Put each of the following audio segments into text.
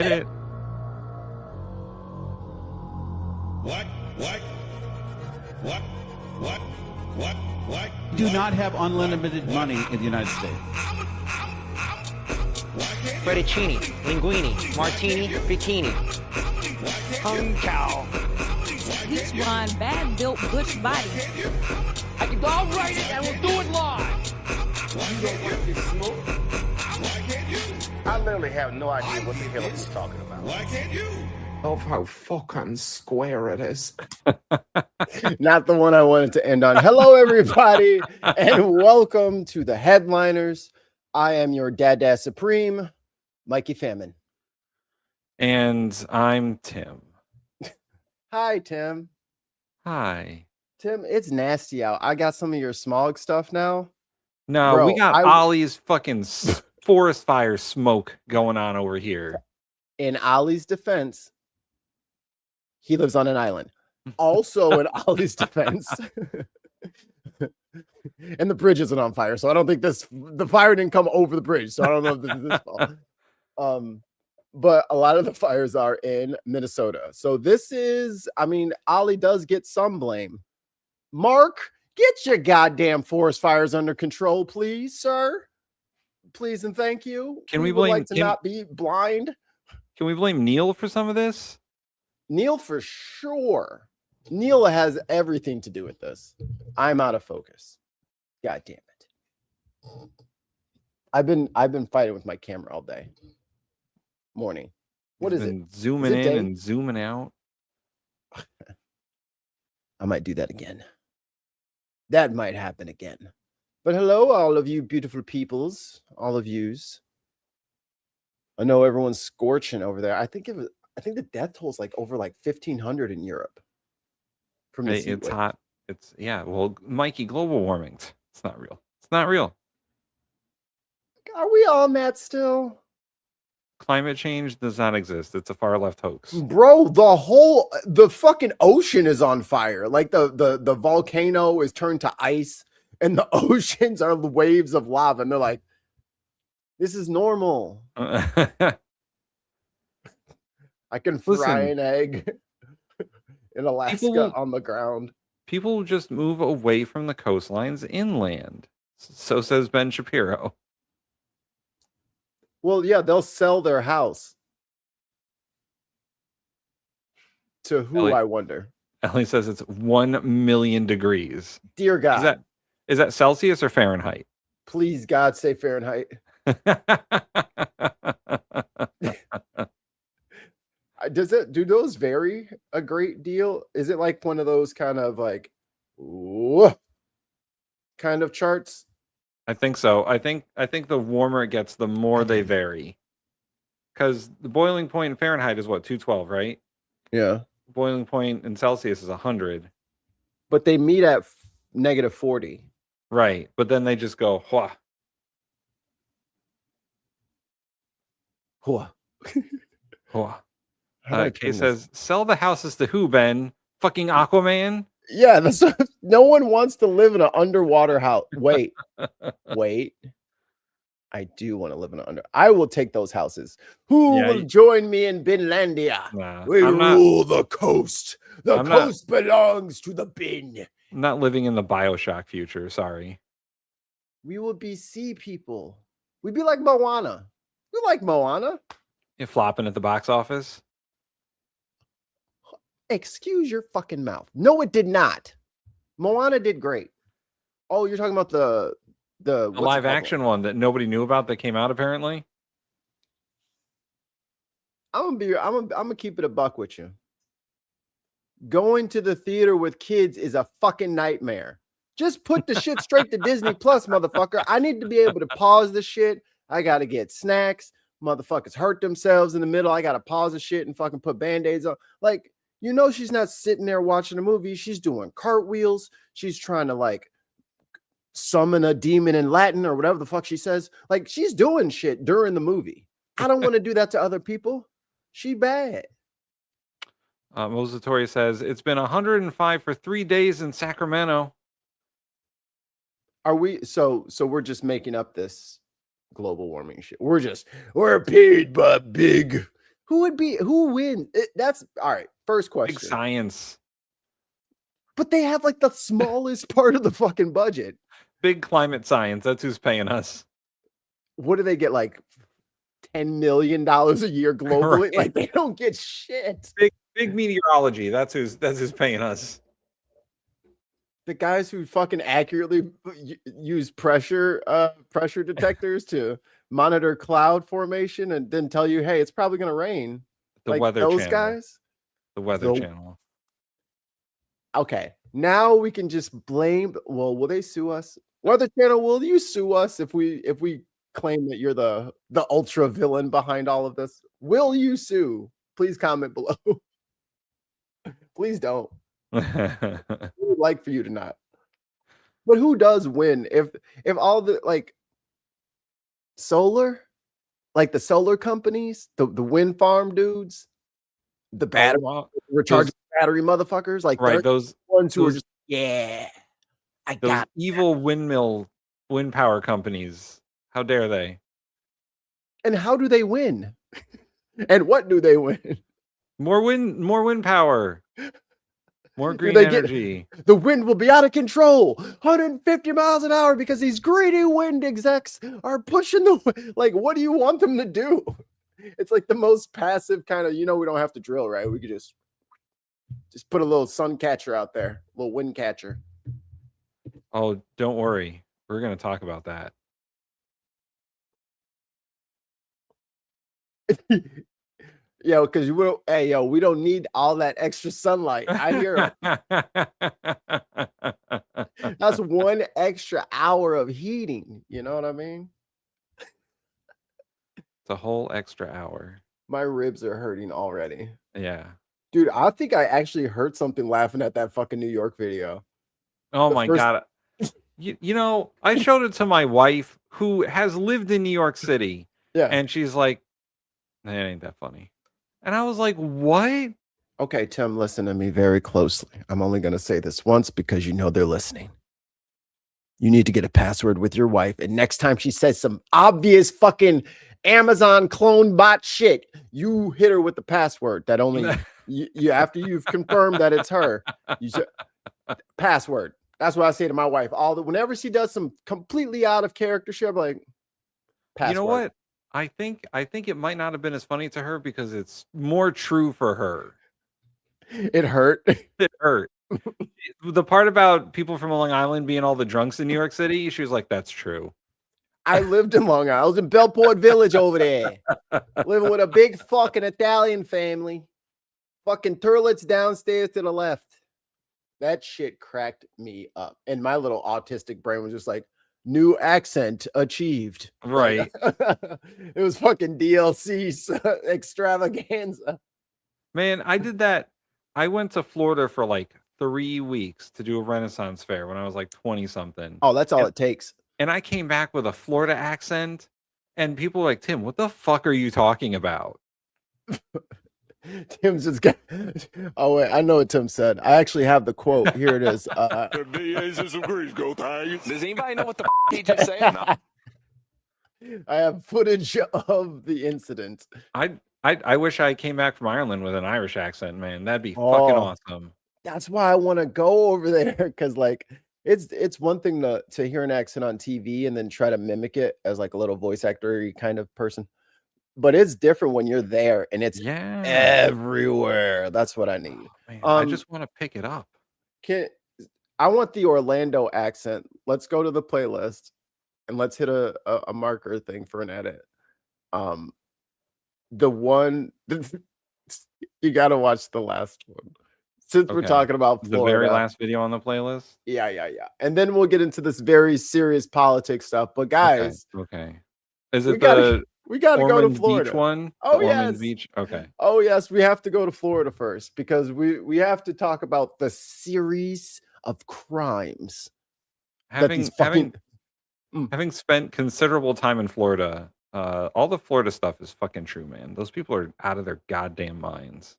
it. What? Do not have unlimited money in the United States. Fettuccine, linguine, martini, bikini. Hung cow. He's blonde, bad built butch body. I'll write it and we'll do it live. You don't want this smoke? I literally have no idea what the hell he's talking about. Why can't you? Oh, how fucking square it is. Not the one I wanted to end on. Hello, everybody, and welcome to the Headliners. I am your Dad Supreme, Mikey Famine. And I'm Tim. Hi, Tim. Hi. Tim, it's nasty out. I got some of your smog stuff now. No, Bro, we got Ollie's fucking forest fire smoke going on over here. In Ollie's defense, he lives on an island. Also, in Ollie's defense, and the bridge isn't on fire, so I don't think the fire didn't come over the bridge, so I don't know if this is his fault. But a lot of the fires are in Minnesota. So this is, I mean, Ollie does get some blame. Mark, get your goddamn forest fires under control, please, sir. Please and thank you. Can we blame like to not be blind? Can we blame Neil for some of this? Neil for sure. Neil has everything to do with this. I'm out of focus. God damn it. I've been fighting with my camera all day. Morning. What is it? Zooming in and zooming out. I might do that again. That might happen again. But hello, all of you beautiful peoples, all of yous. I know everyone's scorching over there. I think the death toll is like over like 1,500 in Europe. From this It's hot. It's well, Mikey, global warming. It's not real. It's not real. Are we on that still? Climate change does not exist. It's a far left hoax. Bro, the fucking ocean is on fire. Like the volcano is turned to ice and the oceans are the waves of lava. And they're like, this is normal. I can fry an egg in Alaska on the ground. People just move away from the coastlines inland. So says Ben Shapiro. Well, yeah, they'll sell their house. To who, Ellie, I wonder? Ellie says it's 1 million degrees. Dear God. Is that Celsius or Fahrenheit? Please, God, say Fahrenheit. Do those vary a great deal? Is it like one of those kind of like kind of charts? I think so. I think the warmer it gets, the more they vary. Because the boiling point in Fahrenheit is what, 212, right? Yeah. Boiling point in Celsius is 100. But they meet at negative 40. Right. But then they just go, hua. Hua. Hua. Kay says, sell the houses to who, Ben? Fucking Aquaman? Yeah, no one wants to live in an underwater house. Wait. I do want to live in an I will take those houses. Who will join me in Binlandia? Nah, we rule the coast. The coast belongs to the bin. I'm not living in the BioShock future. Sorry. We will be sea people. We'd be like Moana. We like Moana. You're flopping at the box office. Excuse your fucking mouth. No, it did not. Moana did great. Oh, you're talking about the live action one that nobody knew about that came out apparently. I'm gonna keep it a buck with you. Going to the theater with kids is a fucking nightmare. Just put the shit straight to Disney Plus, motherfucker. I need to be able to pause the shit. I gotta get snacks. Motherfuckers hurt themselves in the middle. I gotta pause the shit and fucking put band-aids on. Like, you know, she's not sitting there watching a movie. She's doing cartwheels. She's trying to like summon a demon in Latin or whatever the fuck she says. Like, she's doing shit during the movie. I don't want to do that to other people. She bad. Mosatori says it's been 105 for 3 days in Sacramento. Are we so we're just making up this global warming shit? We're paid by big Who wins? That's all right. First Big question. science. But they have like the smallest part of the fucking budget. Big climate science. That's who's paying us. What do they get? Like $10 million a year globally? Right. Like they don't get shit. Big meteorology. That's who's paying us. The guys who fucking accurately use pressure detectors to monitor cloud formation and then tell you, hey, it's probably gonna rain. The like Weather those Channel. guys. The Weather Channel. Okay, now we can just blame. Well, will they sue us? Weather Channel, will you sue us if we claim that you're the ultra villain behind all of this? Will you sue? Please comment below. Please don't. We would like for you to not. But who does win if all the like solar, like the solar companies, the wind farm dudes, the battery rechargeable battery motherfuckers, like right, those ones who are just those evil wind power companies. How dare they? And how do they win? And what do they win? More wind power. More green energy. The wind will be out of control. 150 miles an hour because these greedy wind execs are pushing the like, what do you want them to do? It's like the most passive kind of, we don't have to drill, right? We could just put a little sun catcher out there, a little wind catcher. Oh, don't worry. We're going to talk about that. Yo, because we don't need all that extra sunlight. I hear that's one extra hour of heating. You know what I mean? It's a whole extra hour. My ribs are hurting already. Yeah. Dude, I think I actually heard something laughing at that fucking New York video. Oh my God. I showed it to my wife who has lived in New York City. Yeah. And she's like, that ain't that funny. And I was like, what? Okay, Tim, listen to me very closely. I'm only going to say this once because they're listening. You need to get a password with your wife. And next time she says some obvious fucking Amazon clone bot shit, you hit her with the password that only you after you've confirmed that it's her. You say, password. That's what I say to my wife. Whenever she does some completely out of character shit, I'm like, password. You know what? I think it might not have been as funny to her because it's more true for her. It hurt. It hurt. The part about people from Long Island being all the drunks in New York City, she was like, that's true. I lived in Long Island. I was in Bellport Village over there. Living with a big fucking Italian family. Fucking turlets downstairs to the left. That shit cracked me up. And my little autistic brain was just like, new accent achieved. Right. It was fucking DLC's extravaganza. Man, I did that. I went to Florida for like 3 weeks to do a Renaissance fair when I was like 20 something. Oh, that's all it takes. And I came back with a Florida accent and people were like, Tim, what the fuck are you talking about? Tim's just got. Oh wait, I know what Tim said. I actually have the quote. Here it is. Does anybody know what the he just said? No. I have footage of the incident. I wish I came back from Ireland with an Irish accent, man. That'd be fucking awesome. That's why I want to go over there because, like, it's one thing to hear an accent on TV and then try to mimic it as like a little voice actor kind of person. But it's different when you're there and it's everywhere. That's what I need. Man, I just want to pick it up. I want the Orlando accent. Let's go to the playlist and let's hit a marker thing for an edit. The one you got to watch the last one. Since we're talking about Florida. The very last video on the playlist. Yeah. And then we'll get into this very serious politics stuff. But guys, okay. Is it we got to go to Florida. Beach one? Oh, yes. Beach? Okay. Oh, yes. We have to go to Florida first because we have to talk about the series of crimes. Having spent considerable time in Florida, all the Florida stuff is fucking true, man. Those people are out of their goddamn minds.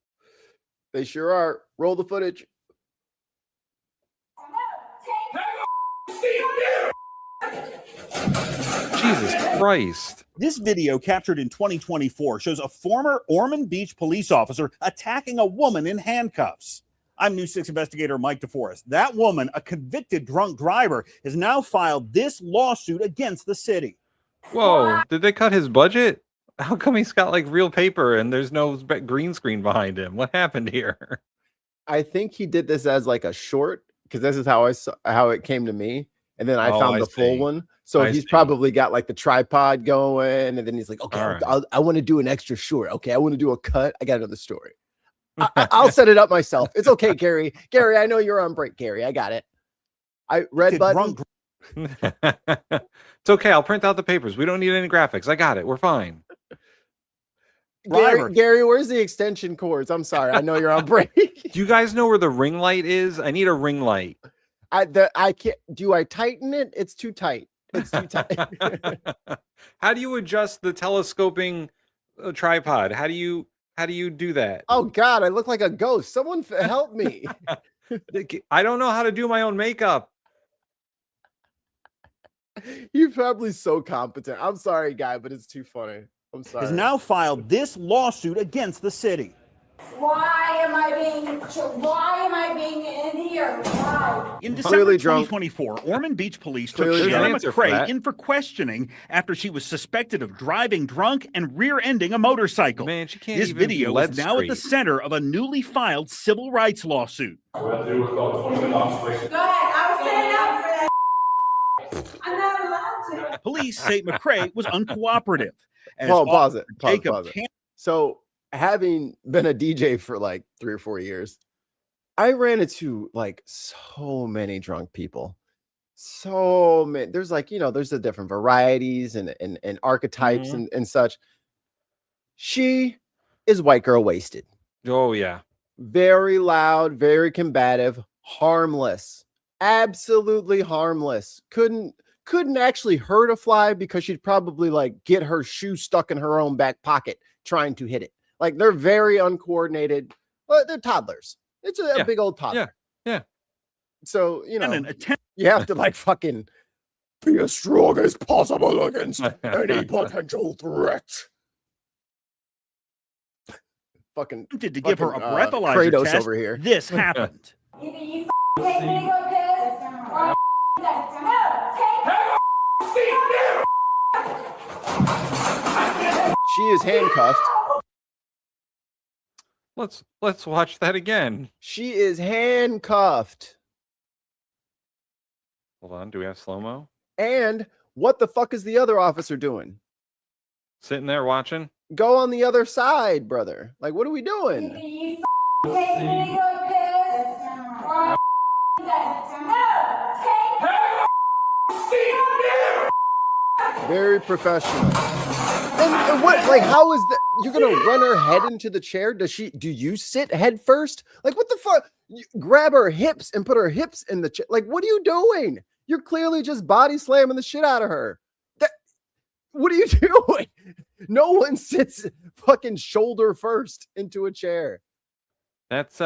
They sure are. Roll the footage. Jesus Christ. This video, captured in 2024, shows a former Ormond Beach police officer attacking a woman in handcuffs. I'm News 6 investigator Mike DeForest. That woman, a convicted drunk driver, has now filed this lawsuit against the city. Whoa, did they cut his budget? How come he's got like real paper and there's no green screen behind him? What happened here? I think he did this as like a short, because this is how how it came to me. And then I found the full one. So he's probably got like the tripod going, and then he's like, okay, I want to do an extra short. Okay, I want to do a cut. I got another story. I'll set it up myself. It's okay, Gary. Gary, I know you're on break, Gary. I got it. Red button. It's okay. I'll print out the papers. We don't need any graphics. I got it. We're fine. Gary, where's the extension cords? I'm sorry. I know you're on break. Do you guys know where the ring light is? I need a ring light. I can't. Do I tighten it? It's too tight. It's too tight. How do you adjust the telescoping tripod? How do you do that? Oh God, I look like a ghost. Someone help me. I don't know how to do my own makeup. You're probably so competent. I'm sorry, guy, but it's too funny. I'm sorry. Has now filed this lawsuit against the city. Why am I being in here? Why? In December 2024, Ormond Beach police took Shanna McCrae in for questioning after she was suspected of driving drunk and rear-ending a motorcycle. Man, she can't This even video is now at the center of a newly filed civil rights lawsuit. Go ahead. I was standing up for that. I'm not allowed to. Police say McCrae was uncooperative. Pause it. So, having been a DJ for like 3 or 4 years, I ran into like so many drunk people. So many. There's like, there's the different varieties and archetypes and such. She is white girl wasted. Oh yeah. Very loud, very combative, harmless. Absolutely harmless. Couldn't actually hurt a fly because she'd probably like get her shoe stuck in her own back pocket trying to hit it. Like they're very uncoordinated. Well, they're toddlers. It's a big old toddler. Yeah. So, you have to like fucking be as strong as possible against any potential threat. Fucking to give her a breathalyzer Kratos test, over here. This happened. Either you take me to go piss, or she is handcuffed. Let's watch that again. She is handcuffed. Hold on. Do we have slow-mo? And what the fuck is the other officer doing? Sitting there watching? Go on the other side, brother. Like, what are we doing? either you take me to go piss, or Very professional. And what, like, how is that? You're gonna run her head into the chair? Do you sit head first? Like, what the fuck? You grab her hips and put her hips in the chair. Like, what are you doing? You're clearly just body slamming the shit out of her. What are you doing? No one sits fucking shoulder first into a chair. That's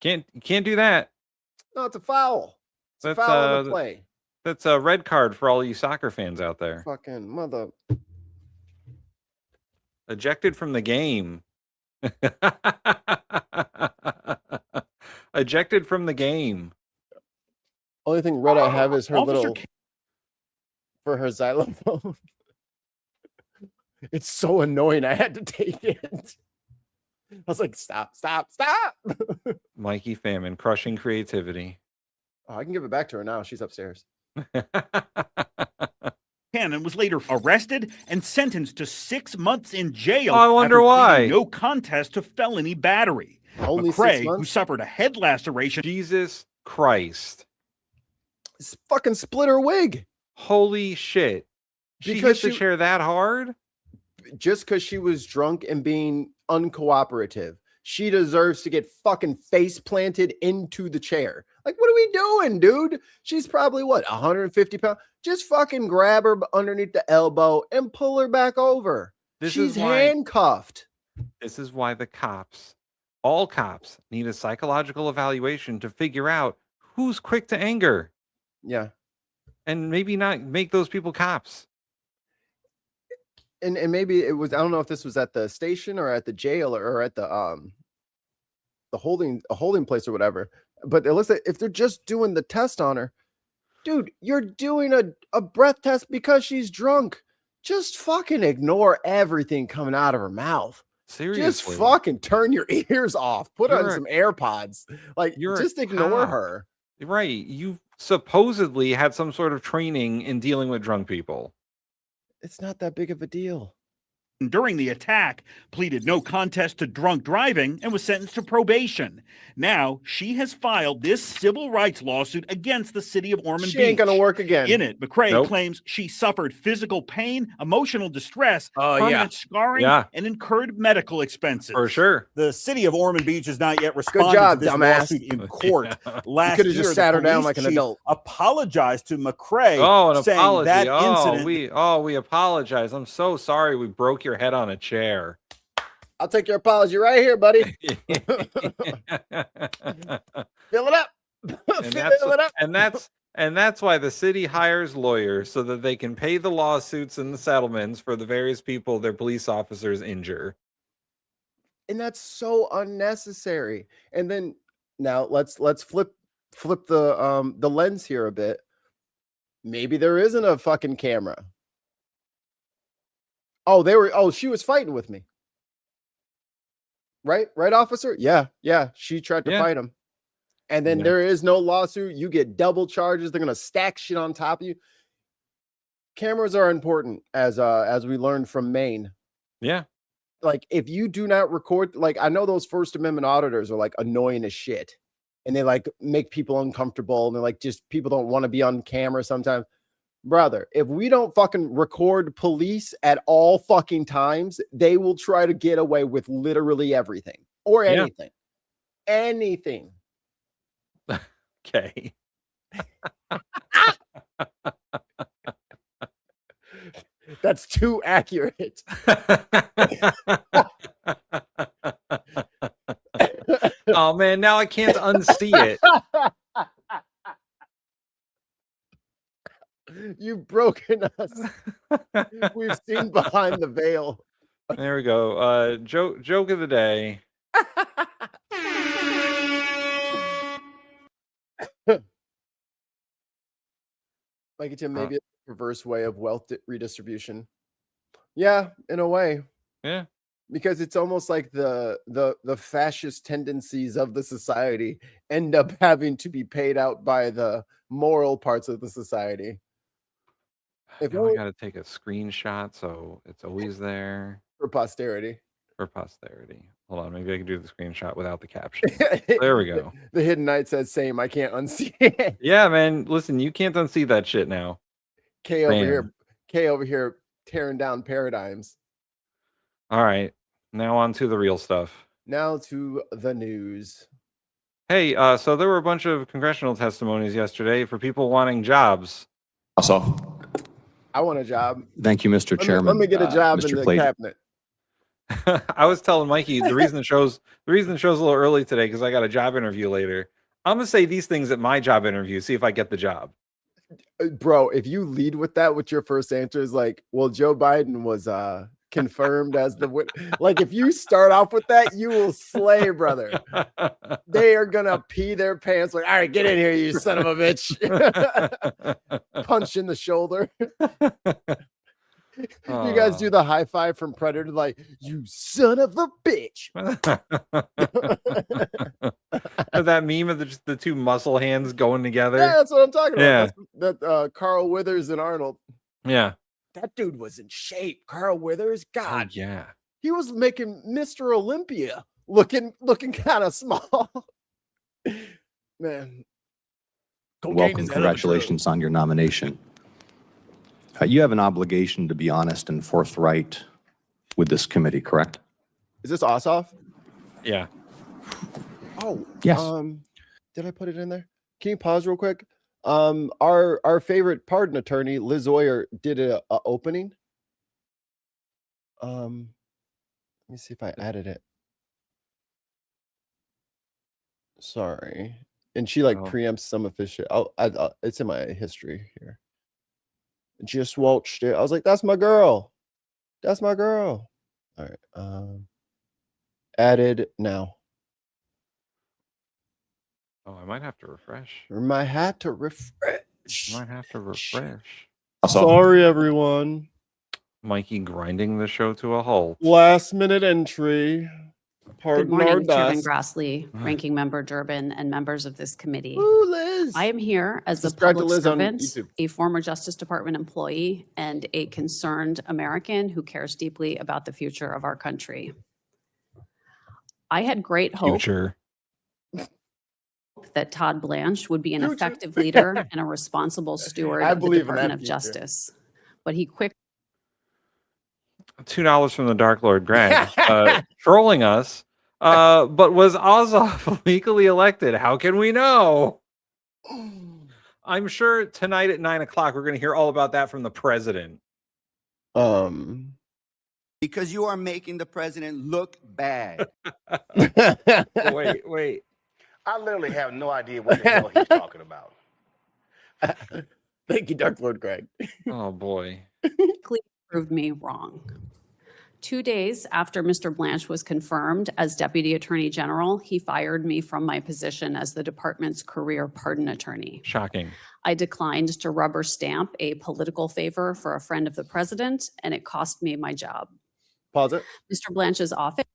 can't do that. No, it's a foul. It's a foul in the play. That's a red card for all you soccer fans out there. Fucking mother. Ejected from the game. Ejected from the game. Only thing red I have is her little for her xylophone. It's so annoying. I had to take it. I was like, stop. Mikey Famine, crushing creativity. Oh, I can give it back to her now. She's upstairs. Cannon was later arrested and sentenced to 6 months in jail. I wonder why. No contest to felony battery. Only McCrae, 6 months? who suffered a head laceration. Jesus Christ. Fucking split her wig. Holy shit. She Because hit the chair that hard? Just because she was drunk and being uncooperative. She deserves to get fucking face planted into the chair. Like, what are we doing, dude? She's probably, 150 pounds? Just fucking grab her underneath the elbow and pull her back over. She's handcuffed. This is why all cops need a psychological evaluation to figure out who's quick to anger. Yeah. and maybe not make those people cops. And maybe it was, I don't know if this was at the station or at the jail or at the holding place or whatever. But it looks like if they're just doing the test on her, dude, you're doing a breath test because she's drunk. Just fucking ignore everything coming out of her mouth. Seriously. Just fucking turn your ears off. Put on some AirPods. Like, just ignore her. Right. You supposedly had some sort of training in dealing with drunk people. It's not that big of a deal. During the attack, pleaded no contest to drunk driving and was sentenced to probation. Now, she has filed this civil rights lawsuit against the city of Ormond Beach. She ain't gonna work again. In it, McCrae claims she suffered physical pain, emotional distress, permanent scarring, and incurred medical expenses. For sure. The city of Ormond Beach has not yet responded to this lawsuit in court. Last could have year, just sat her the down police like an chief adult. apologized to McCrae, an saying apology. that incident. We apologize. I'm so sorry we broke your head on a chair. I'll take your apology right here, buddy. Fill it up. Fill it up. And that's why the city hires lawyers, so that they can pay the lawsuits and the settlements for the various people their police officers injure. And that's so unnecessary. And then now let's flip the lens here a bit. Maybe there isn't a fucking camera. She was fighting with me. Right, officer? Yeah. She tried to fight him. And then there is no lawsuit. You get double charges. They're gonna stack shit on top of you. Cameras are important, as we learned from Maine. Yeah. Like, if you do not record, like, I know those First Amendment auditors are like annoying as shit. And they like make people uncomfortable, and they're like, just people don't want to be on camera sometimes. Brother, if we don't fucking record police at all fucking times, they will try to get away with literally everything or anything. Anything. Okay. That's too accurate. Oh man, now I can't unsee it. You've broken us. We've seen behind the veil. There we go. Joke of the day. Mikey Tim, maybe a reverse way of wealth redistribution. Yeah, in a way. Yeah. Because it's almost like the fascist tendencies of the society end up having to be paid out by the moral parts of the society. Now I gotta take a screenshot so it's always there for posterity. Hold on, maybe I can do the screenshot without the caption. There we go. The Hidden Knight says same. I can't unsee it. Yeah, man. Listen, you can't unsee that shit now. K over here tearing down paradigms. All right. Now on to the real stuff. Now to the news. Hey, so there were a bunch of congressional testimonies yesterday for people wanting jobs. Also, I want a job. Thank you, Mr. Chairman. Let me get a job Mr. in the Clayton. cabinet. I was telling Mikey the reason the show's a little early today because I got a job interview later. I'm gonna say these things at my job interview, see if I get the job. Bro, if you lead with that, with your first answer is like, well, Joe Biden was confirmed as the win. Like, if you start off with that, you will slay, brother. They are gonna pee their pants. Like, all right, get in here, you son of a bitch. Punch in the shoulder. You guys do the high five from Predator, like, you son of a bitch. That meme of the two muscle hands going together. Yeah, that's what I'm talking about. Yeah. That Carl Withers and Arnold. Yeah. That dude was in shape. Carl Withers, God. Oh, yeah. He was making Mr. Olympia looking kind of small. Man. Welcome. Congratulations on your nomination. You have an obligation to be honest and forthright with this committee, correct? Is this Ossoff? Yeah. Oh, yes. Did I put it in there? Can you pause real quick? Our favorite pardon attorney, Liz Oyer, did a opening. Let me see if I added it. Sorry. And she preempts some official. It's in my history here. Just watched it. I was like, that's my girl. That's my girl. All right. Added now. Oh, I might have to refresh. Or might have to refresh. Might have to refresh. Sorry, everyone. Mikey grinding the show to a halt. Last minute entry. Good morning, Chairman Grassley, Ranking Member Durbin, and members of this committee. Ooh, Liz. I am here as a Subscribe to public Liz on servant, YouTube. a former Justice Department employee, and a concerned American who cares deeply about the future of our country. I had great hope that Todd Blanche would be an effective leader and a responsible steward of the Department of Justice. But he quickly $2 from the Dark Lord Greg, trolling us, but was Ossoff legally elected? How can we know? I'm sure tonight at 9 o'clock, we're going to hear all about that from the president. Because you are making the president look bad. Wait. I literally have no idea what the hell he's talking about. Thank you, Dark Lord Greg. Oh, boy. proved me wrong. 2 days after Mr. Blanche was confirmed as Deputy Attorney General, he fired me from my position as the department's career pardon attorney. Shocking. I declined to rubber stamp a political favor for a friend of the president, and it cost me my job. Pause it. Mr. Blanche's office.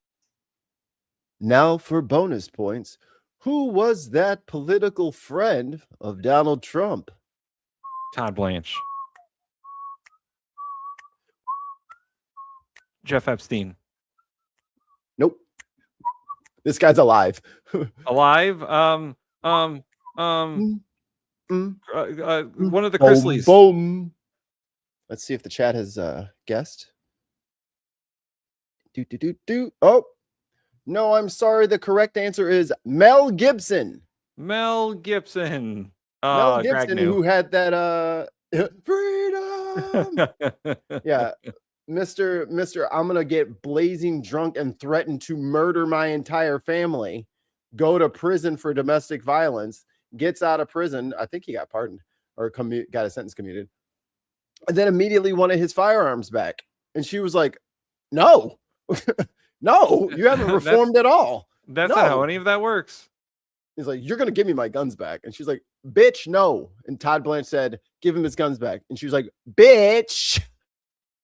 Now for bonus points. Who was that political friend of Donald Trump? Todd Blanche. Jeff Epstein. Nope. This guy's alive. Alive? One of the Chrisleys. Boom. Let's see if the chat has guessed. Oh, no, I'm sorry. The correct answer is Mel Gibson. Mel Gibson. Mel Gibson, who had that freedom. Yeah. Mr. I'm gonna get blazing drunk and threaten to murder my entire family, go to prison for domestic violence, gets out of prison. I think he got pardoned or got a sentence commuted, and then immediately wanted his firearms back. And she was like, no, no, you haven't reformed at all. That's not how any of that works. He's like, you're gonna give me my guns back. And she's like, bitch, no. And Todd Blanche said, give him his guns back. And she was like, bitch.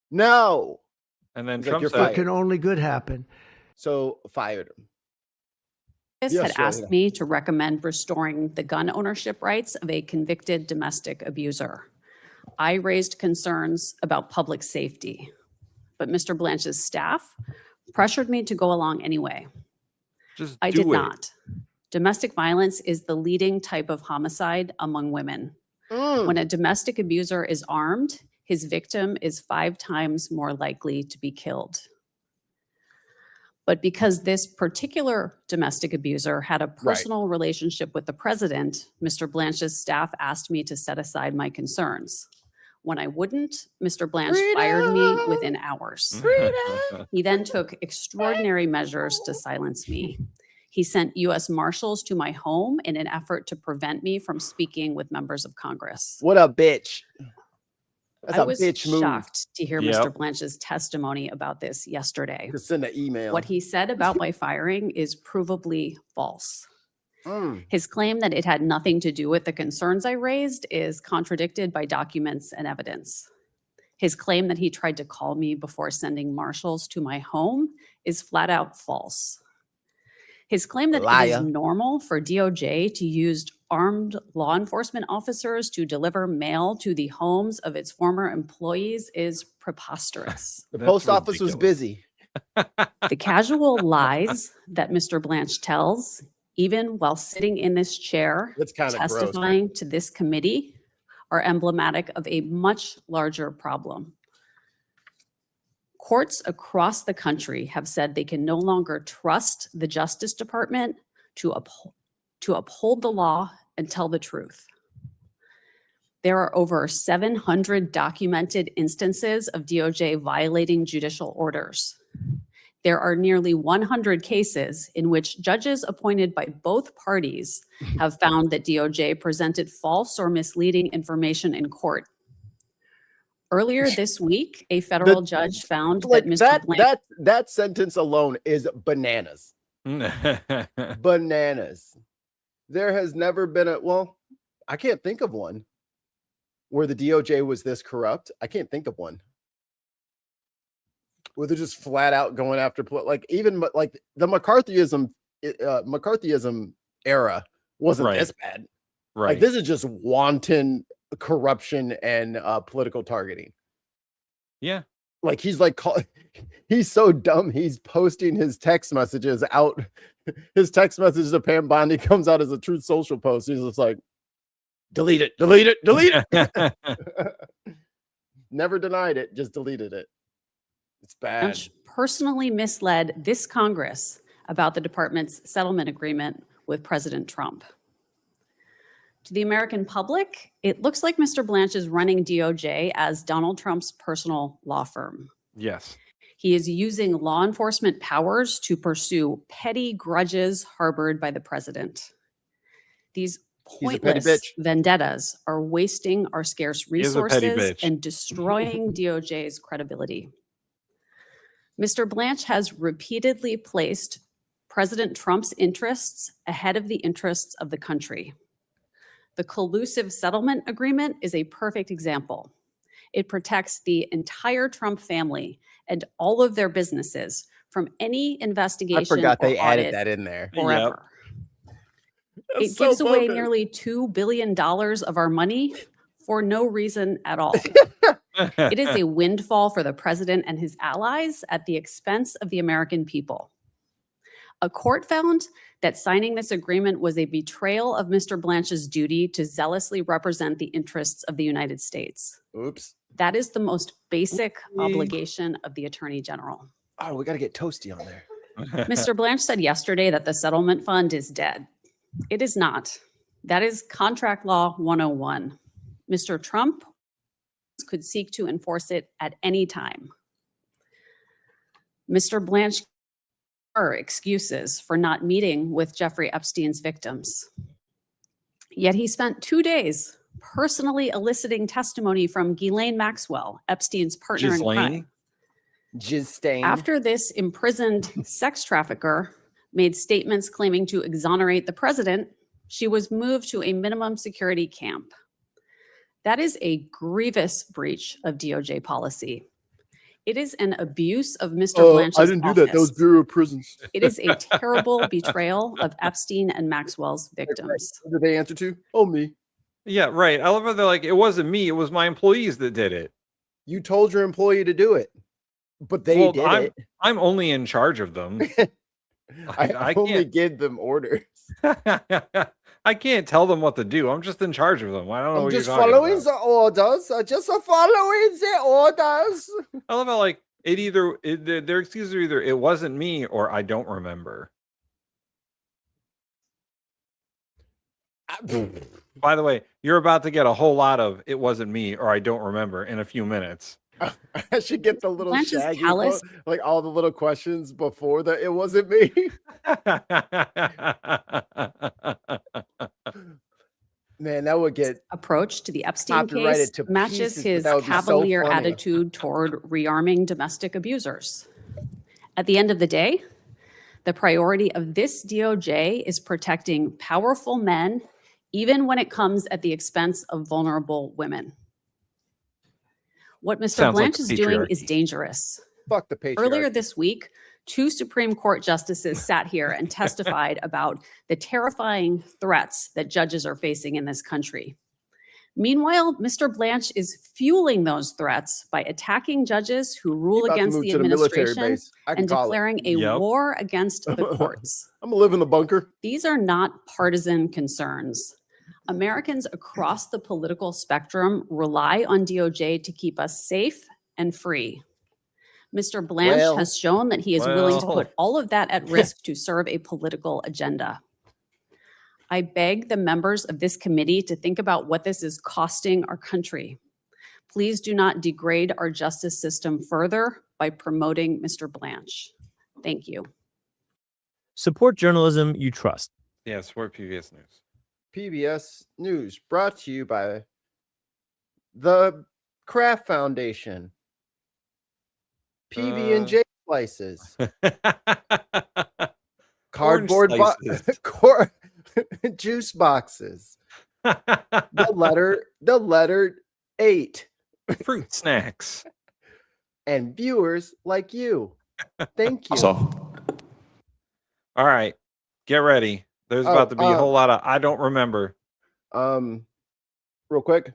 No. And then He's Trump like, said, can only good happen. So fired him. Had asked me to recommend restoring the gun ownership rights of a convicted domestic abuser. I raised concerns about public safety, but Mr. Blanche's staff pressured me to go along anyway. I did not. Domestic violence is the leading type of homicide among women. When a domestic abuser is armed, his victim is 5 times more likely to be killed. But because this particular domestic abuser had a personal relationship with the president, Mr. Blanche's staff asked me to set aside my concerns. When I wouldn't, Mr. Blanche fired me within hours. He then took extraordinary measures to silence me. He sent U.S. Marshals to my home in an effort to prevent me from speaking with members of Congress. What a bitch. That's I a was bitch move. shocked to hear Mr. Blanche's testimony about this yesterday. To send an email. What he said about my firing is provably false. His claim that it had nothing to do with the concerns I raised is contradicted by documents and evidence. His claim that he tried to call me before sending marshals to my home is flat out false. His claim that it is normal for DOJ to use armed law enforcement officers to deliver mail to the homes of its former employees is preposterous. The post office was busy. The casual lies that Mr. Blanche tells, even while sitting in this chair, testifying to this committee, are emblematic of a much larger problem. Courts across the country have said they can no longer trust the Justice Department to uphold the law and tell the truth. There are over 700 documented instances of DOJ violating judicial orders. There are nearly 100 cases in which judges appointed by both parties have found that DOJ presented false or misleading information in court. Earlier this week, a federal judge found Like that Mr. Blanch that sentence alone is bananas. Bananas. There has never been I can't think of one where the DOJ was this corrupt. I can't think of one where they're just flat out going after even like the McCarthyism era wasn't this bad. Right. Like this is just wanton corruption and political targeting. Yeah. Like he's so dumb. He's posting his text messages out. His text message to Pam Bondi comes out as a Truth Social post. He's just like, delete it, delete it, delete it. Never denied it, just deleted it. It's bad. Blanch personally misled this Congress about the department's settlement agreement with President Trump. To the American public, it looks like Mr. Blanch is running DOJ as Donald Trump's personal law firm. Yes. He is using law enforcement powers to pursue petty grudges harbored by the president. These pointless vendettas are wasting our scarce resources and destroying DOJ's credibility. Mr. Blanch has repeatedly placed President Trump's interests ahead of the interests of the country. The collusive settlement agreement is a perfect example. It protects the entire Trump family and all of their businesses from any investigation. I forgot they added audit that in there. Forever. Yep. It gives away nearly $2 billion of our money for no reason at all. It is a windfall for the president and his allies at the expense of the American people. A court found that signing this agreement was a betrayal of Mr. Blanch's duty to zealously represent the interests of the United States. Oops. That is the most basic obligation of the Attorney General. Oh, we got to get Toasty on there. Mr. Blanch said yesterday that the settlement fund is dead. It is not. That is contract law 101. Mr. Trump could seek to enforce it at any time. Mr. Blanch excuses for not meeting with Jeffrey Epstein's victims. Yet he spent 2 days personally eliciting testimony from Ghislaine Maxwell, Epstein's partner in crime. After this imprisoned sex trafficker made statements claiming to exonerate the president, she was moved to a minimum security camp. That is a grievous breach of DOJ policy. It is an abuse of Mr. Blanch's I didn't do that. That was Bureau of Prisons. It is a terrible betrayal of Epstein and Maxwell's victims. Who did they answer to? Oh, me. Yeah, right. I love how they're like, it wasn't me. It was my employees that did it. You told your employee to do it, but they did it. I'm only in charge of them. I only give them orders. I can't tell them what to do. I'm just in charge of them. I don't know what you're talking about. I'm just following the orders. I love how their excuses are either it wasn't me or I don't remember. By the way, you're about to get a whole lot of it wasn't me or I don't remember in a few minutes. I should get the little shaggy, like all the little questions before that. It wasn't me. Man, that would get approach to the Epstein case matches his cavalier attitude toward rearming domestic abusers. At the end of the day, the priority of this DOJ is protecting powerful men, even when it comes at the expense of vulnerable women. What Mr. Blanch is doing is dangerous. Fuck the patriarchy. Earlier this week, 2 Supreme Court justices sat here and testified about the terrifying threats that judges are facing in this country. Meanwhile, Mr. Blanch is fueling those threats by attacking judges who rule against the administration and declaring a war against the courts. I'm gonna live in the bunker. These are not partisan concerns. Americans across the political spectrum rely on DOJ to keep us safe and free. Mr. Blanch has shown that he is willing to put all of that at risk to serve a political agenda. I beg the members of this committee to think about what this is costing our country. Please do not degrade our justice system further by promoting Mr. Blanch. Thank you. Support journalism you trust. Yeah, support PBS News. PBS News brought to you by the Kraft Foundation. PB&J slices. Cardboard slices. juice boxes. The letter 8. Fruit snacks. And viewers like you. Thank you. So, All right, get ready. There's about to be a whole lot of I don't remember. Real quick.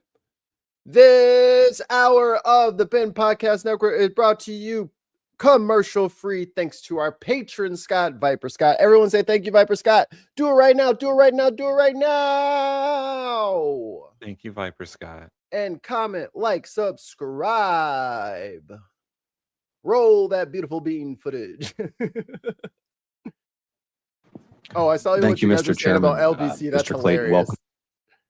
This hour of the Ben Podcast Network is brought to you commercial free thanks to our patron Scott Viper Scott. Everyone say thank you, Viper Scott. Do it right now. Do it right now. Do it right now. Thank you, Viper Scott. And comment, like, subscribe. Roll that beautiful bean footage. Oh, I saw you. Thank you, guys Mr. were saying Chairman. about LBC. That's Mr. Clayton, hilarious. welcome.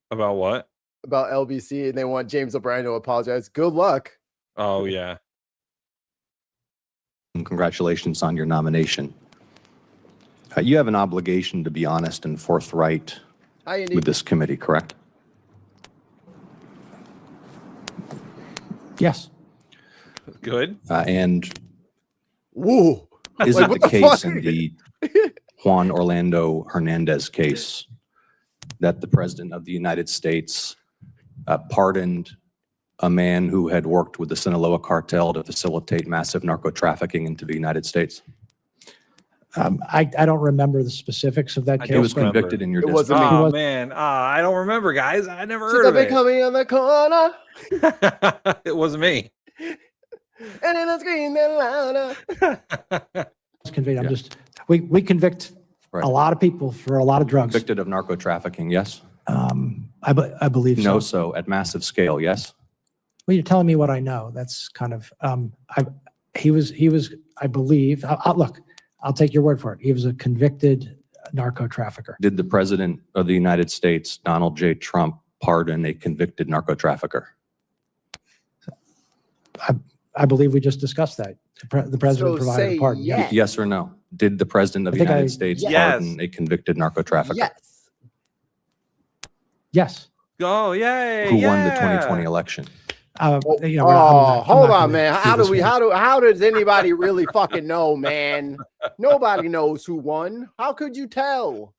About what? About LBC, and they want James O'Brien to apologize. Good luck. Oh yeah. And congratulations on your nomination. You have an obligation to be honest and forthright with this committee, correct? Yes. Good. And whoa, is like, it what the the case fuck? in the Juan Orlando Hernandez case that the President of the United States pardoned a man who had worked with the Sinaloa cartel to facilitate massive narco trafficking into the United States? I don't remember the specifics of that case. He was convicted in your It district. wasn't me. Oh man, I don't remember, guys. I never See heard that of big it. homie on the corner, It wasn't me. and then I scream that louder. I'm just we convict Right. a lot of people for a lot of drugs. Convicted of narco trafficking, yes? I believe so. No, so at massive scale, yes? Well, you're telling me what I know. That's kind of he was I believe. Look, I'll take your word for it. He was a convicted narco trafficker. Did the President of the United States, Donald J. Trump, pardon a convicted narco trafficker? I believe we just discussed that. The president So provided say a pardon. yes. Yes or no? Did the President of I the think United I- States Yes. pardon a convicted narco trafficker? Yes. Yes. Oh yay! Who won the yeah. 2020 election? I'm Oh, not hold on, gonna man. do How do this we? one. How does anybody really fucking know, man? Nobody knows who won. How could you tell?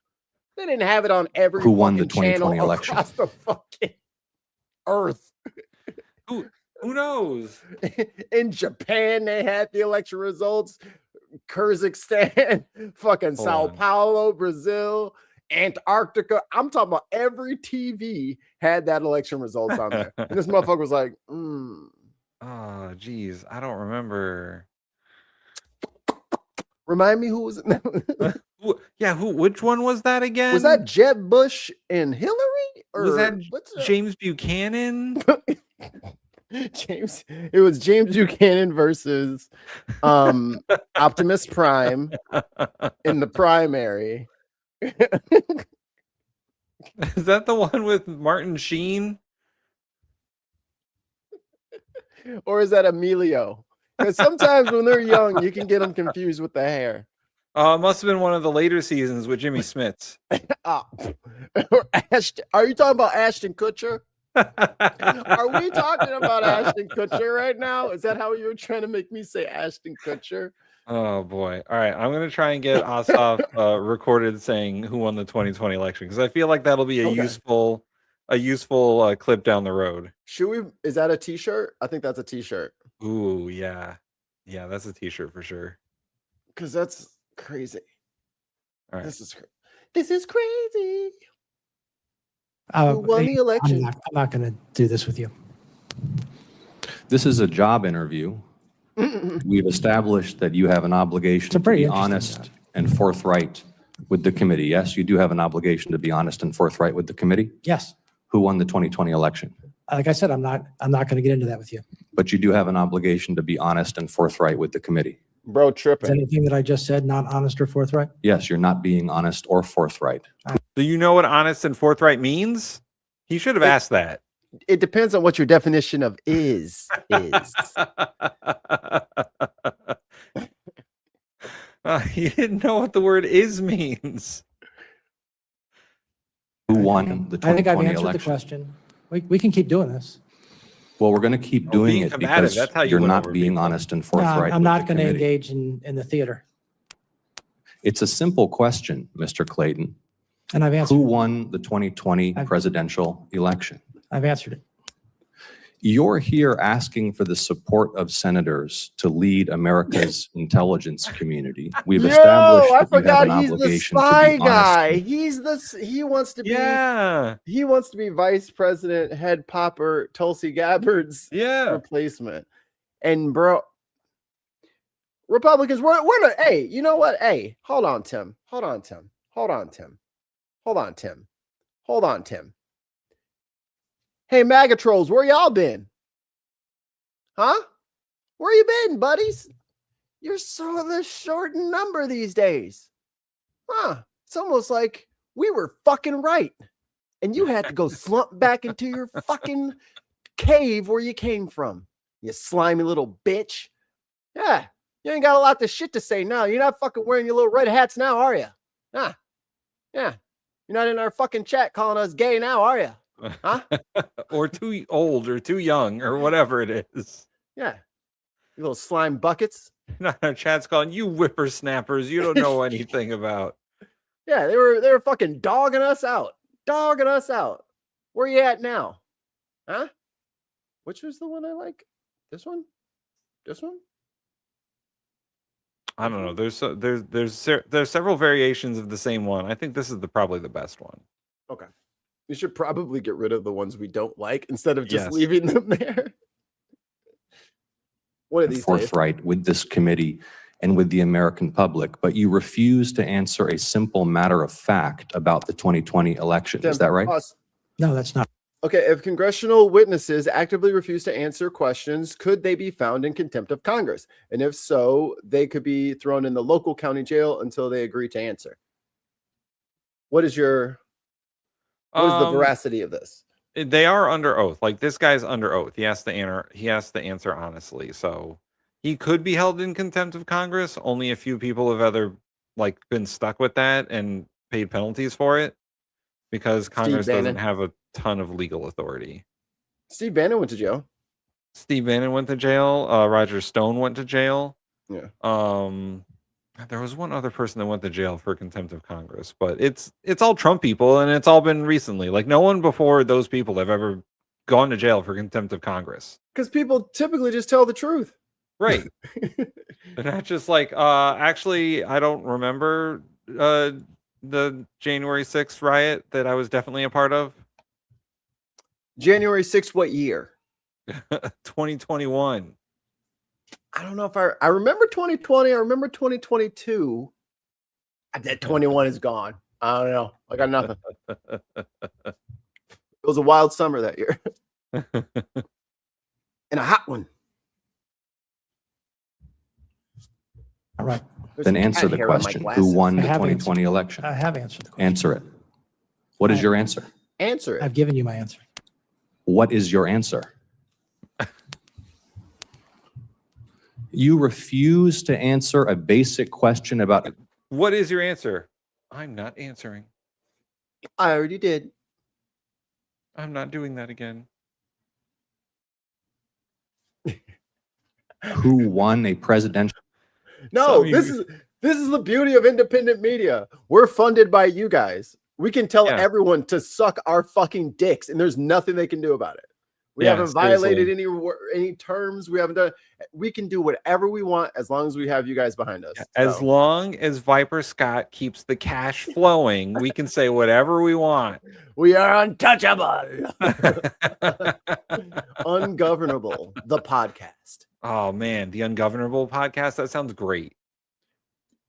They didn't have it on every Who won the fucking channel 2020 election? across the fucking earth. Who knows? In Japan, they had the election results. Kazakhstan, fucking Hold Sao on. Paulo, Brazil, Antarctica. I'm talking about every TV had that election results on there. And this motherfucker was like, Oh geez, I don't remember. remind me who was Which one was that again? was that Jeb Bush and Hillary? Or Was that what's James Buchanan? James? It was James Buchanan versus Optimus Prime in the primary. Is that the one with Martin Sheen? Or is that Emilio? Because sometimes when they're young, you can get them confused with the hair. It must have been one of the later seasons with Jimmy Smits. Are you talking about Ashton Kutcher? Are we talking about Ashton Kutcher right now? Is that how you were trying to make me say Ashton Kutcher? Oh boy! All right, I'm gonna try and get Asaf recorded saying who won the 2020 election because I feel like that'll be a useful clip down the road. Should we? Is that a T-shirt? I think that's a T-shirt. Ooh, yeah, that's a T-shirt for sure. Because that's crazy. All right, This is crazy. Who won the election? I'm not going to do this with you. This is a job interview. We've established that you have an obligation to pretty be interesting honest job. and forthright with the committee. Yes, you do have an obligation to be honest and forthright with the committee. Yes. Who won the 2020 election? Like I said, I'm not going to get into that with you. But you do have an obligation to be honest and forthright with the committee. Bro, Is tripping. anything that I just said not honest or forthright? Yes, you're not being honest or forthright. do you know what honest and forthright means? He should have asked that. It depends on what your definition of is. You didn't know what the word "is" means. Who won the I think I've 2020 answered election? the question. We can keep doing this. Well, we're going to keep doing being it combative, because that's how you you're win not over being people. honest and No, forthright. I'm with not the going to committee. engage in the theater. It's a simple question, Mr. Clayton. And I've answered Who it. won the 2020 presidential election? I've answered it. You're here asking for the support of senators to lead America's intelligence community. We've established I that you have forgot an he's the obligation to spy be guy. honest. He wants to be Yeah. he wants to be vice president, head popper, Tulsi Gabbard's replacement. And bro, Republicans, we're the, hey, you know what? Hey, hold on, Tim. Hold on, Tim. Hold on, Tim. Hold on, Tim. Hold on, Tim. Hey, MAGA trolls, where y'all been? Huh? Where you been, buddies? You're so the short in number these days. Huh? It's almost like we were fucking right. And you had to go slump back into your fucking cave where you came from. You slimy little bitch. Yeah. You ain't got a lot of shit to say now. You're not fucking wearing your little red hats now, are you? Huh? Yeah. You're not in our fucking chat calling us gay now, are you? Huh? Or too old or too young or whatever it is. Yeah. You little slime buckets. Not our chat's calling you whippersnappers. You don't know anything about. Yeah, they were fucking dogging us out. Dogging us out. Where you at now? Huh? Which was the one I like? This one? This one? I don't know. There's several variations of the same one. I think this is probably the best one. Okay. We should probably get rid of the ones we don't like instead of just Yes. leaving them there. What are these, Dave? Forthright with this committee and with the American public, but you refuse to answer a simple matter of fact about the 2020 election. Is Tim, that right? pause. No, that's not. Okay, if congressional witnesses actively refuse to answer questions, could they be found in contempt of Congress? And if so, they could be thrown in the local county jail until they agree to answer. What is the veracity of this? They are under oath. Like this guy's under oath. He has to answer honestly. So he could be held in contempt of Congress. Only a few people have ever been stuck with that and paid penalties for it because Congress doesn't have a ton of legal authority. Steve Bannon went to jail. Steve Bannon went to jail. Roger Stone went to jail. Yeah. There was one other person that went to jail for contempt of Congress, but it's all Trump people, and it's all been recently. Like no one before those people have ever gone to jail for contempt of Congress. Because people typically just tell the truth. Right. They're not just actually, I don't remember the January 6th riot that I was definitely a part of. January 6th, what year? 2021. I don't know if I remember 2020. I remember 2022. That 21 is gone. I don't know. I got nothing. It was a wild summer that year. And a hot one. All right. Then answer the question. Who won the 2020 election? I have answered the question. Answer it. What is your answer? Answer it. I've given you my answer. What is your answer? You refuse to answer a basic question about. What is your answer? I'm not answering. I already did. I'm not doing that again. Who won a presidential? No, this is the beauty of independent media. We're funded by you guys. We can tell everyone to suck our fucking dicks, and there's nothing they can do about it. We haven't violated any terms. We haven't done. We can do whatever we want as long as we have you guys behind us. As long as Viper Scott keeps the cash flowing, we can say whatever we want. We are untouchable. Ungovernable, the podcast. Oh man, the Ungovernable podcast. That sounds great.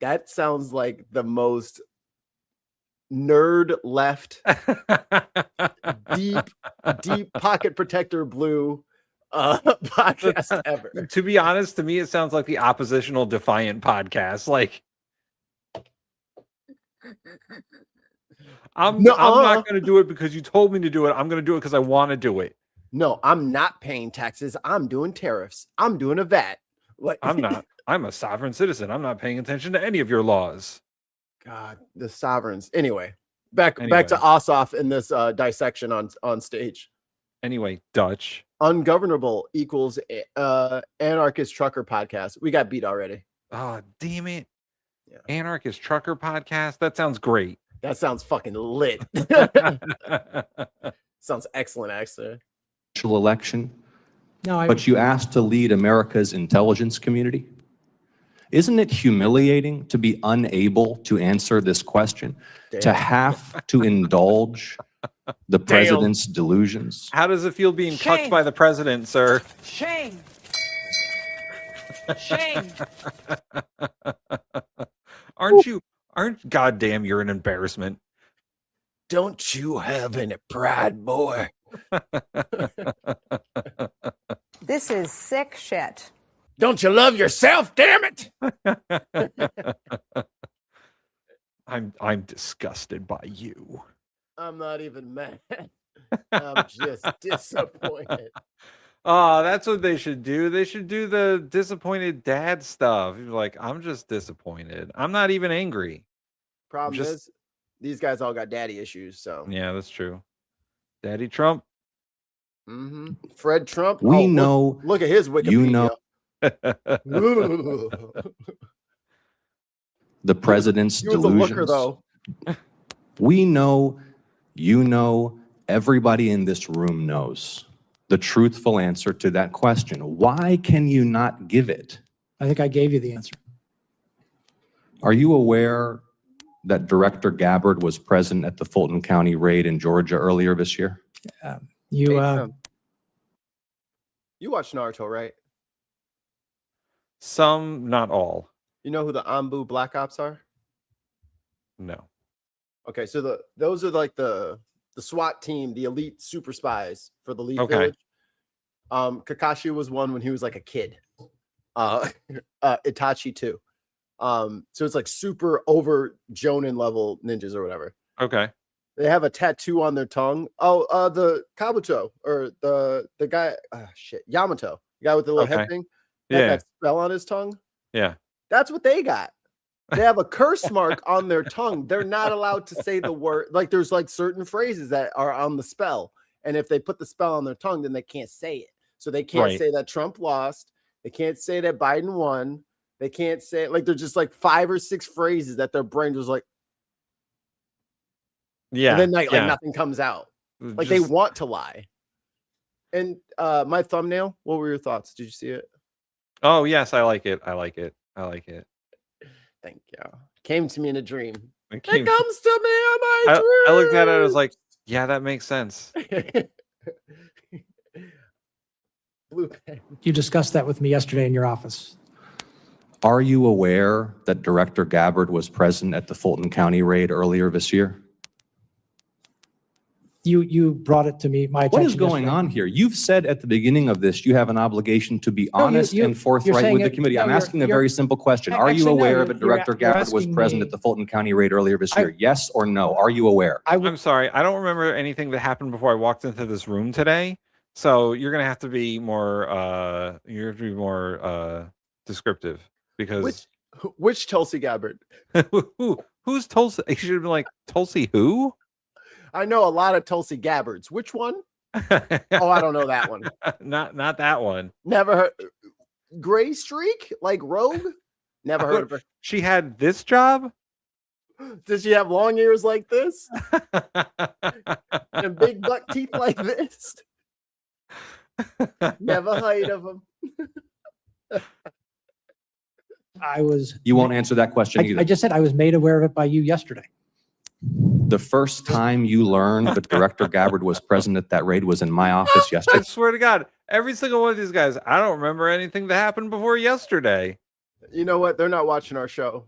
That sounds like the most nerd left, deep pocket protector blue podcast ever. To be honest, to me, it sounds like the oppositional defiant podcast. Like, I'm not going to do it because you told me to do it. I'm going to do it because I want to do it. No, I'm not paying taxes. I'm doing tariffs. I'm doing a VAT. Like, I'm not. I'm a sovereign citizen. I'm not paying attention to any of your laws. God, the sovereigns. Anyway, back to Ossoff in this dissection on stage. Anyway, Dutch. Ungovernable equals anarchist trucker podcast. We got beat already. Oh, damn it. Yeah. Anarchist Trucker Podcast. That sounds great. That sounds fucking lit. Sounds excellent, actually. Election, No, but you asked to lead America's intelligence community. Isn't it humiliating to be unable to answer this question, to have to indulge the president's delusions? How does it feel being cucked by the president, sir? Shame. Shame. Aren't goddamn, you're an embarrassment. Don't you have any pride, boy? This is sick shit. Don't you love yourself, damn it? I'm disgusted by you. I'm not even mad. I'm just disappointed. Oh, that's what they should do. They should do the disappointed dad stuff. You're like, I'm just disappointed. I'm not even angry. Problem is, these guys all got daddy issues. So yeah, that's true. Daddy Trump. Mm-hmm. Fred Trump. We know. Look at his Wikipedia. You know. The president's delusions. Looker, though. We know, you know, everybody in this room knows the truthful answer to that question. Why can you not give it? I think I gave you the answer. Are you aware that Director Gabbard was present at the Fulton County raid in Georgia earlier this year? You watch Naruto, right? Some, not all. You know who the Anbu Black Ops are? No. Okay, so those are like the SWAT team, the elite super spies for the Leaf Okay. Village. Kakashi was one when he was like a kid. Itachi too. So it's like super over Jonin level ninjas or whatever. Okay. They have a tattoo on their tongue. Oh, the Kabuto or the guy, Yamato, the guy with the little head thing. Yeah. That spell on his tongue. Yeah. That's what they got. They have a curse mark on their tongue. They're not allowed to say the word. Like there's like certain phrases that are on the spell. And if they put the spell on their tongue, then they can't say it. So they can't say that Trump lost. They can't say that Biden won. They can't say it. Like there's just like 5 or 6 phrases that their brain was like, yeah. And then like nothing comes out. Like they want to lie. And my thumbnail, what were your thoughts? Did you see it? Oh, yes, I like it. I like it. I like it. Thank you. Came to me in a dream. It comes to me in my dream. I looked at it. I was like, yeah, that makes sense. Blue pen. You discussed that with me yesterday in your office. Are you aware that Director Gabbard was present at the Fulton County raid earlier this year? You brought it to me, my attention. What is going on here? You've said at the beginning of this, you have an obligation to be honest and forthright with the committee. I'm asking a very simple question. Are you aware that Director Gabbard was present at the Fulton County raid earlier this year? Yes or no? Are you aware? I'm sorry. I don't remember anything that happened before I walked into this room today. So you're going to have to be more, descriptive because. Which Tulsi Gabbard? Who's Tulsi? You should have been like, Tulsi who? I know a lot of Tulsi Gabbards. Which one? Oh, I don't know that one. Not that one. Never heard. Gray Streak? Like Rogue? Never heard of her. She had this job? Does she have long ears like this? And big buck teeth like this? Never heard of them. You won't answer that question either. I just said I was made aware of it by you yesterday. The first time you learned that Director Gabbard was present at that raid was in my office yesterday. I swear to God, every single one of these guys, I don't remember anything that happened before yesterday. You know what? They're not watching our show.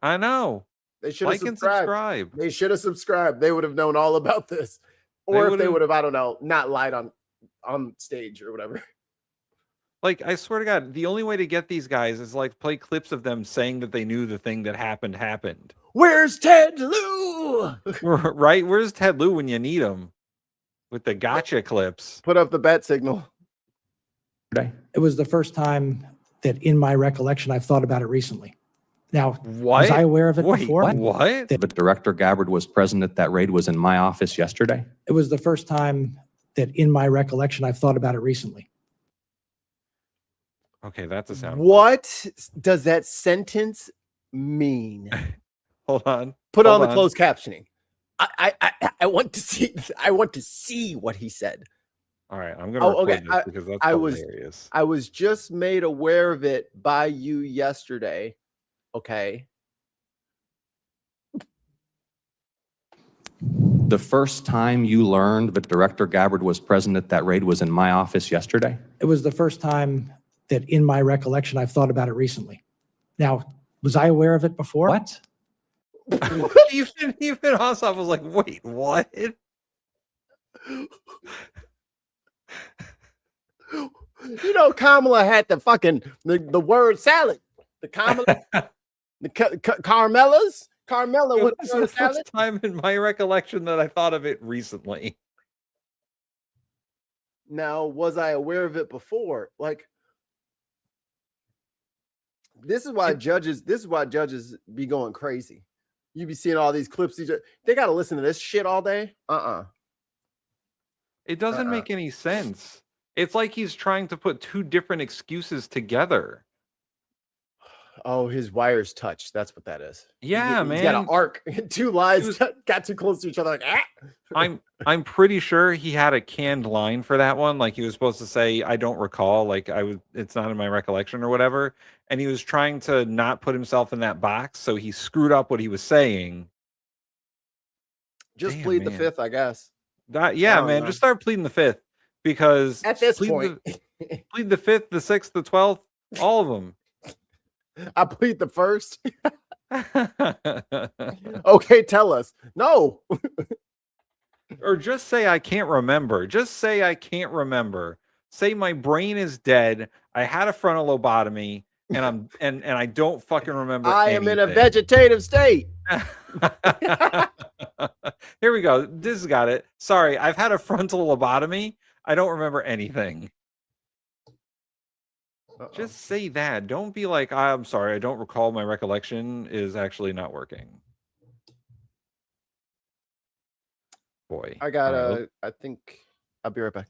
I know. They should have like and subscribe. They should have subscribed. They would have known all about this. Or if they would have, I don't know, not lied on stage or whatever. Like, I swear to God, the only way to get these guys is like play clips of them saying that they knew the thing that happened. Where's Ted Lieu? Right? Where's Ted Lieu when you need him? With the gotcha clips. Put up the bat signal. It was the first time that in my recollection, I've thought about it recently. Now, what? Was I aware of it before? What? But Director Gabbard was present at that raid was in my office yesterday. It was the first time that in my recollection, I've thought about it recently. Okay, that's a sound. What does that sentence mean? Hold on. Put on the closed captioning. I want to see. I want to see what he said. All right, I'm gonna record this because that's hilarious. I was just made aware of it by you yesterday. Okay. The first time you learned that Director Gabbard was present at that raid was in my office yesterday? It was the first time that in my recollection, I've thought about it recently. Now, was I aware of it before? What? even Ossoff was like, wait, what? You know, Kamala had the fucking the word salad. The Kamala, the Carmelas. Carmela was the first time in my recollection that I thought of it recently. Now, was I aware of it before? Like, this is why judges be going crazy. You be seeing all these clips. They got to listen to this shit all day. It doesn't make any sense. It's like he's trying to put two different excuses together. Oh, his wires touched. That's what that is. Yeah, man. He's got an arc. Two lies got too close to each other. Like, I'm pretty sure he had a canned line for that one. Like he was supposed to say, I don't recall. Like it's not in my recollection or whatever. And he was trying to not put himself in that box. So he screwed up what he was saying. Just plead the fifth, I guess. Yeah, man. Just start pleading the fifth. Because at this point, plead the 5th, the 6th, the 12th, all of them. I plead the first. Okay, tell us. No. Or just say I can't remember. Just say I can't remember. Say my brain is dead. I had a frontal lobotomy and I don't fucking remember. I am in a vegetative state. Here we go. This has got it. Sorry, I've had a frontal lobotomy. I don't remember anything. Just say that. Don't be like, I'm sorry, I don't recall. My recollection is actually not working. Boy. I got I think I'll be right back.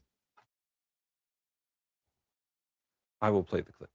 I will play the clip.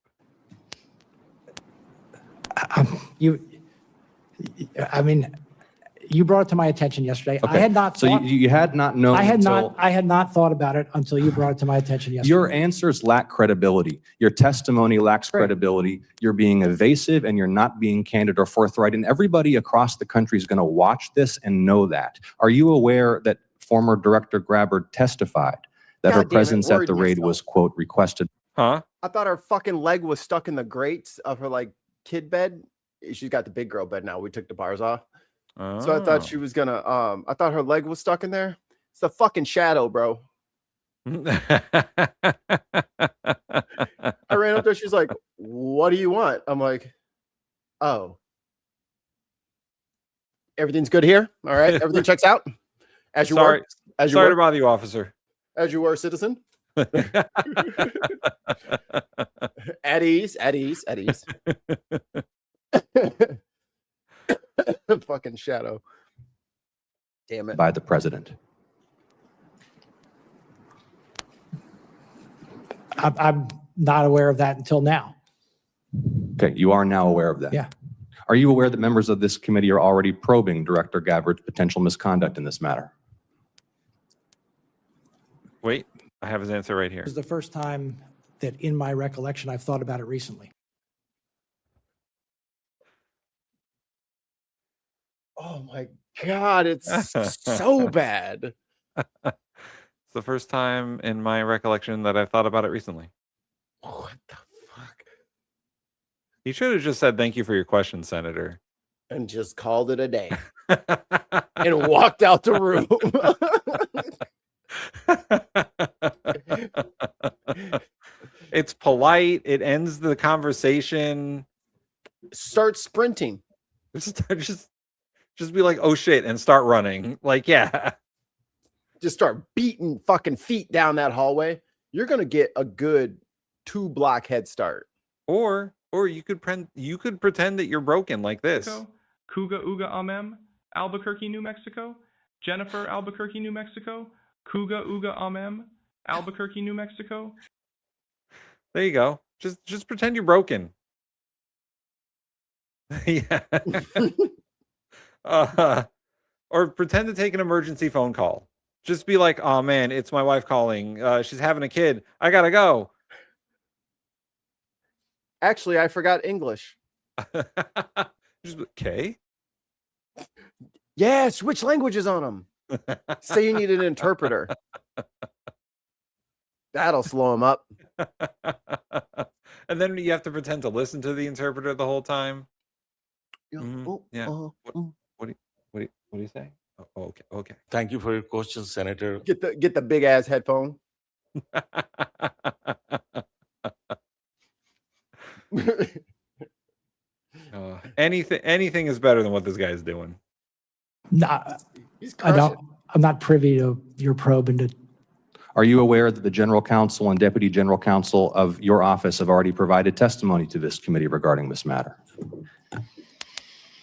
You brought it to my attention yesterday. Okay. I had not. So you had not known. I had not thought about it until you brought it to my attention yesterday. Your answers lack credibility. Your testimony lacks credibility. You're being evasive and you're not being candid or forthright. And everybody across the country is going to watch this and know that. Are you aware that former Director Gabbard testified that her presence at the raid was, quote, requested? Huh? I thought her fucking leg was stuck in the grates of her like kid bed. She's got the big girl bed now. We took the bars off. So I thought she was gonna I thought her leg was stuck in there. It's the fucking shadow, bro. I ran up there, she's like, what do you want? I'm like, oh. Everything's good here. All right, everything checks out. As you sorry, were. As you sorry were. to bother you, officer. As you were, citizen. At ease, at ease, at ease. Fucking shadow. Damn it. By the president. I'm not aware of that until now. Okay, you are now aware of that. Yeah. Are you aware that members of this committee are already probing Director Gabbard's potential misconduct in this matter? Wait, I have his answer right here. It was the first time that in my recollection, I've thought about it recently. Oh my God, it's so bad. It's the first time in my recollection that I've thought about it recently. What the fuck? He should have just said, thank you for your question, Senator. And just called it a day. And walked out the room. It's polite. It ends the conversation. Start sprinting. Just be like, oh shit, and start running. Like, yeah. Just start beating fucking feet down that hallway. You're gonna get a good 2-block head start. Or you could pretend that you're broken like this. Kuga Uga Amem, Albuquerque, New Mexico. Jennifer, Albuquerque, New Mexico. Kuga Uga Amem, Albuquerque, New Mexico. There you go. Just pretend you're broken. Yeah. Or pretend to take an emergency phone call. Just be like, oh man, it's my wife calling. She's having a kid. I gotta go. Actually, I forgot English. Just, okay. Yeah, switch languages on them. Say you need an interpreter. That'll slow him up. And then you have to pretend to listen to the interpreter the whole time. Yeah. What do you say? Oh, okay. Thank you for your question, Senator. Get the big ass headphone. Anything is better than what this guy's doing. No, I'm not privy to your probe into. Are you aware that the general counsel and deputy general counsel of your office have already provided testimony to this committee regarding this matter?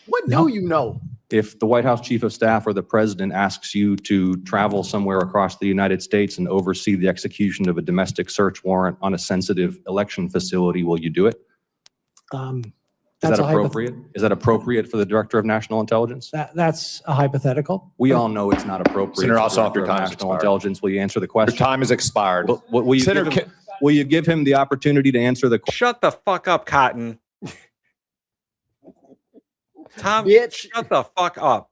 What do you know? If the White House chief of staff or the president asks you to travel somewhere across the United States and oversee the execution of a domestic search warrant on a sensitive election facility, will you do it? Is that appropriate? Is that appropriate for the Director of National Intelligence? That's a hypothetical. We all know it's not appropriate. Senator Ossoff, your for time is National expired. Intelligence. Will you answer the question? Your time is expired. Will you give him the opportunity to answer the question? Shut the fuck up, Cotton. Tom, shut the fuck up.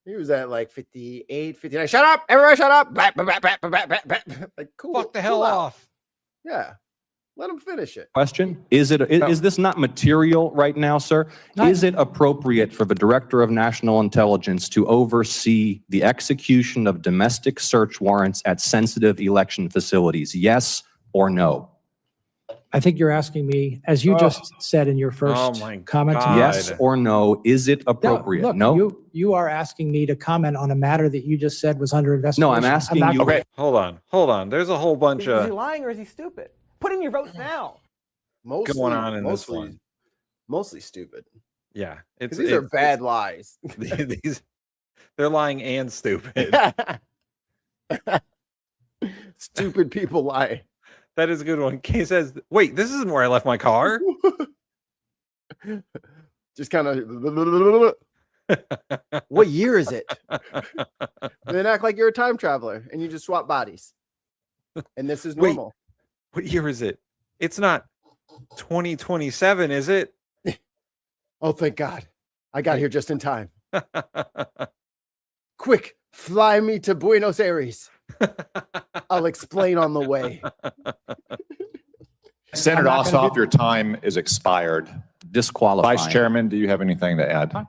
He was at like 58, 59. Shut up! Everybody shut up! Like, cool. Fuck the hell cool out. off. Yeah. Let him finish it. Question? Is this not material right now, sir? Is it appropriate for the Director of National Intelligence to oversee the execution of domestic search warrants at sensitive election facilities? Yes or no? I think you're asking me, as you just said in your first comment. To me. Yes or no? Is it appropriate? Look, No. You are asking me to comment on a matter that you just said was under investigation. No, I'm asking you. Okay, hold on. There's a whole bunch Is he of lying or is he stupid? Put in your votes now. going on in this one. Mostly stupid. Yeah, These are bad lies. They're lying and stupid. Stupid people lie. That is a good one. Kay says, "Wait, this isn't where I left my car." Just kind of. What year is it? Then act like you're a time traveler and you just swap bodies. And this is normal. What year is it? It's not 2027, is it? Oh, thank God. I got here just in time. Quick, fly me to Buenos Aires. I'll explain on the way. Senator Ossoff, your time is expired. Disqualified. Vice Chairman, do you have anything to add?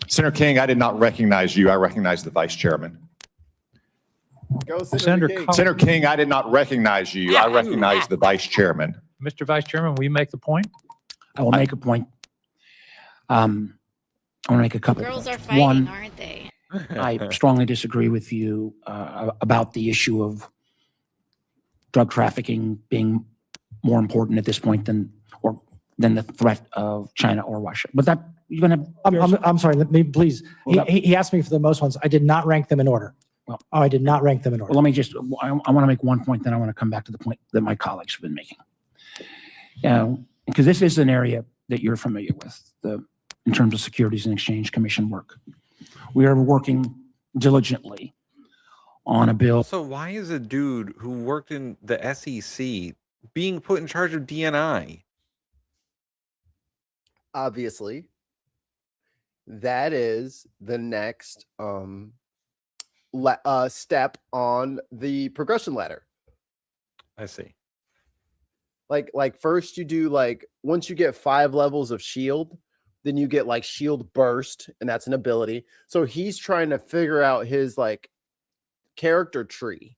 Senator King, I did not recognize you. I recognize the Vice Chairman. Go, Senator King. Senator King, I did not recognize you. I recognize the Vice Chairman. Mr. Vice Chairman, will you make the point? I will make a point. I want to make a couple Girls points. are fighting, One, aren't they? I strongly disagree with you about the issue of drug trafficking being more important at this point than the threat of China or Russia. But that you're going to. I'm sorry. Let me please. He asked me for the most ones. I did not rank them in order. Well, I did not rank them in order. Well, let me just. I want to make one point, then I want to come back to the point that my colleagues have been making. Because this is an area that you're familiar with, in terms of Securities and Exchange Commission work. We are working diligently on a bill. So why is a dude who worked in the SEC being put in charge of DNI? Obviously, that is the next step on the progression ladder. I see. Like first you do once you get 5 levels of shield, then you get shield burst, and that's an ability. So he's trying to figure out his character tree.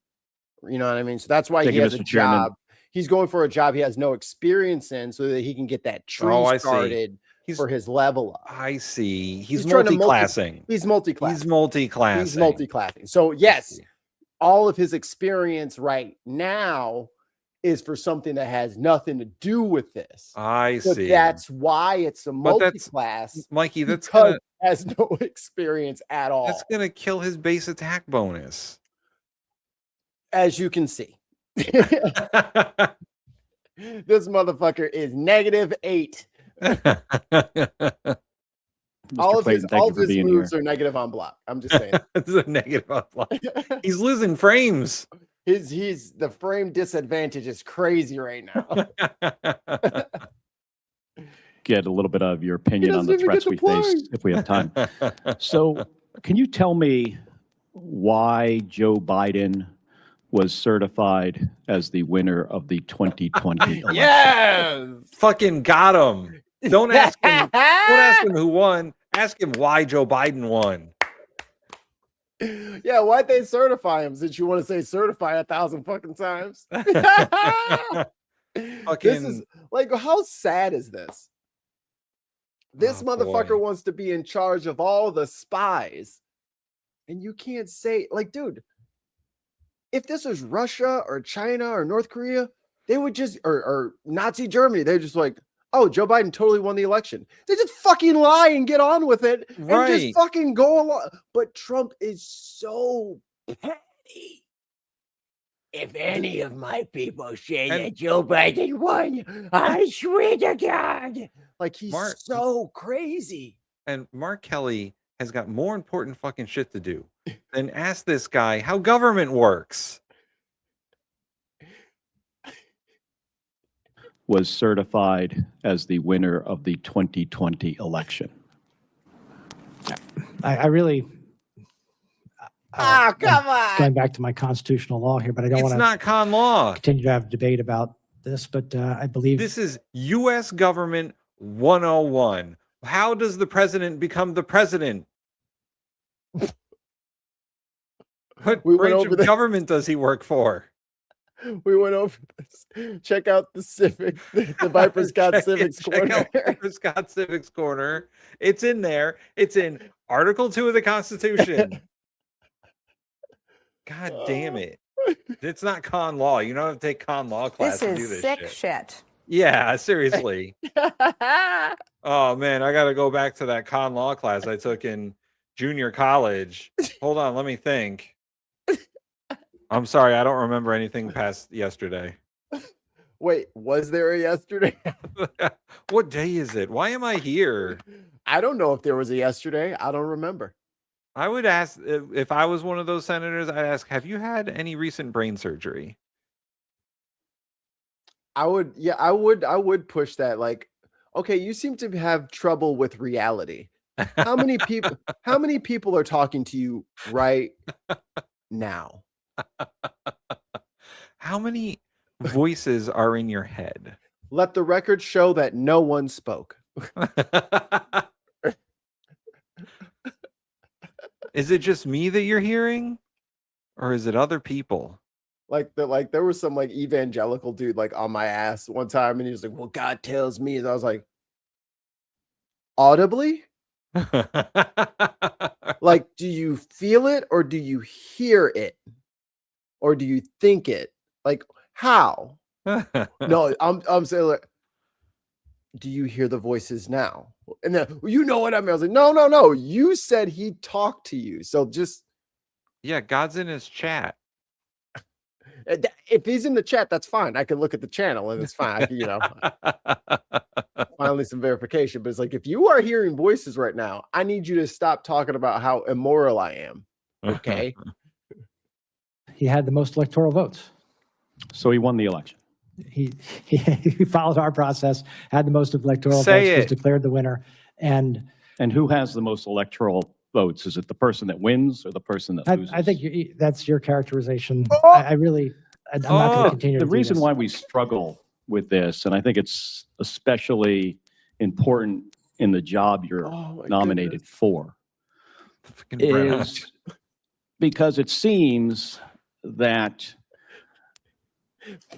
You know what I mean? So that's why he has a job. He's going for a job he has no experience in, so that he can get that tree started for his level up. I see. He's multi-classing. He's multi-classing. He's multi-classing. He's multi-classing. So yes, all of his experience right now is for something that has nothing to do with this. I so see. That's why it's a multi-class. Mikey, that's has no experience at all. That's gonna kill his base attack bonus. As you can see. This motherfucker is -8. All of his moves are negative on block. I'm just saying. It's a negative on block. He's losing frames. He's the frame disadvantage is crazy right now. Get a little bit of your opinion on the threats we face if we have time. So, can you tell me why Joe Biden was certified as the winner of the 2020 election? Yes, fucking got him. Don't ask him. Don't ask him who won. Ask him why Joe Biden won. Yeah, why'd they certify him? Since you want to say certify 1,000 fucking times. This is like, how sad is this? This motherfucker wants to be in charge of all the spies, and you can't say, like, dude, if this was Russia or China or North Korea, they would just, or Nazi Germany, they're just like, oh, Joe Biden totally won the election. They just fucking lie and get on with it and just fucking go along. But Trump is so petty. If any of my people say that Joe Biden won, I swear to God. Like, he's so crazy. And Mark Kelly has got more important fucking shit to do than ask this guy how government works. Was certified as the winner of the 2020 election. I really. Come on. Going back to my constitutional law here, but I don't want to. It's not con law. Continue to have a debate about this, but I believe this is U.S. government 101. How does the president become the president? What branch of government does he work for? We went over this. Check out the Civic, the Viper Scott Civics Corner. Check out Viper Scott Civics Corner. It's in there. It's in Article 2 of the Constitution. God damn it. It's not con law. You don't have to take con law class to do this sick shit. Yeah, seriously. Oh, man, I got to go back to that con law class I took in junior college. Hold on, let me think. I'm sorry, I don't remember anything past yesterday. Wait, was there a yesterday? What day is it? Why am I here? I don't know if there was a yesterday. I don't remember. I would ask, if I was one of those senators, I'd ask, have you had any recent brain surgery? I would push that. Like, okay, you seem to have trouble with reality. How many people are talking to you right now? How many voices are in your head? Let the record show that no one spoke. Is it just me that you're hearing? Or is it other people? Like there was some like evangelical dude like on my ass one time, and he was like, well, God tells me. And I was like, audibly? Like, do you feel it or do you hear it? Or do you think it? Like, how? No, I'm saying, like, do you hear the voices now? And then, you know what I mean? I was like, no. You said he talked to you. So just. Yeah, God's in his chat. If he's in the chat, that's fine. I can look at the channel and it's fine. Finally some verification. But it's like, if you are hearing voices right now, I need you to stop talking about how immoral I am. Okay. he had the most electoral votes. So he won the election. He followed our process, had the most electoral votes, was declared the winner. And who has the most electoral votes? Is it the person that wins or the person that loses? I think that's your characterization. I'm not going to continue. The reason why we struggle with this, and I think it's especially important in the job you're nominated for, is because it seems that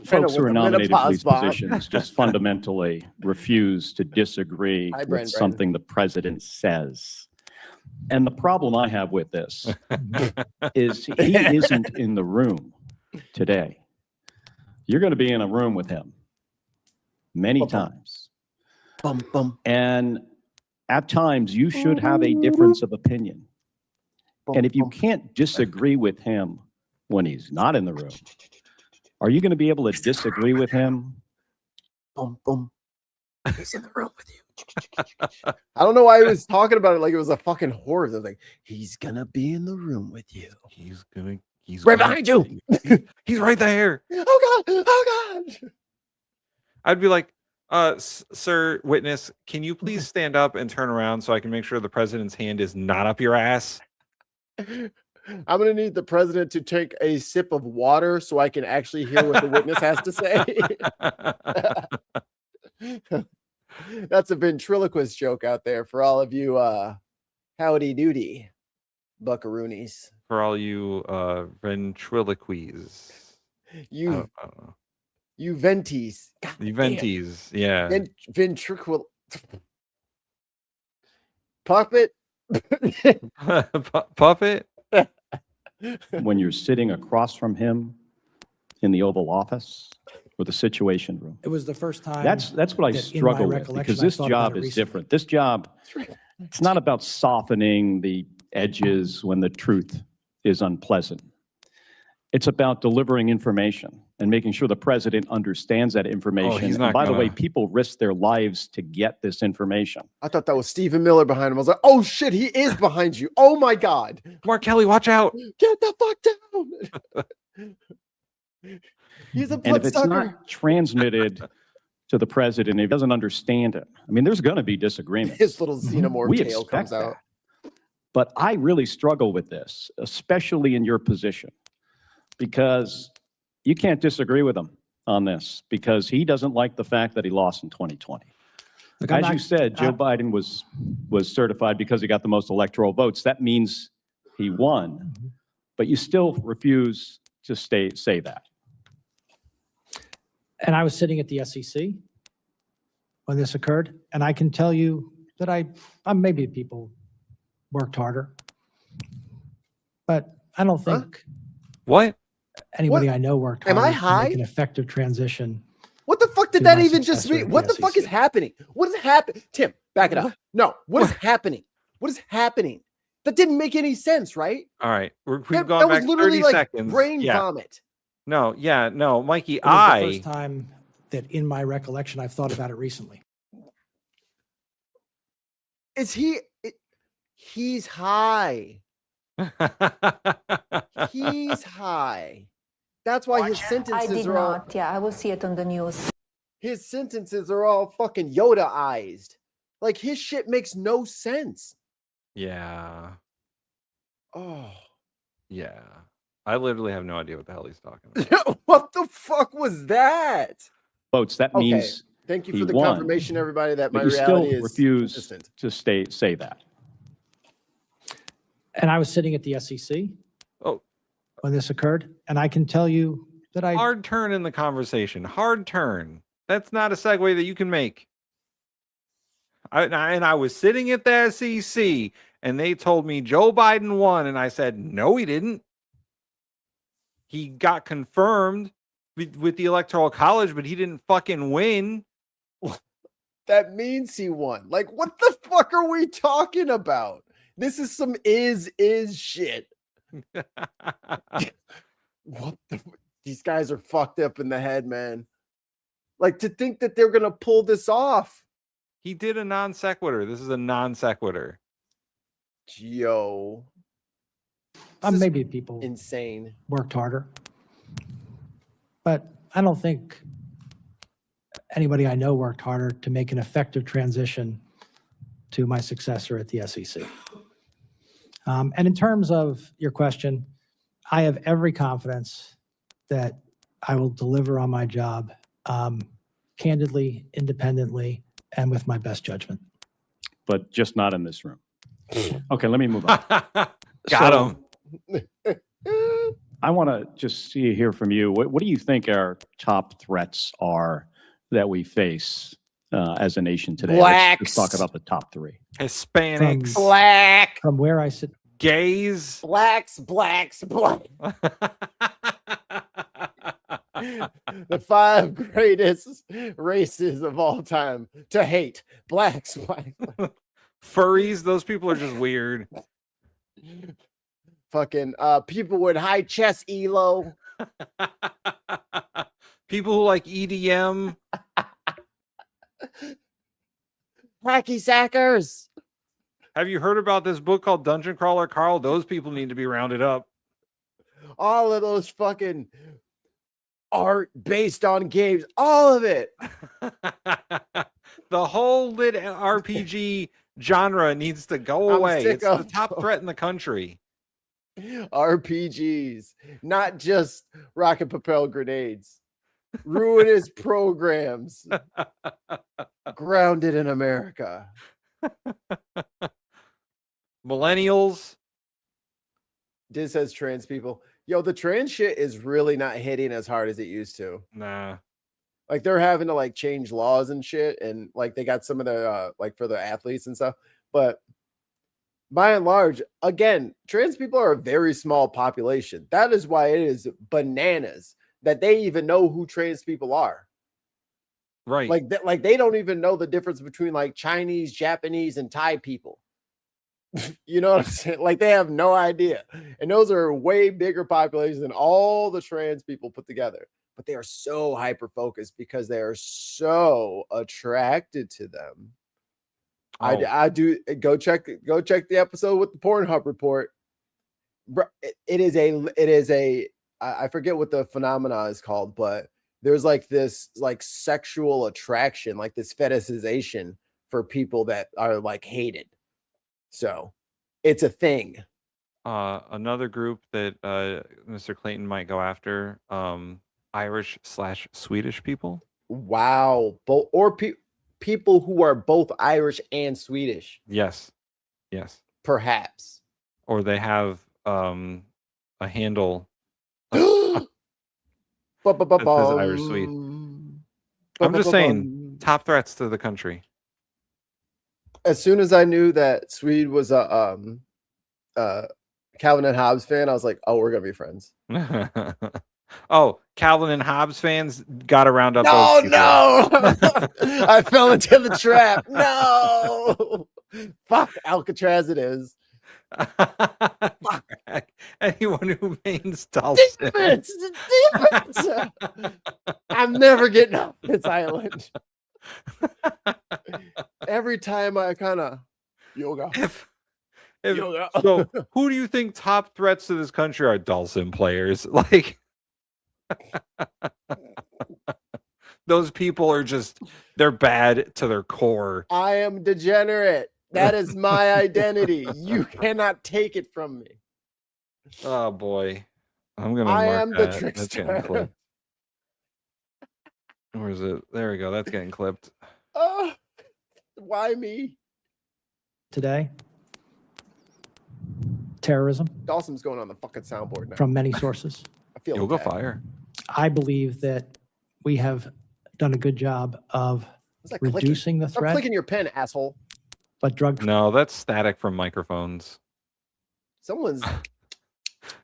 folks who are nominated for these positions just fundamentally refuse to disagree with something the president says. And the problem I have with this is he isn't in the room today. You're going to be in a room with him many times. And at times you should have a difference of opinion. And if you can't disagree with him when he's not in the room, are you going to be able to disagree with him? He's in the room with you. I don't know why he was talking about it like it was a fucking horror. They're like, he's gonna be in the room with you. He's right behind you. He's right there. Oh God! Oh God! I'd be like, sir, witness, can you please stand up and turn around so I can make sure the president's hand is not up your ass? I'm gonna need the president to take a sip of water so I can actually hear what the witness has to say. That's a ventriloquist joke out there for all of you howdy doody buckaroonies. For all you ventriloquies. You I don't know. You venties. God You damn. venties, yeah. Ventricle puppet. Puppet? When you're sitting across from him in the Oval Office or the Situation Room. It was the first time. That's what I that in my struggle with, recollection, because I this thought about job it is recently. different. This job, it's not about softening the edges when the truth is unpleasant. It's about delivering information and making sure the president understands that information. he's And not by the way, gonna. people risk their lives to get this information. I thought that was Stephen Miller behind him. I was like, oh shit, he is behind you. Oh my God. Mark Kelly, watch out. Get the fuck down. He's a And if it's bloodsucker. not transmitted to the president, if he doesn't understand it, I mean, there's going to be disagreements. His little xenomorph We tail expect comes that. out. But I really struggle with this, especially in your position, because you can't disagree with him on this, because he doesn't like the fact that he lost in 2020. Look, I'm As you not- said, Joe Biden was certified because he got the most electoral votes. That means he won, but you still refuse to say that. And I was sitting at the SEC when this occurred, and I can tell you that maybe people worked harder, but I don't think What? anybody What? I know worked Am harder I to high? make an effective transition. What the fuck did to that my even just successor mean? at What the the fuck is SEC. happening? What is happening? Tim, back it up. No, what is happening? What is happening? That didn't make any sense, right? All right. We've That gone was back literally 30 like seconds. brain Yeah. vomit. No, Mikey, It was the first time that in my recollection, I've thought about it recently. Is he? He's high. He's high. That's why his sentences are all. Yeah, I will see it on the news. His sentences are all fucking Yoda-ized. Like his shit makes no sense. Yeah. Oh, Yeah. I literally have no idea what the hell he's talking about. what the fuck was that? Votes, that Okay. means Thank you he for the won, confirmation, everybody, that my but you reality still is refuse consistent. to say that. And I was sitting at the SEC when this occurred, and I can tell you that Hard turn in the conversation. Hard turn. That's not a segue that you can make. I was sitting at the SEC, and they told me Joe Biden won, and I said, no, he didn't. He got confirmed with the Electoral College, but he didn't fucking win. That means he won. Like, what the fuck are we talking about? This is some is shit. What the? These guys are fucked up in the head, man. Like, to think that they're gonna pull this off. He did a non sequitur. This is a non sequitur. Yo, maybe people insane. worked harder, but I don't think anybody I know worked harder to make an effective transition to my successor at the SEC. And in terms of your question, I have every confidence that I will deliver on my job candidly, independently, and with my best judgment. But just not in this room. Okay, let me move on. Got him. I want to just hear from you. What do you think our top threats are that we face as a nation today? Let's talk about the top three. Hispanics. Black. From where I sit. Gays. Blacks. The 5 greatest races of all time to hate. Blacks. Furries, those people are just weird. Fucking people with high chest elo. People who like EDM. Hacky sackers. Have you heard about this book called Dungeon Crawler Carl? Those people need to be rounded up. All of those fucking art based on games, all of it. The whole lit RPG genre needs to go away. It's the top threat in the country. RPGs, not just rocket propelled grenades, ruinous programs, grounded in America. Millennials. This says trans people. Yo, the trans shit is really not hitting as hard as it used to. Nah. Like they're having to like change laws and shit, and like they got some of the like for the athletes and stuff. But by and large, again, trans people are a very small population. That is why it is bananas that they even know who trans people are. Right. Like they don't even know the difference between like Chinese, Japanese, and Thai people. You know what I'm saying? Like they have no idea. And those are way bigger populations than all the trans people put together. But they are so hyper focused because they are so attracted to them. Oh. I do go check the episode with the Pornhub report. It is a I forget what the phenomena is called, but there's like this like sexual attraction, like this fetishization for people that are like hated. So it's a thing. Another group that Mr. Clayton might go after, Irish/Swedish people. Wow. People who are both Irish and Swedish. Yes. Perhaps. Or they have a handle that says Irish Swede. I'm just saying, top threats to the country. As soon as I knew that Swede was a Calvin and Hobbes fan, I was like, oh, we're gonna be friends. Oh, Calvin and Hobbes fans got to round up. No. I fell into the trap. No. Fuck Alcatraz it is. Fuck. Anyone who means Dulcet. Defense. I'm never getting off this island. Every time I kind of yoga. So who do you think top threats to this country are? Dulcet players. Like those people are just, they're bad to their core. I am degenerate. That is my identity. You cannot take it from me. Oh boy. I'm gonna I mark am that. the trickster. That's getting clipped. Where is it? There we go. That's getting clipped. Why me? Today, terrorism. Dawson's going on the fucking soundboard now. From many sources. I feel Yoga attacked. fire. I believe that we have done a good job of reducing the Stop threat. clicking your pen, asshole. But drug. No, that's static from microphones. Someone's.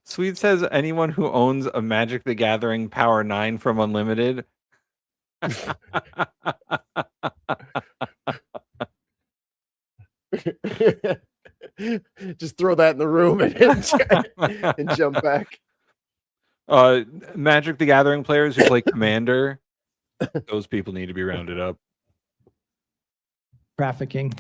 Swede says anyone who owns a Magic the Gathering Power 9 from Unlimited. Just throw that in the room and jump back. Magic the Gathering players who play Commander, those people need to be rounded up. Trafficking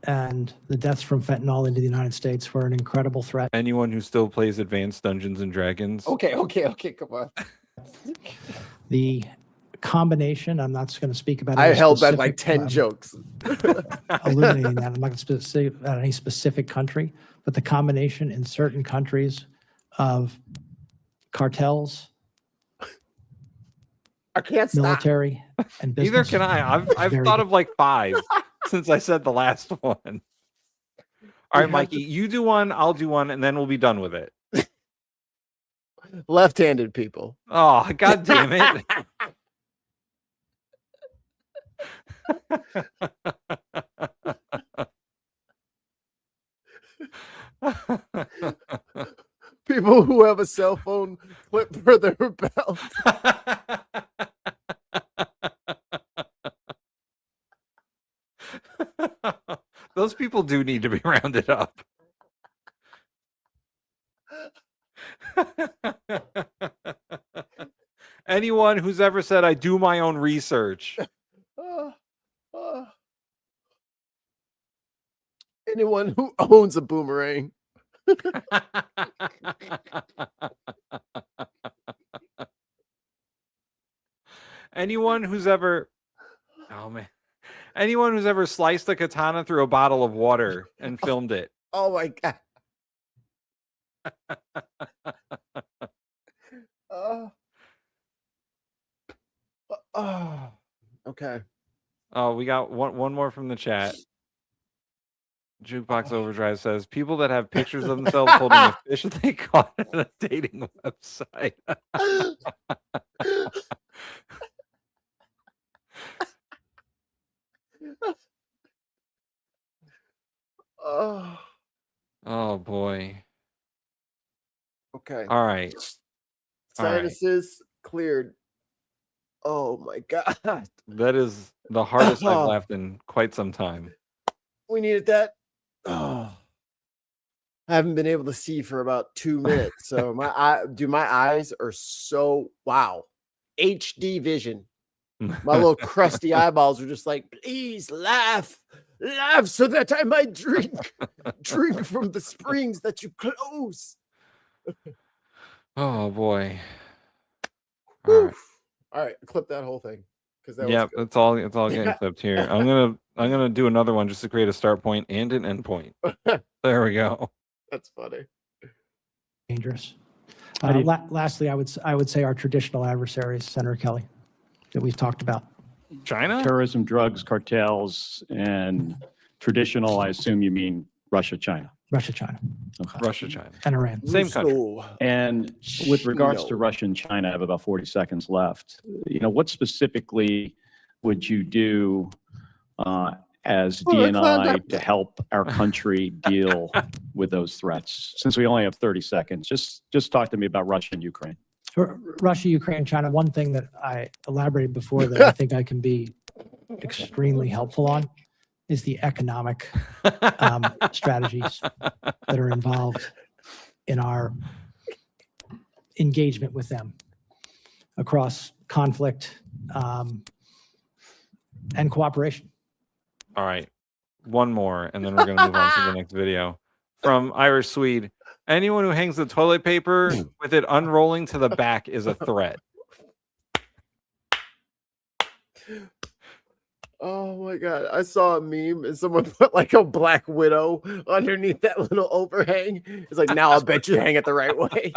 and the deaths from fentanyl into the United States were an incredible threat. Anyone who still plays Advanced Dungeons and Dragons. Okay, come on. The combination, I'm not going to speak about. I held back like 10 jokes. Illuminating that. I'm not going to speak about any specific country, but the combination in certain countries of cartels, I can't stop. military, and business. Neither can I. I've thought of like 5 since I said the last one. All right, Mikey, you do one, I'll do one, and then we'll be done with it. Left-handed people. Oh, God damn it. People who have a cell phone clip for their belt. Those Those people do need to be rounded up. Anyone who's ever said, I do my own research. Anyone who owns a boomerang. Anyone who's ever, oh man, anyone who's ever sliced a katana through a bottle of water and filmed it. Oh my God. Okay. Oh, we got one more from the chat. Jukebox Overdrive says people that have pictures of themselves holding a fish that they caught at a dating website. Oh boy. Okay. All right. Sinuses cleared. Oh my God. That is the hardest I've laughed in quite some time. We needed that. Oh. I haven't been able to see for about 2 minutes. So my eyes are so wow. HD vision. My little crusty eyeballs are just like, please laugh so that I might drink from the springs that you close. Oh boy. All right, clip that whole thing. Yep, it's all getting clipped here. I'm gonna do another one just to create a start point and an end point. There we go. That's funny. Dangerous. Lastly, I would say our traditional adversaries, Senator Kelly, that we've talked about. China? Terrorism, drugs, cartels, and traditional, I assume you mean Russia, China. Russia, China. Okay. Russia, China. And Iran. Same country. And with regards to Russia and China, I have about 40 seconds left. What specifically would you do as DNI to help our country deal with those threats? Since we only have 30 seconds, just talk to me about Russia and Ukraine. Russia, Ukraine, China. One thing that I elaborated before that I think I can be extremely helpful on is the economic strategies that are involved in our engagement with them across conflict and cooperation. All right. One more, and then we're going to move on to the next video. From Irish Swede. Anyone who hangs the toilet paper with it unrolling to the back is a threat. Oh my God. I saw a meme and someone put like a Black Widow underneath that little overhang. It's like, now I'll bet you hang it the right way.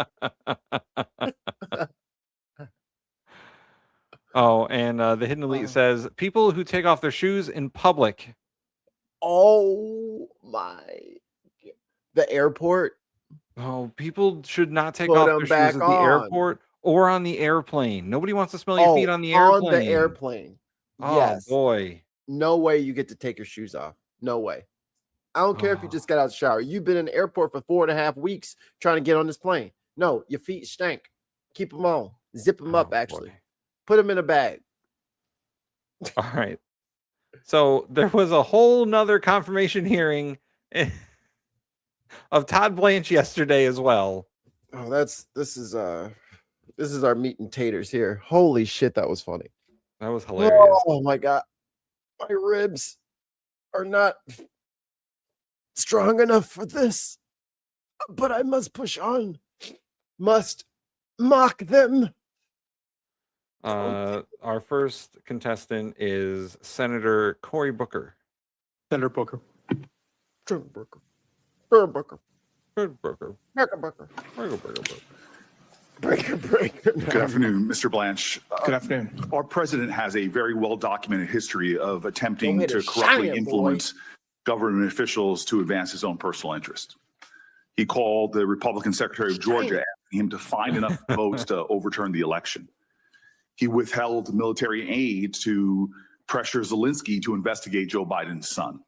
Oh, and the Hidden Elite says people who take off their shoes in public. Oh my. The airport. Oh, people should not take Put off them their back shoes at the on. airport or on the airplane. Nobody wants to smell your feet on the airplane. On the airplane. Oh, Yes. boy. No way you get to take your shoes off. No way. I don't care if you just got out of the shower. You've been in the airport for 4.5 weeks trying to get on this plane. No, your feet stink. Keep them on. Zip them up, actually. Boy. Put them in a bag. All right. So there was a whole nother confirmation hearing of Todd Blanche yesterday as well. Oh, this is our meat and taters here. Holy shit, that was funny. That was hilarious. Oh my God. My ribs are not strong enough for this, but I must push on. Must mock them. Our first contestant is Senator Cory Booker. Senator Booker. Senator Booker. Senator Booker. Senator Booker. Senator Booker. Senator Booker. Breaker. Good afternoon, Mr. Blanche. Good afternoon. Our president has a very well-documented history of attempting Go ahead to and corruptly shine it, influence government officials to advance his own personal interest. He called the Republican Secretary of Georgia, asking him to find enough votes to overturn the election. He withheld military aid to pressure Zelensky to investigate Joe Biden's son.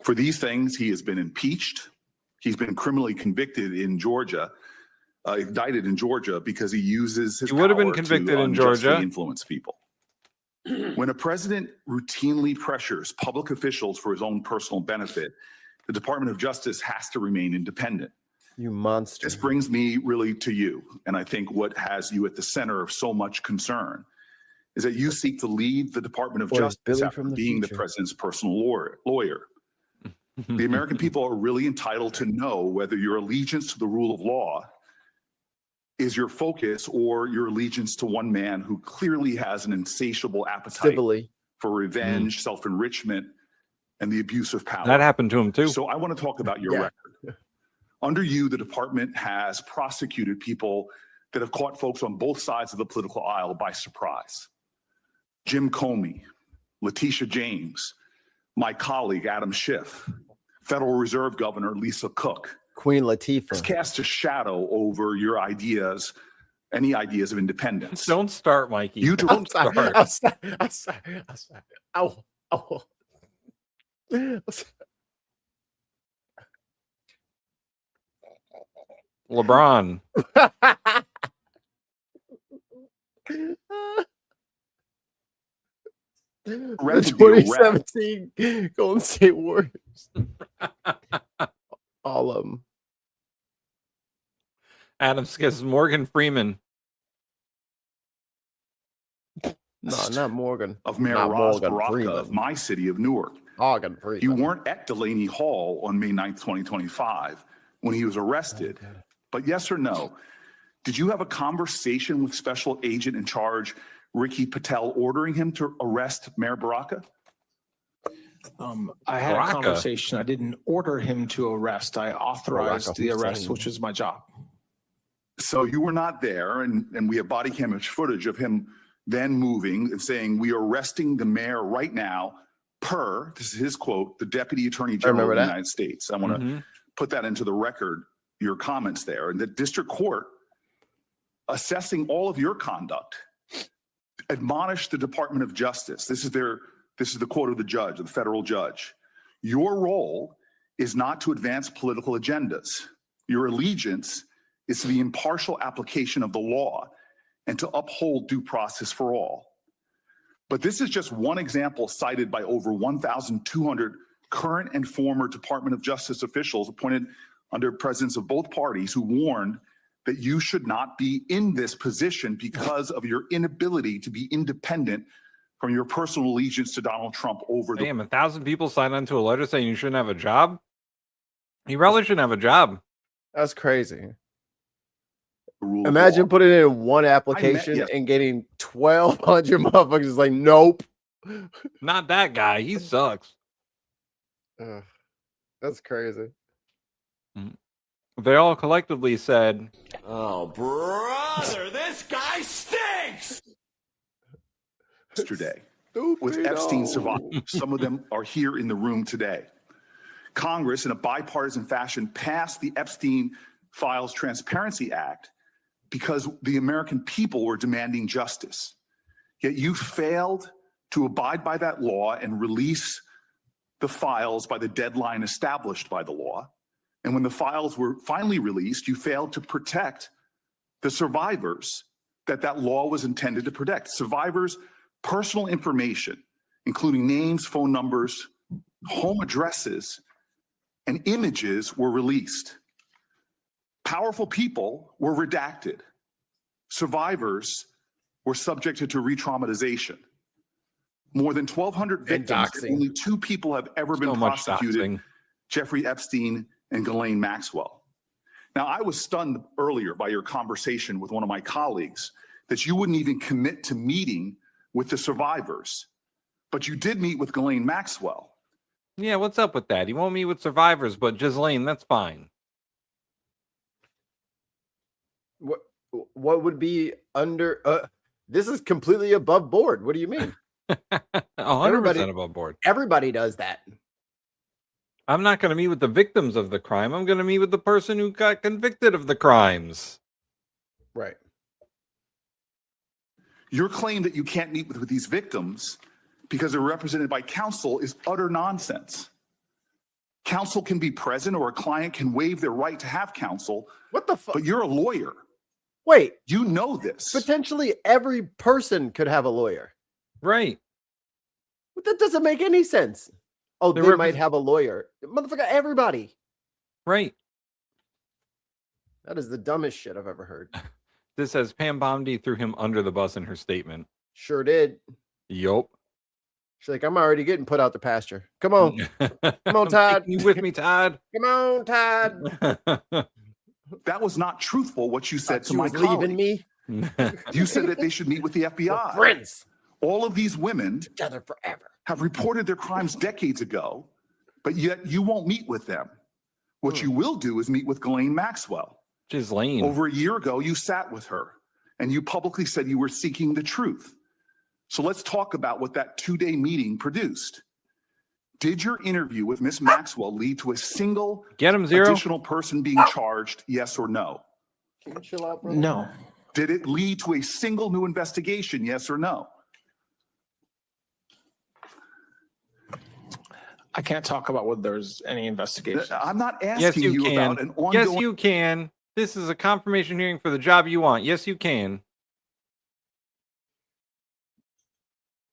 For these things, he has been impeached. He's been criminally convicted in Georgia. Indicted in Georgia because he uses his He would have been power convicted to in Georgia. unjustly influence people. When a president routinely pressures public officials for his own personal benefit, the Department of Justice has to remain independent. You monster. This brings me really to you, and I think what has you at the center of so much concern is that you seek to lead the Department of Justice after being the president's personal lawyer. The American people are really entitled to know whether your allegiance to the rule of law is your focus or your allegiance to one man who clearly has an insatiable appetite for revenge, self-enrichment, and the abuse of power. That happened to him too. So I want to talk about your record. Under you, the department has prosecuted people that have caught folks on both sides of the political aisle by surprise. Jim Comey, Letitia James, my colleague Adam Schiff, Federal Reserve Governor Lisa Cook. Queen Latifah. It's cast a shadow over your ideas, any ideas of independence. Don't start, Mikey. You don't start. I'm sorry. Ow. LeBron. The 2017 Golden State Warriors. All of them. Adam says Morgan Freeman. No, not Morgan. Of Mayor Not Ross Morgan Baraka Freeman. of my city of Newark. Morgan Freeman. You weren't at Delaney Hall on May 9th, 2025 when he was arrested. But yes or no, did you have a conversation with Special Agent in Charge Ricky Patel ordering him to arrest Mayor Baraka? I had Baraka. a conversation. I didn't order him to arrest. I authorized Baraka the arrest, Hussein. which is my job. So you were not there, and we have body camera footage of him then moving and saying, "We are arresting the mayor right now, per," this is his quote, "the Deputy Attorney General of the United States." I want to put that into the record, your comments there. And the district court, assessing all of your conduct, admonished the Department of Justice. This is the quote of the judge, the federal judge. "Your role is not to advance political agendas. Your allegiance is to the impartial application of the law and to uphold due process for all." But this is just one example cited by over 1,200 current and former Department of Justice officials appointed under presidents of both parties who warned that you should not be in this position because of your inability to be independent from your personal allegiance to Donald Trump over the— Damn, 1,000 people signed onto a letter saying you shouldn't have a job? You probably shouldn't have a job. That's crazy. rule of Imagine law. putting it in one application yes. and getting 1,200 motherfuckers like, nope. Not that guy. He sucks. Ugh, that's crazy. They all collectively said, "Oh, brother, this guy stinks!" Yesterday, with Epstein survivors. Some of them are here in the room today. Congress, in a bipartisan fashion, passed the Epstein Files Transparency Act because the American people were demanding justice. Yet you failed to abide by that law and release the files by the deadline established by the law. And when the files were finally released, you failed to protect the survivors that law was intended to protect. Survivors' personal information, including names, phone numbers, home addresses, and images were released. Powerful people were redacted. Survivors were subjected to re-traumatization. More than 1,200 victims, doxing. only 2 people have ever been So much prosecuted, doxing. Jeffrey Epstein and Ghislaine Maxwell. Now, I was stunned earlier by your conversation with one of my colleagues that you wouldn't even commit to meeting with the survivors, but you did meet with Ghislaine Maxwell. yeah, what's up with that? He won't meet with survivors, but Ghislaine, that's fine. What would be under this is completely above board. What do you mean? 100% above board. Everybody does that. I'm not going to meet with the victims of the crime. I'm going to meet with the person who got convicted of the crimes. Right. Your claim that you can't meet with these victims because they're represented by counsel is utter nonsense. Counsel can be present or a client can waive their right to have counsel. What the fuck? But you're a lawyer. Wait, You know this. potentially every person could have a lawyer. Right. But that doesn't make any sense. Oh, They they might have a lawyer. Motherfucker, everybody. Right. That is the dumbest shit I've ever heard. This says Pam Bondi threw him under the bus in her statement. Sure did. Yup. She's like, I'm already getting put out the pasture. Come on. Come on, Todd. You with me, Todd? Come on, Todd. That was not truthful, what you said to She my was colleague. leaving me. You said that they should meet with the FBI. Friends. All of these women Together forever. have reported their crimes decades ago, but yet you won't meet with them. What you will do is meet with Ghislaine Maxwell. Ghislaine. Over a year ago, you sat with her and you publicly said you were seeking the truth. So let's talk about what that 2-day meeting produced. Did your interview with Miss Maxwell lead to a single additional person being charged, yes or no? Can you chill out, brother? No. Did it lead to a single new investigation, yes or no? I can't talk about whether there's any investigation. I'm not asking Yes, you you can. about an ongoing... Yes, you can. This is a confirmation hearing for the job you want. Yes, you can.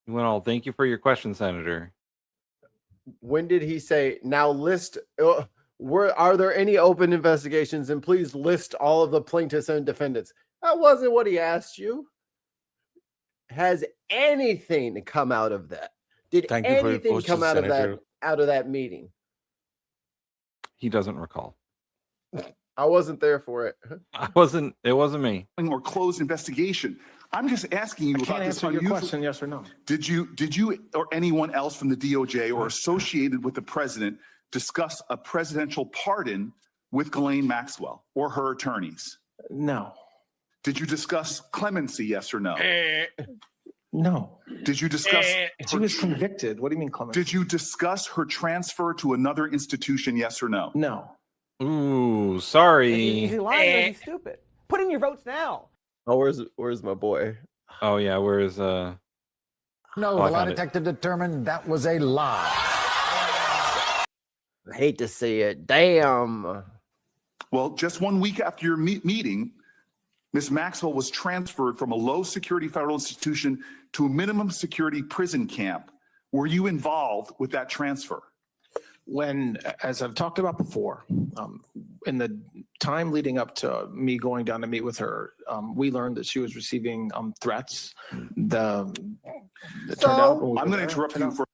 Well, thank you for your question, Senator. When did he say, now list, are there any open investigations, and please list all of the plaintiffs and defendants? That wasn't what he asked you. Has anything come out of that? Did anything come out of that meeting? He doesn't recall. I wasn't there for it. It wasn't me. Or closed investigation. I'm just asking you I about can't this answer your unusual... question, yes or no. Did you or anyone else from the DOJ or associated with the president discuss a presidential pardon with Ghislaine Maxwell or her attorneys? No. Did you discuss clemency, yes or no? No. Did you discuss... She was convicted. What do you mean clemency? Did you discuss her transfer to another institution, yes or no? No. Ooh, sorry. Easy lying or he's stupid. Put in your votes now. Oh, where's my boy? Oh yeah, where's No, Oh, the I lie found it. detector determined that was a lie. I hate to see it. Damn. Well, just 1 week after your meeting, Ms. Maxwell was transferred from a low security federal institution to a minimum security prison camp. Were you involved with that transfer? When, as I've talked about before, in the time leading up to me going down to meet with her, we learned that she was receiving threats. It turned out when we I'm were going to there, interrupt you for...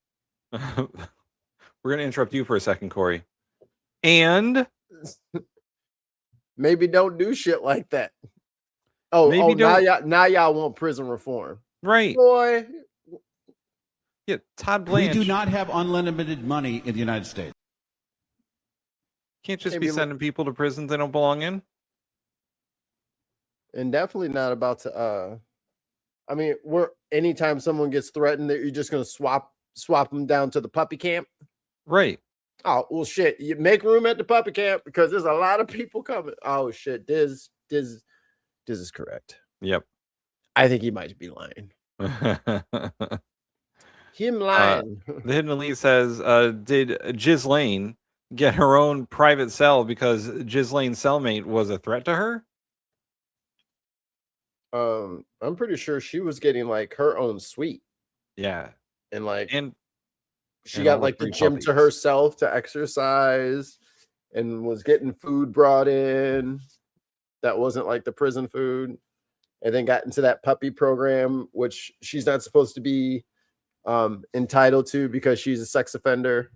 We're going to interrupt you for a second, Corey. And maybe don't do shit like that. Oh, Maybe now y'all want prison reform. Right. Boy. Yeah, Todd We Blanche. do not have unlimited money in the United States. Can't just Maybe be sending people to prisons they don't belong in. And definitely not about to I mean, anytime someone gets threatened, that you're just gonna swap them down to the puppy camp. Right. Oh well shit. You make room at the puppy camp because there's a lot of people coming. Oh shit. Diz is correct. Yep. I think he might be lying. Him lying. The Hidden Elite says, did Ghislaine get her own private cell because Ghislaine's cellmate was a threat to her? I'm pretty sure she was getting like her own suite. Yeah. And she and got all like the 3 gym puppies. to herself to exercise and was getting food brought in that wasn't like the prison food, and then got into that puppy program, which she's not supposed to be entitled to because she's a sex offender.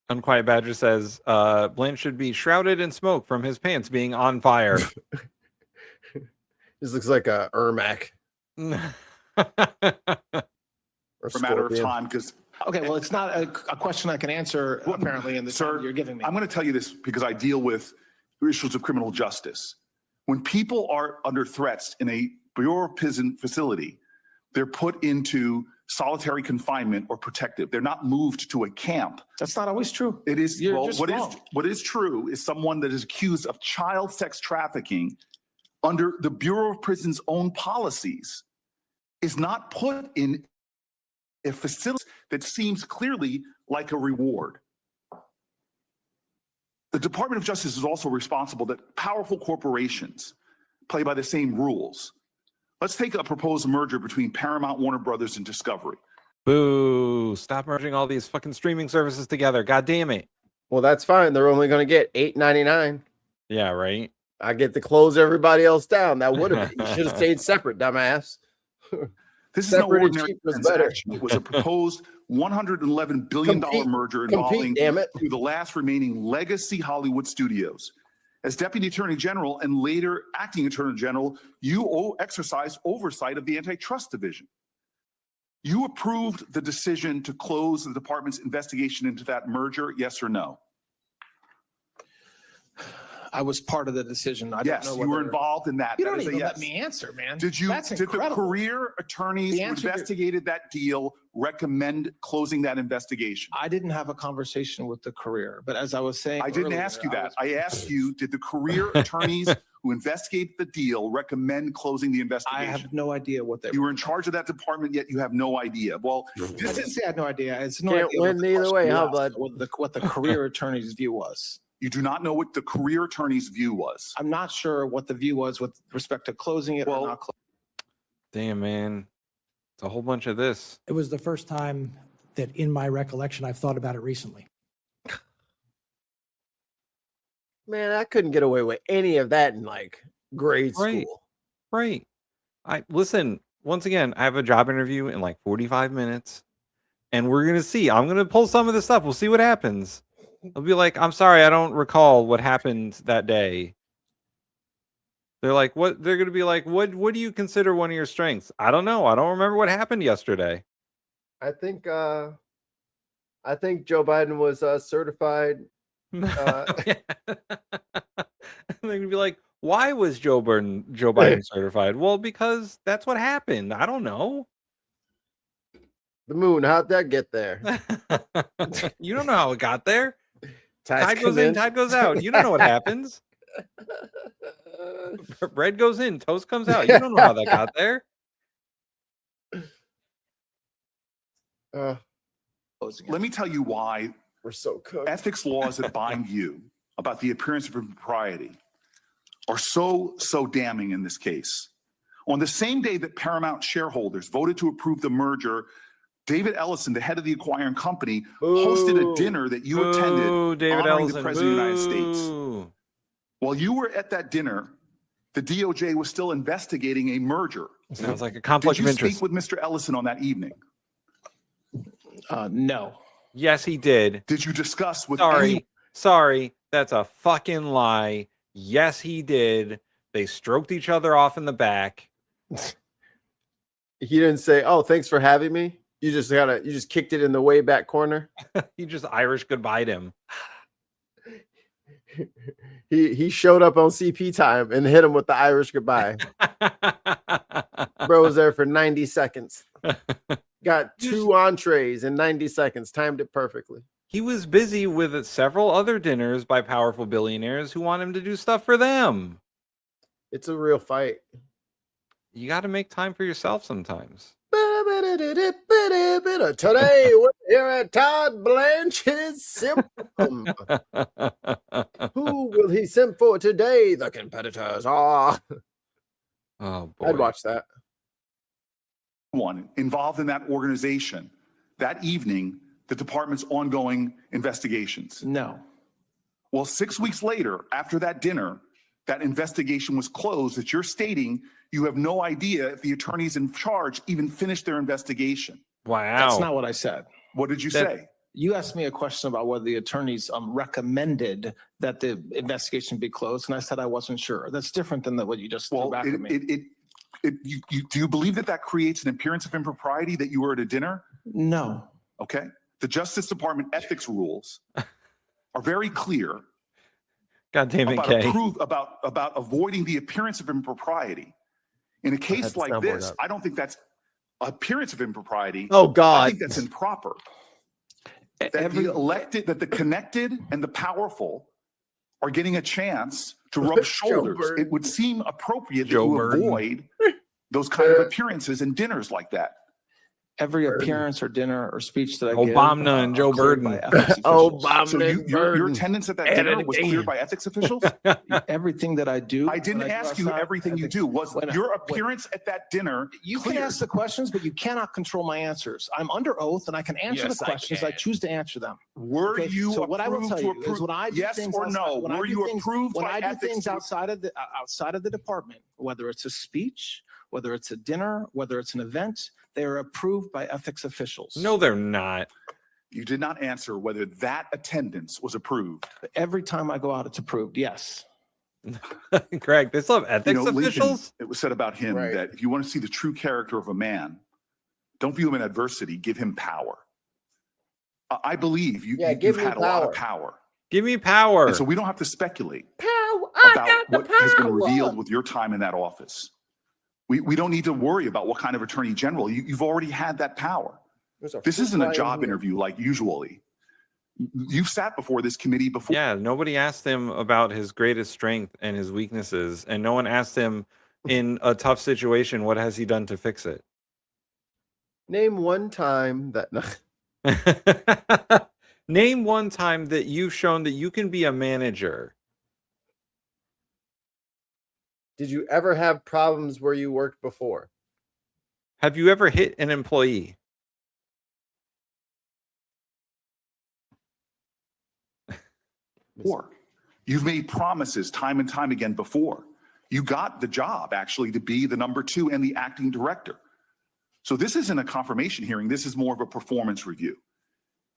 Unquiet Badger says, Blanche should be shrouded in smoke from his pants being on fire. This looks like a Ermac. For a matter of time, because... Okay, well, it's not a question I can answer, apparently, in the Sir, time you're giving me. I'm going to tell you this because I deal with issues of criminal justice. When people are under threats in a Bureau of Prison facility, they're put into solitary confinement or protective. They're not moved to a camp. That's not always true. It is. You're Well, just what is wrong. what is true is someone that is accused of child sex trafficking under the Bureau of Prison's own policies is not put in a facility that seems clearly like a reward. The Department of Justice is also responsible that powerful corporations play by the same rules. Let's take a proposed merger between Paramount, Warner Brothers, and Discovery. Boo! Stop merging all these fucking streaming services together. God damn it. Well, that's fine. They're only going to get $8.99. Yeah, right. I get to close everybody else down. That would have you should have stayed separate, dumbass. This is no Separate and ordinary cheap was better. transaction. It was a proposed $111 billion merger involving damn it. the last remaining legacy Hollywood studios. As Deputy Attorney General and later Acting Attorney General, you exercised oversight of the Antitrust Division. You approved the decision to close the department's investigation into that merger, yes or no? I was part of the decision. I Yes, don't know you were whether- involved in that. You That don't is a even yes. let me answer, man. Did That's the incredible. career attorneys The who answer to- investigated that deal recommend closing that investigation? I didn't have a conversation with the career, but as I was saying, I didn't earlier, ask you I that. was- I asked you, did the career attorneys who investigate the deal recommend closing the I investigation? have no idea what they. You were in charge of that department, yet you have no idea. Well, I this didn't is, say I had no idea. It's no Can't idea win what the either question way, huh, was, bud? what the career attorney's view was. you do not know what the career attorney's view was. I'm not sure what the view was with respect to closing it Well, or not closing. Damn, man. It's a whole bunch of this. It was the first time that in my recollection, I've thought about it recently. Man, I couldn't get away with any of that in like grade Right. school. Right. I listen, once again, I have a job interview in like 45 minutes. And we're gonna see. I'm gonna pull some of this stuff. We'll see what happens. I'll be like, I'm sorry, I don't recall what happened that day. They're like, what? They're gonna be like, what do you consider one of your strengths? I don't know. I don't remember what happened yesterday. I think Joe Biden was certified. They're gonna be like, why was Joe Biden certified? Well, because that's what happened. I don't know. The moon, how'd that get there? You don't know how it got there. Tides Tide goes come in, tide goes out. You don't know what happens. Bread goes in, toast comes out. You don't know how that got there. Let me tell you why we're so cooked. Ethics laws that bind you about the appearance of impropriety are so damning in this case. On the same day that Paramount shareholders voted to approve the merger, David Ellison, the head of the acquiring company, hosted a dinner that you attended David honoring Ellison, the President of the United States. boo. While you were at that dinner, the DOJ was still investigating a merger. Sounds like a conflict Did of you interest. speak with Mr. Ellison on that evening? No. Yes, he did. Did you discuss with Sorry, that's a fucking lie. Yes, he did. They stroked each other off in the back. He didn't say, "Oh, thanks for having me." You just kicked it in the way back corner. He just Irish goodbye'd him. He showed up on CP time and hit him with the Irish goodbye. Bro was there for 90 seconds. Got 2 entrees in 90 seconds. Timed it perfectly. He was busy with several other dinners by powerful billionaires who want him to do stuff for them. It's a real fight. You got to make time for yourself sometimes. Today we're here at Todd Blanchard's Simp. Who will he simp for today? The competitors are. Oh boy. I'd watch that. One involved in that organization that evening, the department's ongoing investigations? No. Well, 6 weeks later, after that dinner, that investigation was closed, that you're stating you have no idea if the attorneys in charge even finished their investigation. Wow. That's not what I said. What did you say? You asked me a question about whether the attorneys recommended that the investigation be closed, and I said I wasn't sure. That's different than what you just threw back at me. Do you believe that creates an appearance of impropriety that you were at a dinner? No. Okay. The Justice Department ethics rules are very clear God damn it, Kay. about avoiding the appearance of impropriety. In a case like this, I don't think that's appearance of impropriety. Oh, God. I think that's improper. That the connected and the powerful are getting a chance to rub shoulders. It would seem appropriate that you avoid those kind of appearances and dinners like that. every appearance or dinner or speech that I give. Obama and Joe Burden. So your attendance at that dinner was cleared by ethics officials? Everything that I do. I didn't ask you everything you do. Was your appearance at that dinner You cleared? can ask the questions, but you cannot control my answers. I'm under oath and I can answer the questions. I choose to answer them. Were you So what I will tell you is when I do yes things or no? when I Were do you things- approved when by I do ethics things outside of the department, whether it's a speech, whether it's a dinner, whether it's an event, they are approved by ethics officials. No, they're not. You did not answer whether that attendance was approved. Every time I go out, it's approved. Yes. Greg, they still have ethics Lincoln, officials? it was said about him that if you want to see the true character of a man, don't view him in adversity, give him power. I believe you've had a lot of power. Give me power. And so we don't have to speculate Power. about what has been revealed with your time in that office. We don't need to worry about what kind of attorney general. You've already had that power. This isn't a job interview like usually. You've sat before this committee before. Yeah, nobody asked him about his greatest strength and his weaknesses, and no one asked him in a tough situation, what has he done to fix it? Name one time that. Name one time that you've shown that you can be a manager. Did you ever have problems where you worked before? Have you ever hit an employee? Or you've made promises time and time again before. You got the job actually to be the number 2 and the acting director. So this isn't a confirmation hearing. This is more of a performance review.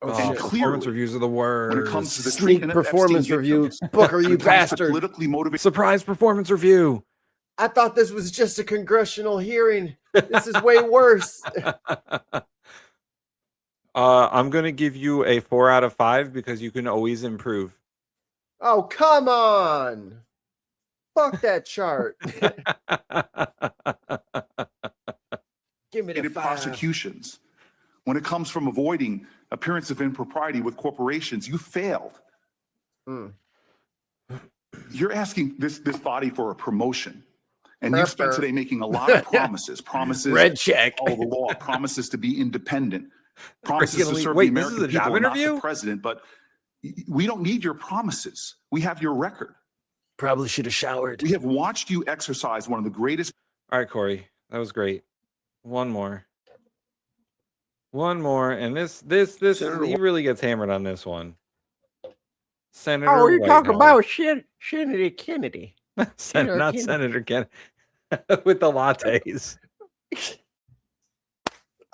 Oh, and performance reviews are the worst. when it comes to the Sneak treatment of performance Epstein review. victims, Booker, when you it comes to bastard. politically motivated. Surprise performance review. I thought this was just a congressional hearing. This is way worse. I'm going to give you a 4 out of 5 because you can always improve. Oh, come on. Fuck that chart. Give me the 5. Prosecutions. When it comes from avoiding appearance of impropriety with corporations, you failed. You're asking this body for a promotion. And you spent today making a lot of promises. Promises Red check. to follow the law. Promises to be independent. Promises to serve Wait, the this is American a job people and not interview? the president. But we don't need your promises. We have your record. Probably should have showered. We have watched you exercise one of the greatest. All right, Corey, that was great. One more, and this he really gets hammered on this one. Senator. Oh, you're talking Whitehouse. about Senator Kennedy. not Kennedy. Senator Kennedy with the lattes.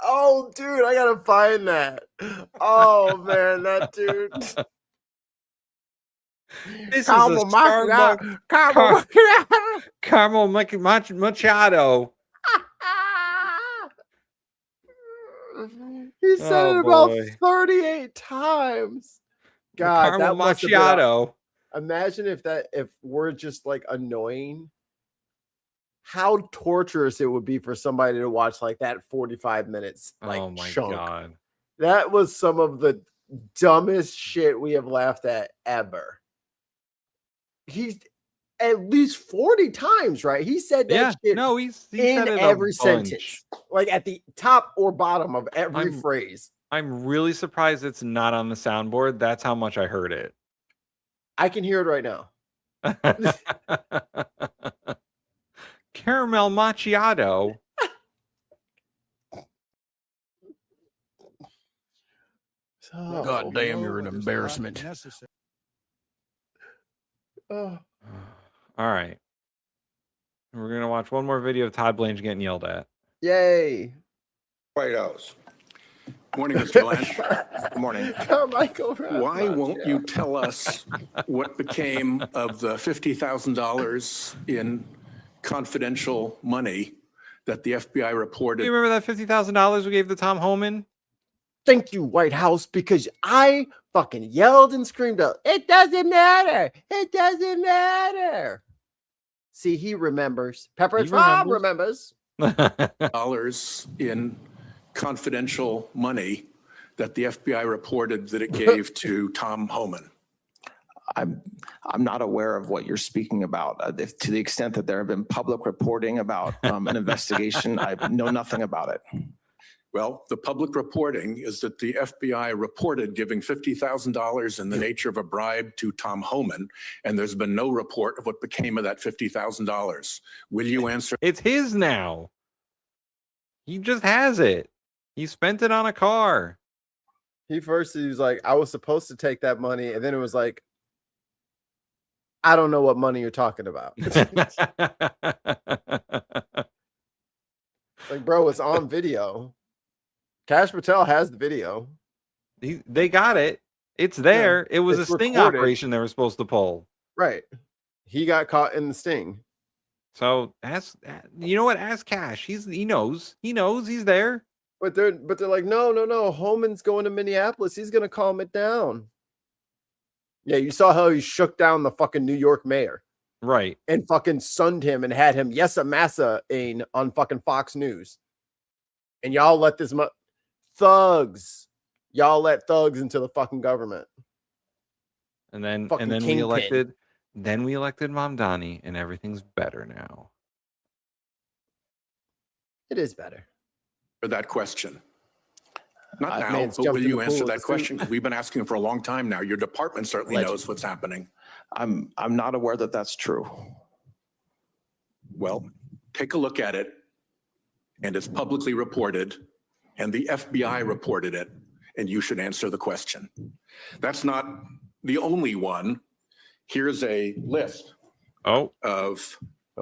Oh, dude, I gotta find that. Oh man, that dude. This Caramel is a Starbucks caramel macchiato. He said Oh, it about boy. 38 times. God, Caramel that must have been macchiato. imagine if we're just like annoying, how torturous it would be for somebody to watch like that 45 minutes. Like Oh my chunk. god. That was some of the dumbest shit we have laughed at ever. He's at least 40 times, right? He said that Yeah, shit no, he in said it a every bunch. sentence, like at the top or bottom of every phrase. I'm really surprised it's not on the soundboard. That's how much I heard it. I can hear it right now. Caramel macchiato. God damn, you're an embarrassment. Oh. All right. We're going to watch one more video of Todd Blanche getting yelled at. Yay. White House. Morning, Mr. Blanche. Good morning. Carmichael. Why won't you tell us what became of the $50,000 in confidential money that the FBI Do reported? you remember that $50,000 we gave to Tom Homan? Thank you, White House, because I fucking yelled and screamed out, it doesn't matter. It doesn't matter. See, he remembers. Pepper Tom remembers. Dollars in confidential money that the FBI reported that it gave to Tom Homan. I'm not aware of what you're speaking about. To the extent that there have been public reporting about an investigation, I know nothing about it. Well, the public reporting is that the FBI reported giving $50,000 in the nature of a bribe to Tom Homan, and there's been no report of what became of that $50,000. Will you answer? It's his now. He just has it. He spent it on a car. He was like, I was supposed to take that money, and then it was like, I don't know what money you're talking about. Like, bro, it's on video. Cash Patel has the video. They got it. It's there. Yeah, it was a it's sting recorded. operation they were supposed to pull. Right. He got caught in the sting. So ask, you know what? Ask Cash. He knows. He knows he's there. But they're like, no. Homan's going to Minneapolis. He's gonna calm it down. Yeah, you saw how he shook down the fucking New York mayor. Right. And fucking sunned him and had him massa-ing on fucking Fox News. And y'all let this thugs. Y'all let thugs into the fucking government. And then Fucking we kingpin. elected Mamdani, and everything's better now. It is better. For that question. Not That now, man's but jumped will in you the answer pool that with the question? We've been asking for a long time now. Your department certainly knows what's happening. I'm not aware that that's true. Well, take a look at it, and it's publicly reported, and the FBI reported it, and you should answer the question. That's not the only one. Here's a list of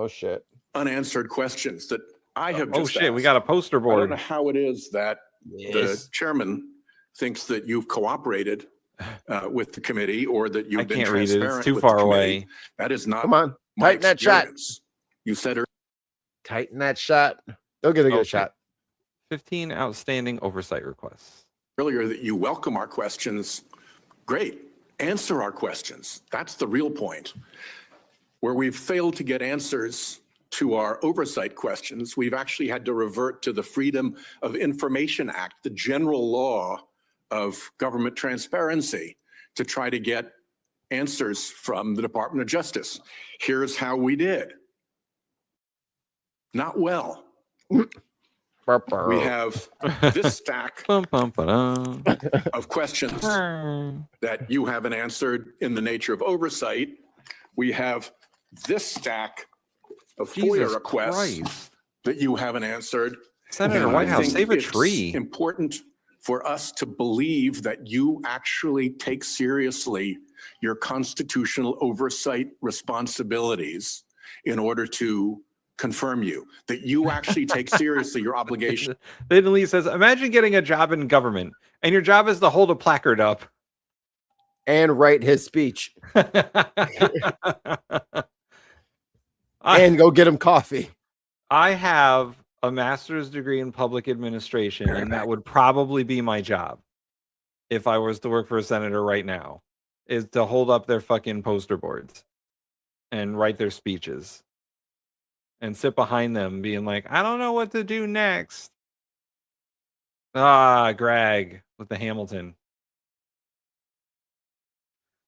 shit unanswered questions that I have Oh just shit, we asked. got a poster I don't board. know how it is that Yes. the chairman thinks that you've cooperated with the committee or that you've been can't read it. It's transparent too with far the committee. away. That is not Come on. my Tighten that shot. experience. You said Tighten that shot. They'll get a good shot. 15 outstanding oversight requests. earlier that you welcome our questions. Great. Answer our questions. That's the real point. Where we've failed to get answers to our oversight questions, we've actually had to revert to the Freedom of Information Act, the general law of government transparency, to try to get answers from the Department of Justice. Here's how we did. Not well. We have this stack of questions that you haven't answered in the nature of oversight. We have this stack of FOIA requests that you haven't answered. Senator And I Whitehouse, think save a it's tree. important for us to believe that you actually take seriously your constitutional oversight responsibilities in order to confirm you, that you actually take seriously your obligation. Then Lee says, imagine getting a job in government and your job is to hold a placard up. And write his speech. And go get him coffee. I have a master's degree in public administration, and that would probably be my job if I was to work for a senator right now, is to hold up their fucking poster boards and write their speeches and sit behind them being like, I don't know what to do next. Greg with the Hamilton.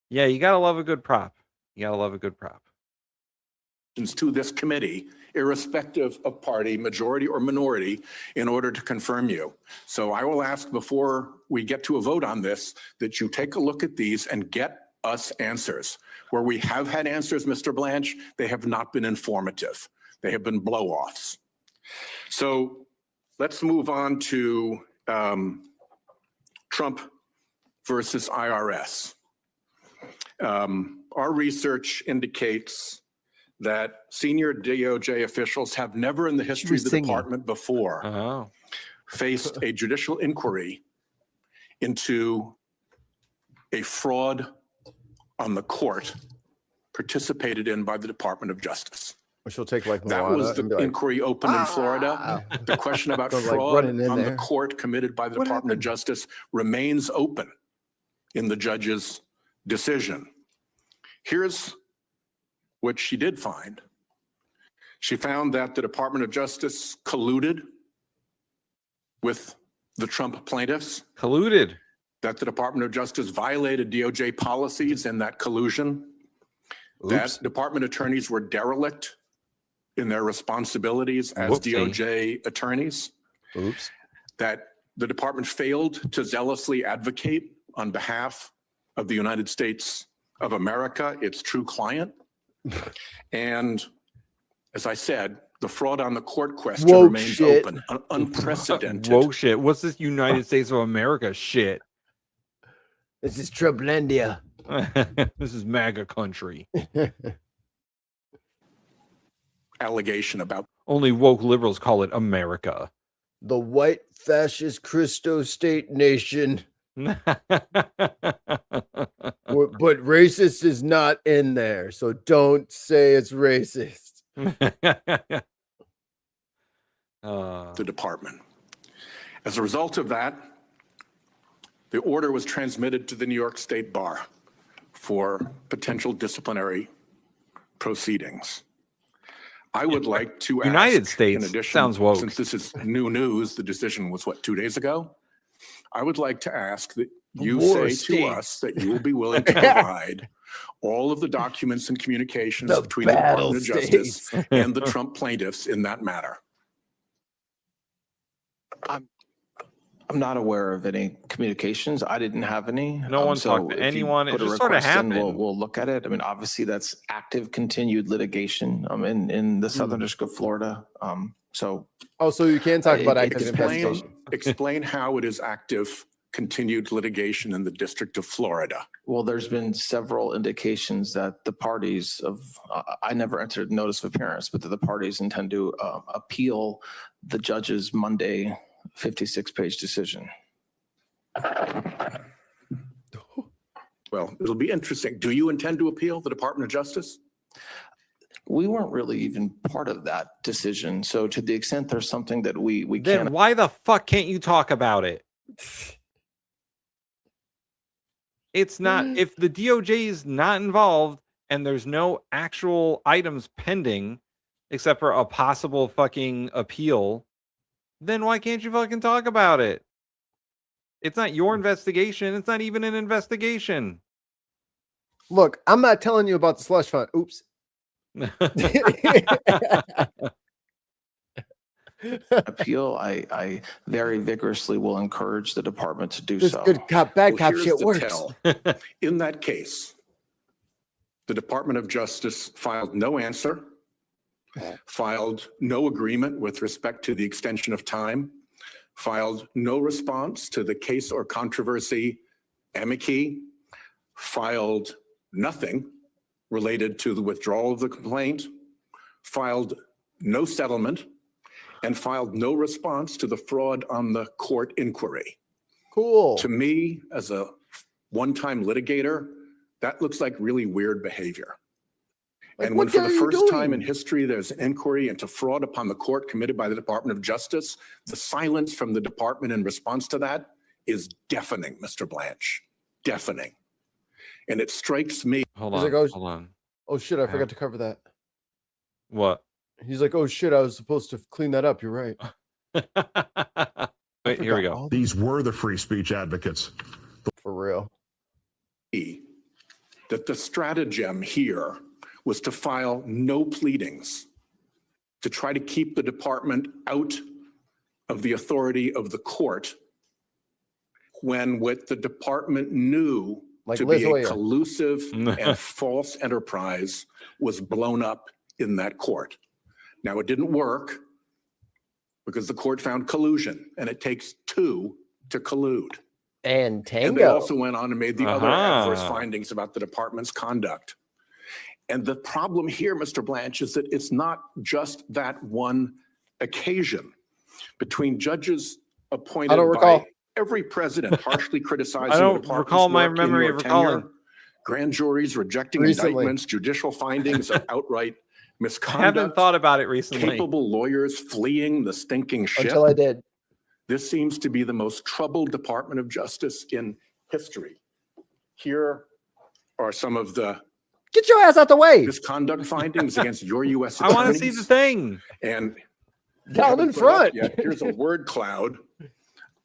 Yeah, you gotta love a good prop. You gotta love a good prop. To this committee, irrespective of party, majority or minority, in order to confirm you. So I will ask before we get to a vote on this, that you take a look at these and get us answers. Where we have had answers, Mr. Blanche, they have not been informative. They have been blow-offs. So let's move on to Trump versus IRS. Our research indicates that senior DOJ officials have never in the history of the department before faced a judicial inquiry into a fraud on the court participated in by the Department of Justice. Which will take like that was the inquiry opened in Florida. The question about Goes, fraud running in on the there. court committed by the Department of Justice remains open in the judge's decision. Here's what she did find. She found that the Department of Justice colluded with the Trump plaintiffs. Colluded. That the Department of Justice violated DOJ policies in that collusion. That department attorneys were derelict in their responsibilities as DOJ attorneys. That The department failed to zealously advocate on behalf of the United States of America, its true client. And as I said, the fraud on the court question remains open, unprecedented. Whoa, shit. What's this United States of America shit? This is Trublandia. This is MAGA country. Allegation about only woke liberals call it America. The white fascist Christo state nation. But racist is not in there, so don't say it's racist. the department. As a result of that, the order was transmitted to the New York State Bar for potential disciplinary proceedings. I would like to ask, United States in addition, sounds woke. Since this is new news, the decision was what, 2 days ago? I would like to ask that you say to us that you will be willing to provide all of the documents and communications between the Department of Justice and the Trump plaintiffs in that matter. I'm not aware of any communications. I didn't have any. No one talked to anyone. It just sort of happened. We'll look at it. I mean, obviously that's active continued litigation in the Southern District of Florida. So you can talk about active investigation. Explain how it is active continued litigation in the District of Florida. Well, there's been several indications that the parties I never entered notice of appearance, but that the parties intend to appeal the judge's Monday 56-page decision. Well, it'll be interesting. Do you intend to appeal the Department of Justice? We weren't really even part of that decision. So to the extent there's something that we then can't. Why the fuck can't you talk about it? It's not, if the DOJ is not involved and there's no actual items pending except for a possible fucking appeal, then why can't you fucking talk about it? It's not your investigation. It's not even an investigation. Look, I'm not telling you about the slush fund. Oops. Appeal, I very vigorously will encourage the department to do so. Good cop, bad cop Here's shit the works. tell. In that case, the Department of Justice filed no answer, filed no agreement with respect to the extension of time, filed no response to the case or controversy amici, filed nothing related to the withdrawal of the complaint, filed no settlement, and filed no response to the fraud on the court inquiry. Cool. To me, as a one-time litigator, that looks like really weird behavior. And when for the first time in history, there's an inquiry into fraud upon the court committed by the Department of Justice, the silence from the department in response to that is deafening, Mr. Blanche, deafening. And it strikes me. Hold He's on, like, hold on. Oh shit, I forgot to cover that. What? He's like, oh shit, I was supposed to clean that up. You're right. Wait, here we go. These were the free speech advocates. For real. That the stratagem here was to file no pleadings, to try to keep the department out of the authority of the court, when what the department knew to be a collusive and false enterprise was blown up in that court. Now, it didn't work because the court found collusion, and it takes two to collude. And tango. And they also went on and made the other adverse findings about the department's conduct. And the problem here, Mr. Blanche, is that it's not just that one occasion. Between judges appointed by every president harshly criticizing the department's recall my work memory in of your recalling. tenure, grand juries rejecting indictments, judicial findings of outright misconduct. I haven't thought about it recently. Capable lawyers fleeing the stinking ship. Until I did. This seems to be the most troubled Department of Justice in history. Here are some of the get your ass out the way misconduct findings against your U.S. I want to see the thing. And down in front. Here's a word cloud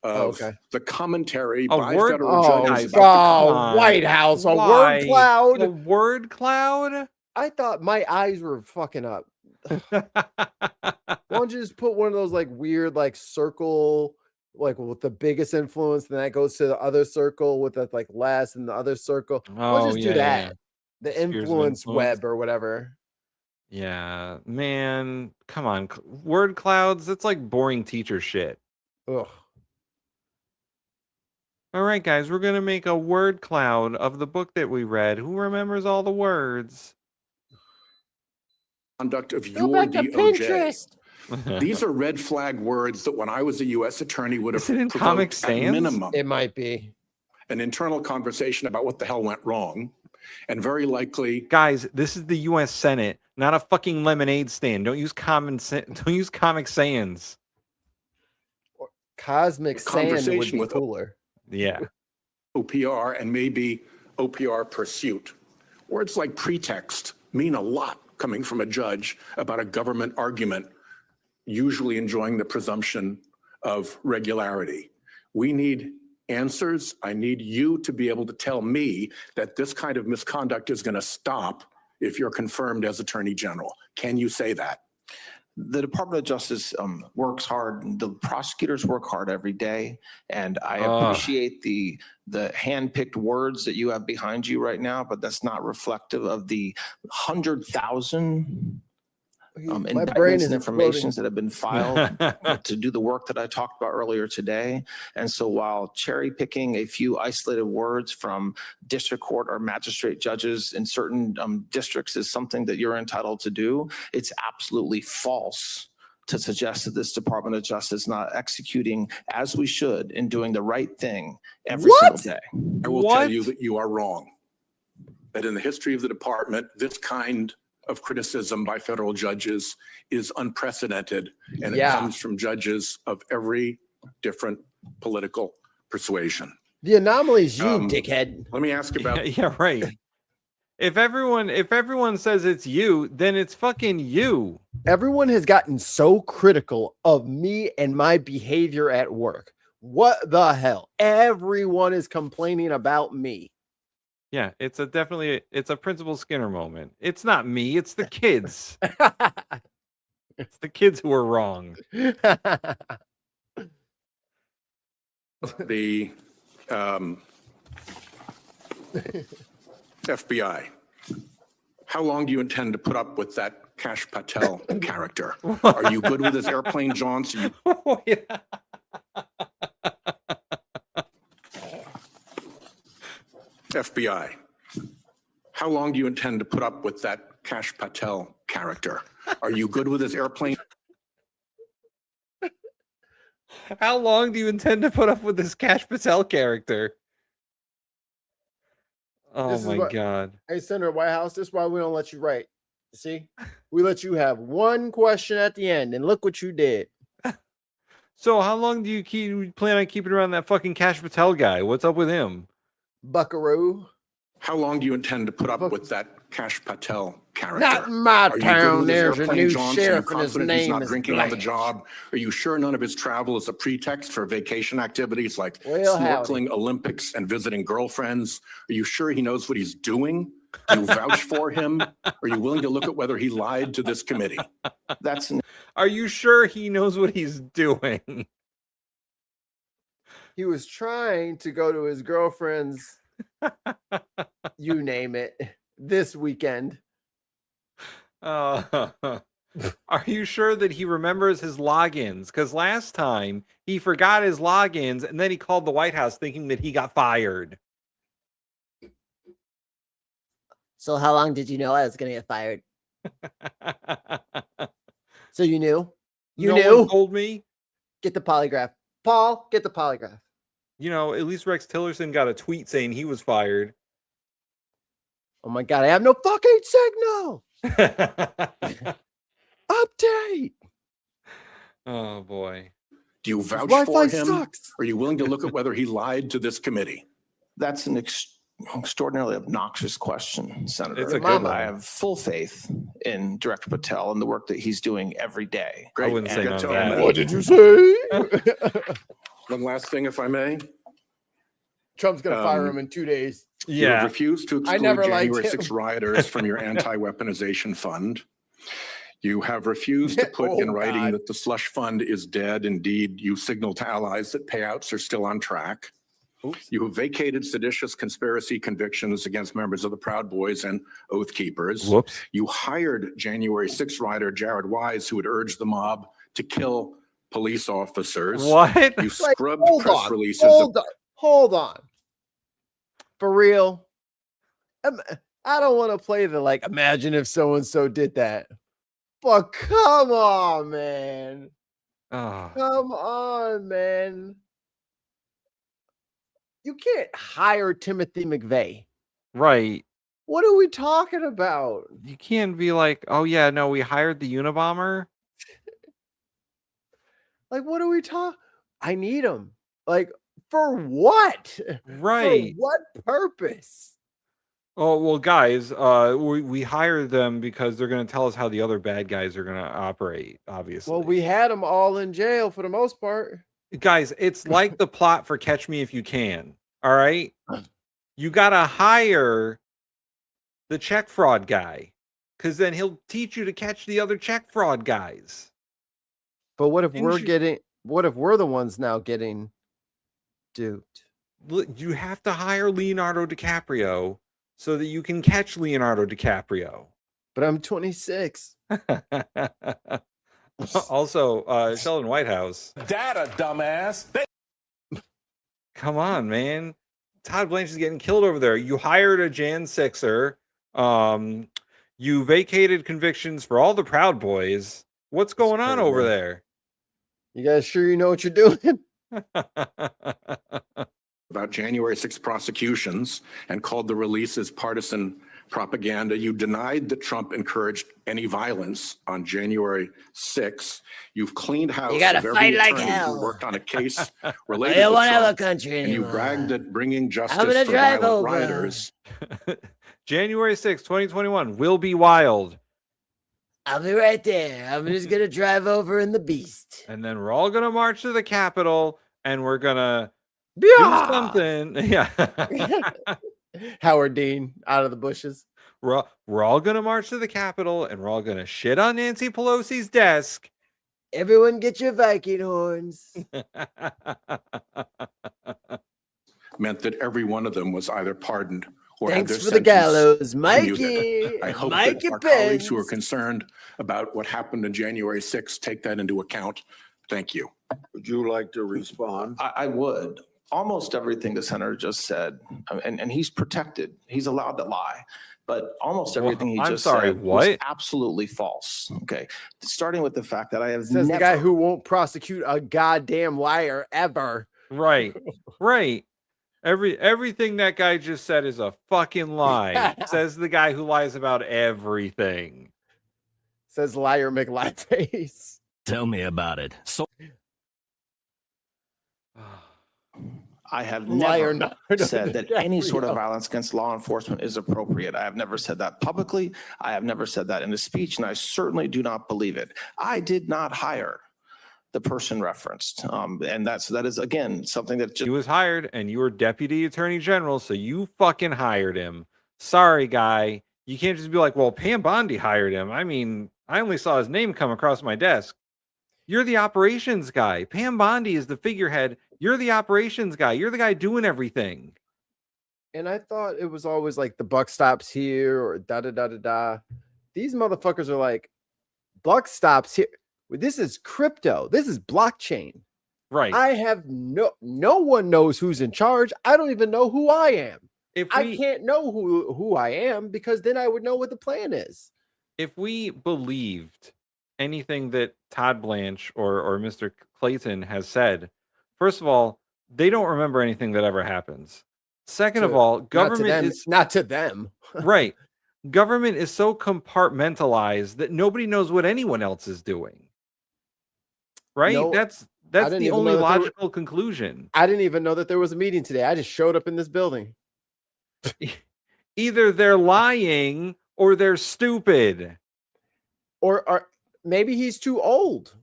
of the commentary by word, federal judges. White House, a word cloud. A word cloud? I thought my eyes were fucking up. Why don't you just put one of those like weird like circle like with the biggest influence, then that goes to the other circle with the like less and the other circle. We'll just do that. Yeah. The Spheres of influence influence. web or whatever. Yeah, man, come on. Word clouds, that's like boring teacher shit. Ugh. All right, guys, we're going to make a word cloud of the book that we read. Who remembers all the words? Conduct of Go your back to DOJ. Pinterest. These are red flag words that when I was a U.S. attorney would have Is it in provoked Comic at Sans? minimum It might be. an internal conversation about what the hell went wrong, and very likely Guys, this is the U.S. Senate, not a fucking lemonade stand. Don't use Don't use Comic Sans. Cosmic Sand would conversation be with cooler. Yeah. OPR and maybe OPR pursuit. Words like pretext mean a lot coming from a judge about a government argument, usually enjoying the presumption of regularity. We need answers. I need you to be able to tell me that this kind of misconduct is going to stop if you're confirmed as Attorney General. Can you say that? The Department of Justice works hard. The prosecutors work hard every day, and I appreciate the hand-picked words that you have behind you right now, but that's not reflective of the 100,000 indictments and informations that have been filed to do the work that I talked about earlier today. And so while cherry picking a few isolated words from district court or magistrate judges in certain districts is something that you're entitled to do, it's absolutely false to suggest that this Department of Justice is not executing as we should and doing the right thing every single day. I will tell you that you are wrong. That in the history of the department, this kind of criticism by federal judges is unprecedented, and it comes from judges of every different political persuasion. The anomaly is you, dickhead. Let me ask about Yeah, right. If everyone says it's you, then it's fucking you. Everyone has gotten so critical of me and my behavior at work. What the hell? Everyone is complaining about me. Yeah, it's a Principal Skinner moment. It's not me, it's the kids. It's the kids who are wrong. the FBI. How long do you intend to put up with that Kash Patel character? Are you good with his airplane jaunts? Oh, yeah. FBI. How long do you intend to put up with that Kash Patel character? Are you good with his airplane? How long do you intend to put up with this Kash Patel character? Oh my God. Hey, Senator White House, this is why we don't let you write. See? We let you have one question at the end, and look what you did. So how long do you plan on keeping around that fucking Kash Patel guy? What's up with him? Buckaroo. How long do you intend to put up with that Kash Patel character? Not in my Are you town. good with his There's a airplane new jaunts? Are you sheriff, and his confident he's name not is drinking on the Blanche. job? Are you sure none of his travel is a pretext for vacation activities like Well, howdy. snorkeling, Olympics, and visiting girlfriends? Are you sure he knows what he's doing? Do you vouch for him? Are you willing to look at whether he lied to this committee? Are you sure he knows what he's doing? He was trying to go to his girlfriend's, you name it, this weekend. Are you sure that he remembers his logins? Because last time he forgot his logins and then he called the White House thinking that he got fired. So how long did you know I was going to get fired? So you knew? You No knew? one told me. Get the polygraph. Paul, get the polygraph. You know, at least Rex Tillerson got a tweet saying he was fired. Oh my God, I have no fucking signal. Update. Oh boy. Do you vouch Wi-Fi for him? sucks. Are you willing to look at whether he lied to this committee? That's an extraordinarily obnoxious question, Senator. It's a good one. I have full faith in Director Patel and the work that he's doing every day. I wouldn't say none of that. What did you say? One last thing, if I may. Trump's going to fire him in 2 days. You have refused to I exclude never liked January him. 6 rioters from your anti-weaponization fund. You have refused to put in Oh, writing God. that the slush fund is dead. Indeed, you signal to allies that payouts are still on track. Oops. You have vacated seditious conspiracy convictions against members of the Proud Boys and Oath Keepers. Whoops. You hired January 6th rider Jared Wise, who had urged the mob to kill police officers. What? You Like, scrubbed hold press on, releases. of- hold on. For real. I don't want to play the like, imagine if so-and-so did that. But come on, man. Oh. Come on, man. You can't hire Timothy McVeigh. Right. What are we talking about? You can't be like, oh yeah, no, we hired the Unabomber. Like, what are we talking? I need him. Like, for what? Right. For what purpose? Oh well, guys, we hired them because they're going to tell us how the other bad guys are going to operate. Obviously, Well, we had them all in jail for the most part. guys, it's like the plot for Catch Me If You Can. All right, you got to hire the check fraud guy because then he'll teach you to catch the other check fraud guys. But what if Didn't we're you- getting? What if we're the ones now getting duped? You have to hire Leonardo DiCaprio so that you can catch Leonardo DiCaprio. But I'm 26. Also, Sheldon Whitehouse. Data, dumbass. Come on, man. Todd Blanche is getting killed over there. You hired a Jan Sixer. You vacated convictions for all the Proud Boys. What's going on over there? You guys sure you know what you're doing? about January 6th prosecutions and called the releases partisan propaganda. You denied that Trump encouraged any violence on January 6th. You've cleaned house. You gotta of every fight like attorney who hell. worked on a case I related don't to want to have a Trump, country and you anymore. bragged at bringing justice I'm gonna for drive violent over. rioters. January 6th, 2021 will be wild. I'll be right there. I'm just gonna drive over in the Beast. And then we're all gonna march to the Capitol and we're gonna do something. Yeah. Howard Dean out of the bushes. We're all gonna march to the Capitol and we're all gonna shit on Nancy Pelosi's desk. Everyone get your Viking horns. Meant that every one of them was either pardoned or had Thanks their for the sentence gallows, Mikey. commuted. I hope Mikey that our colleagues who are Pence. concerned about what happened on January 6th take that into account. Thank you. Would you like to respond? I would. Almost everything the senator just said, and he's protected. He's allowed to lie. But almost everything he I'm just sorry, said was what? absolutely false. Okay. Starting with the fact that I have Says never the guy who won't prosecute a goddamn liar ever. Right. Right. Everything that guy just said is a fucking lie. Says the guy who lies about everything. Says liar McLatte. Tell me about it. So I have Liar, never no, said that any sort of Gabriel. violence against law enforcement is appropriate. I have never said that publicly. I have never said that in a speech, and I certainly do not believe it. I did not hire the person referenced, and that is again something that He was hired and you were deputy attorney general, so you fucking hired him. Sorry, guy. You can't just be like, well, Pam Bondi hired him. I mean, I only saw his name come across my desk. You're the operations guy. Pam Bondi is the figurehead. You're the operations guy. You're the guy doing everything. And I thought it was always like the buck stops here or da da da da da. These motherfuckers are like, buck stops here. This is crypto. This is blockchain. Right. I have no one knows who's in charge. I don't even know who I am. I can't know who I am because then I would know what the plan is. If we believed anything that Todd Blanche or Mr. Clayton has said, first of all, they don't remember anything that ever happens. Second of all, government is not to them. right. Government is so compartmentalized that nobody knows what anyone else is doing. Right? No, That's didn't the even only know that there logical conclusion. I didn't even know that there was a meeting today. I just showed up in this building. Either they're lying or they're stupid. Or maybe he's too old.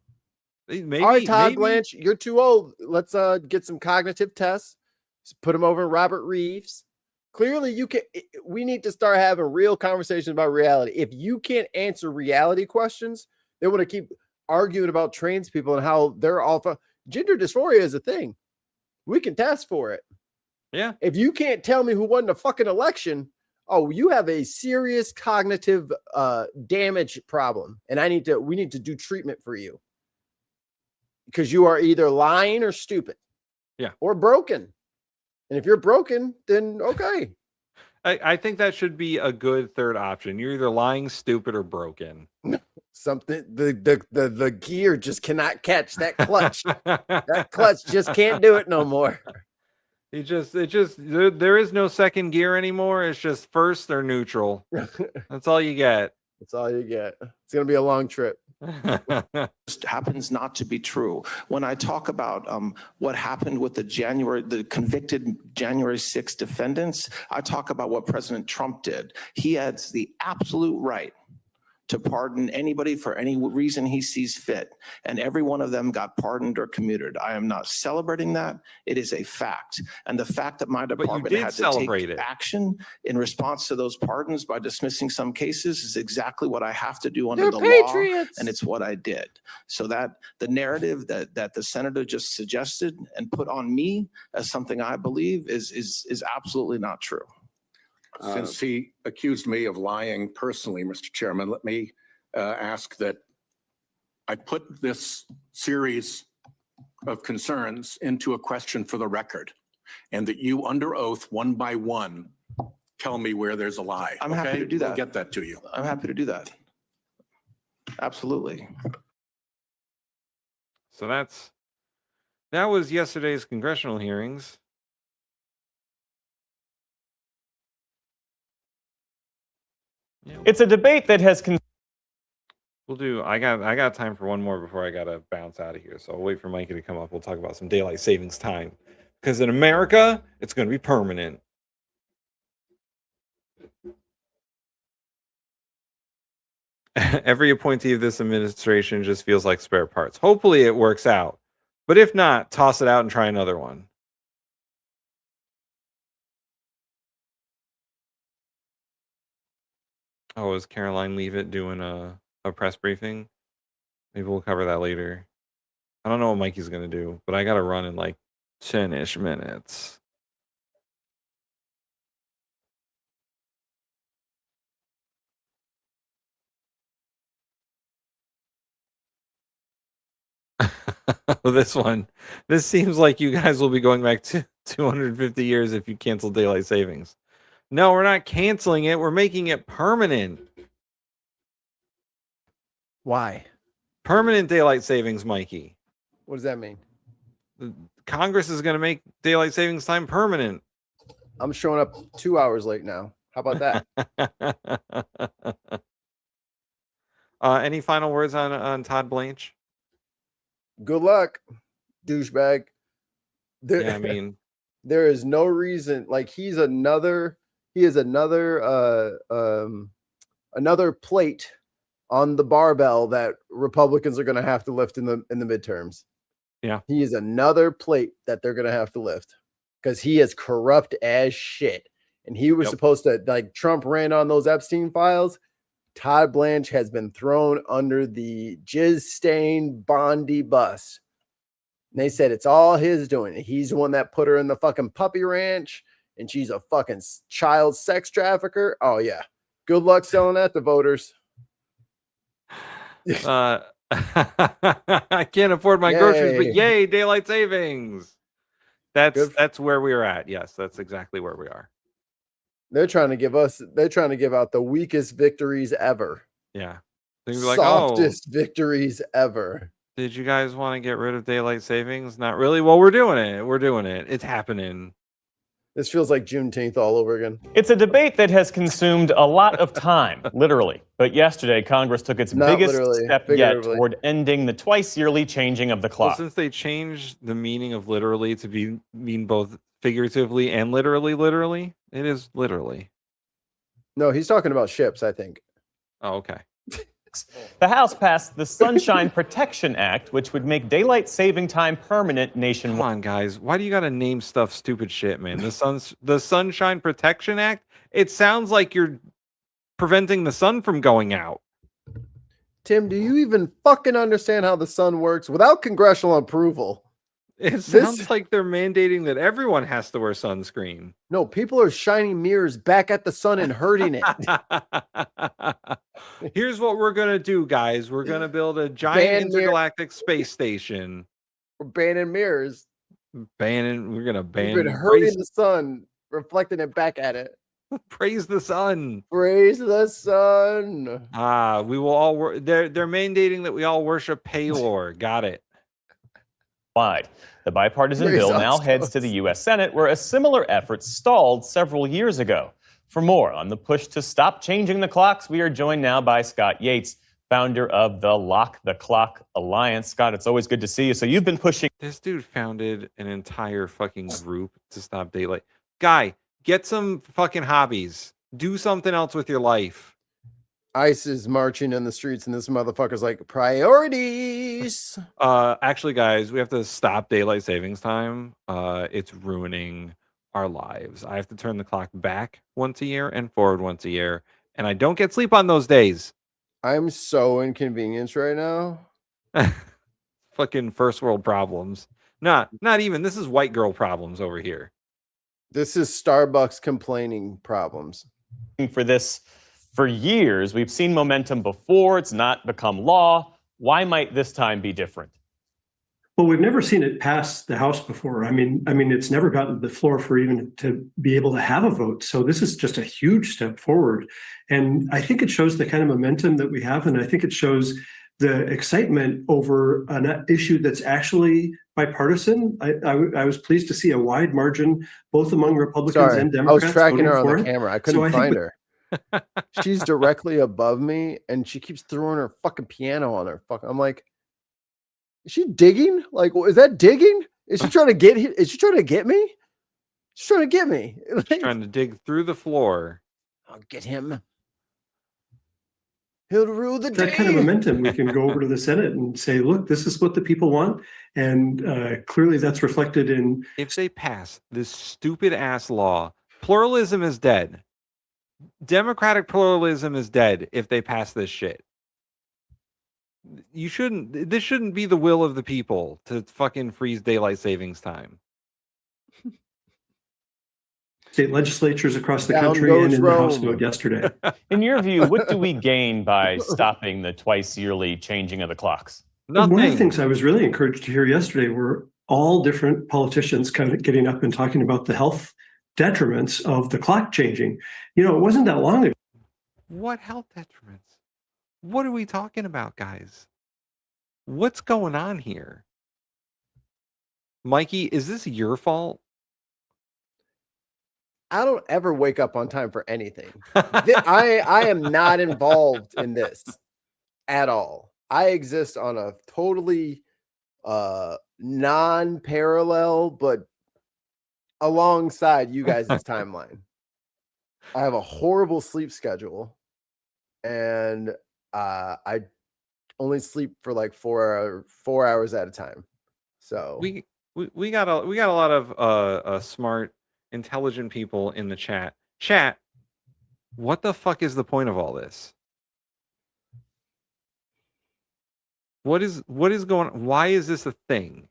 Maybe, All right, Todd maybe- Blanche, you're too old. Let's get some cognitive tests. Put him over in Robert Reeves. Clearly, you can. We need to start having real conversations about reality. If you can't answer reality questions, they want to keep arguing about trans people and how they're all. Gender dysphoria is a thing. We can test for it. Yeah. If you can't tell me who won the fucking election, oh, you have a serious cognitive damage problem, and we need to do treatment for you because you are either lying or stupid, or broken. And if you're broken, then okay. I think that should be a good third option. You're either lying, stupid, or broken. Something the gear just cannot catch that clutch. That clutch just can't do it no more. There is no second gear anymore. It's just first or neutral. That's all you get. That's all you get. It's gonna be a long trip. Just happens not to be true. When I talk about what happened with the convicted January 6 defendants, I talk about what President Trump did. He has the absolute right to pardon anybody for any reason he sees fit. And every one of them got pardoned or commuted. I am not celebrating that. It is a fact. And the fact that my department had to take action in response to those pardons by dismissing some cases is exactly what I have to do under the law. And it's what I did. So that the narrative that the senator just suggested and put on me as something I believe is absolutely not true. Since he accused me of lying personally, Mr. Chairman, let me ask that I put this series of concerns into a question for the record, and that you, under oath, one by one, tell me where there's a lie. I'm happy to do that. We'll get that to you. I'm happy to do that. Absolutely. So that was yesterday's congressional hearings. It's a debate that has. We'll do. I got time for one more before I gotta bounce out of here. So I'll wait for Mikey to come up. We'll talk about some daylight savings time, because in America, it's going to be permanent. Every appointee of this administration just feels like spare parts. Hopefully, it works out. But if not, toss it out and try another one. Oh, is Caroline Leavitt doing a press briefing? Maybe we'll cover that later. I don't know what Mikey's going to do, but I got to run in like 10-ish minutes. This seems like you guys will be going back to 250 years if you cancel daylight savings. No, we're not canceling it. We're making it permanent. Why? Permanent daylight savings, Mikey. What does that mean? Congress is going to make daylight savings time permanent. I'm showing up 2 hours late now. How about that? Any final words on Todd Blanche? Good luck, douchebag. Yeah, I mean, there is no reason. Like he is another plate on the barbell that Republicans are going to have to lift in the midterms. Yeah, he is another plate that they're going to have to lift because he is corrupt as shit. And he was supposed to, like, Trump ran on those Epstein files. Todd Blanche has been thrown under the jizz-stained Bondi bus. And they said it's all his doing. He's the one that put her in the fucking puppy ranch, and she's a fucking child sex trafficker. Oh, yeah. Good luck selling that to voters. I can't afford my groceries, but yay, daylight savings. That's where we are at. Yes, that's exactly where we are. They're trying to give out the weakest victories ever. Yeah. They'd be like, softest victories ever. Did you guys want to get rid of daylight savings? Not really. Well, we're doing it. We're doing it. It's happening. This feels like Juneteenth all over again. It's a debate that has consumed a lot of time, literally. But yesterday, Congress took its biggest step yet toward ending the twice-yearly changing of the clock. Well, since they changed the meaning of literally to mean both figuratively and literally, it is literally. No, he's talking about ships, I think. Oh, okay. Politics. The House passed the Sunshine Protection Act, which would make daylight saving time permanent nationwide. Come on, guys. Why do you got to name stuff stupid shit, man? The Sunshine Protection Act? It sounds like you're preventing the sun from going out. Tim, do you even fucking understand how the sun works without congressional approval? It sounds like they're mandating that everyone has to wear sunscreen. No, people are shining mirrors back at the sun and hurting it. Here's what we're going to do, guys. We're going to build a giant intergalactic space station. We're banning mirrors. We're going to ban. We've been hurting the sun, reflecting it back at it. Praise the sun. Praise the sun. We will all they're mandating that we all worship Paylor. Got it. The bipartisan bill now heads to the U.S. Senate, where a similar effort stalled several years ago. For more on the push to stop changing the clocks, we are joined now by Scott Yates, founder of the Lock the Clock Alliance. Scott, it's always good to see you. So you've been pushing. This dude founded an entire fucking group to stop daylight. Guy, get some fucking hobbies. Do something else with your life. ICE is marching in the streets, and this motherfucker's like, priorities. Actually, guys, we have to stop daylight savings time. It's ruining our lives. I have to turn the clock back once a year and forward once a year, and I don't get sleep on those days. I'm so inconvenienced right now. Fucking first world problems. Not even. This is white girl problems over here. This is Starbucks complaining problems. For this for years, we've seen momentum before. It's not become law. Why might this time be different? Well, we've never seen it pass the House before. I mean, it's never gotten to the floor for even to be able to have a vote. So this is just a huge step forward. And I think it shows the kind of momentum that we have. And I think it shows the excitement over an issue that's actually bipartisan. I was pleased to see a wide margin, both among Republicans and Democrats. I was tracking her on the camera. I couldn't find her. She's directly above me, and she keeps throwing her fucking piano on her. I'm like, is she digging? Like, is that digging? Is she trying to get? Is she trying to get me? She's trying to get me. She's trying to dig through the floor. I'll get him. He'll rule the day. That kind of momentum, we can go over to the Senate and say, look, this is what the people want. And clearly that's reflected in. If they pass this stupid ass law, pluralism is dead. Democratic pluralism is dead if they pass this shit. This shouldn't be the will of the people to fucking freeze daylight savings time. State legislatures across the country and in the House vote yesterday. In your view, what do we gain by stopping the twice yearly changing of the clocks? Nothing. One of the things I was really encouraged to hear yesterday were all different politicians kind of getting up and talking about the health detriments of the clock changing. You know, it wasn't that long ago. What health detriments? What are we talking about, guys? What's going on here? Mikey, is this your fault? I don't ever wake up on time for anything. I am not involved in this at all. I exist on a totally non-parallel, but alongside you guys' timeline. I have a horrible sleep schedule, and I only sleep for like 4 hours at a time. So we got a lot of smart, intelligent people in the chat. Chat, what the fuck is the point of all this? What is going on? Why is this a thing?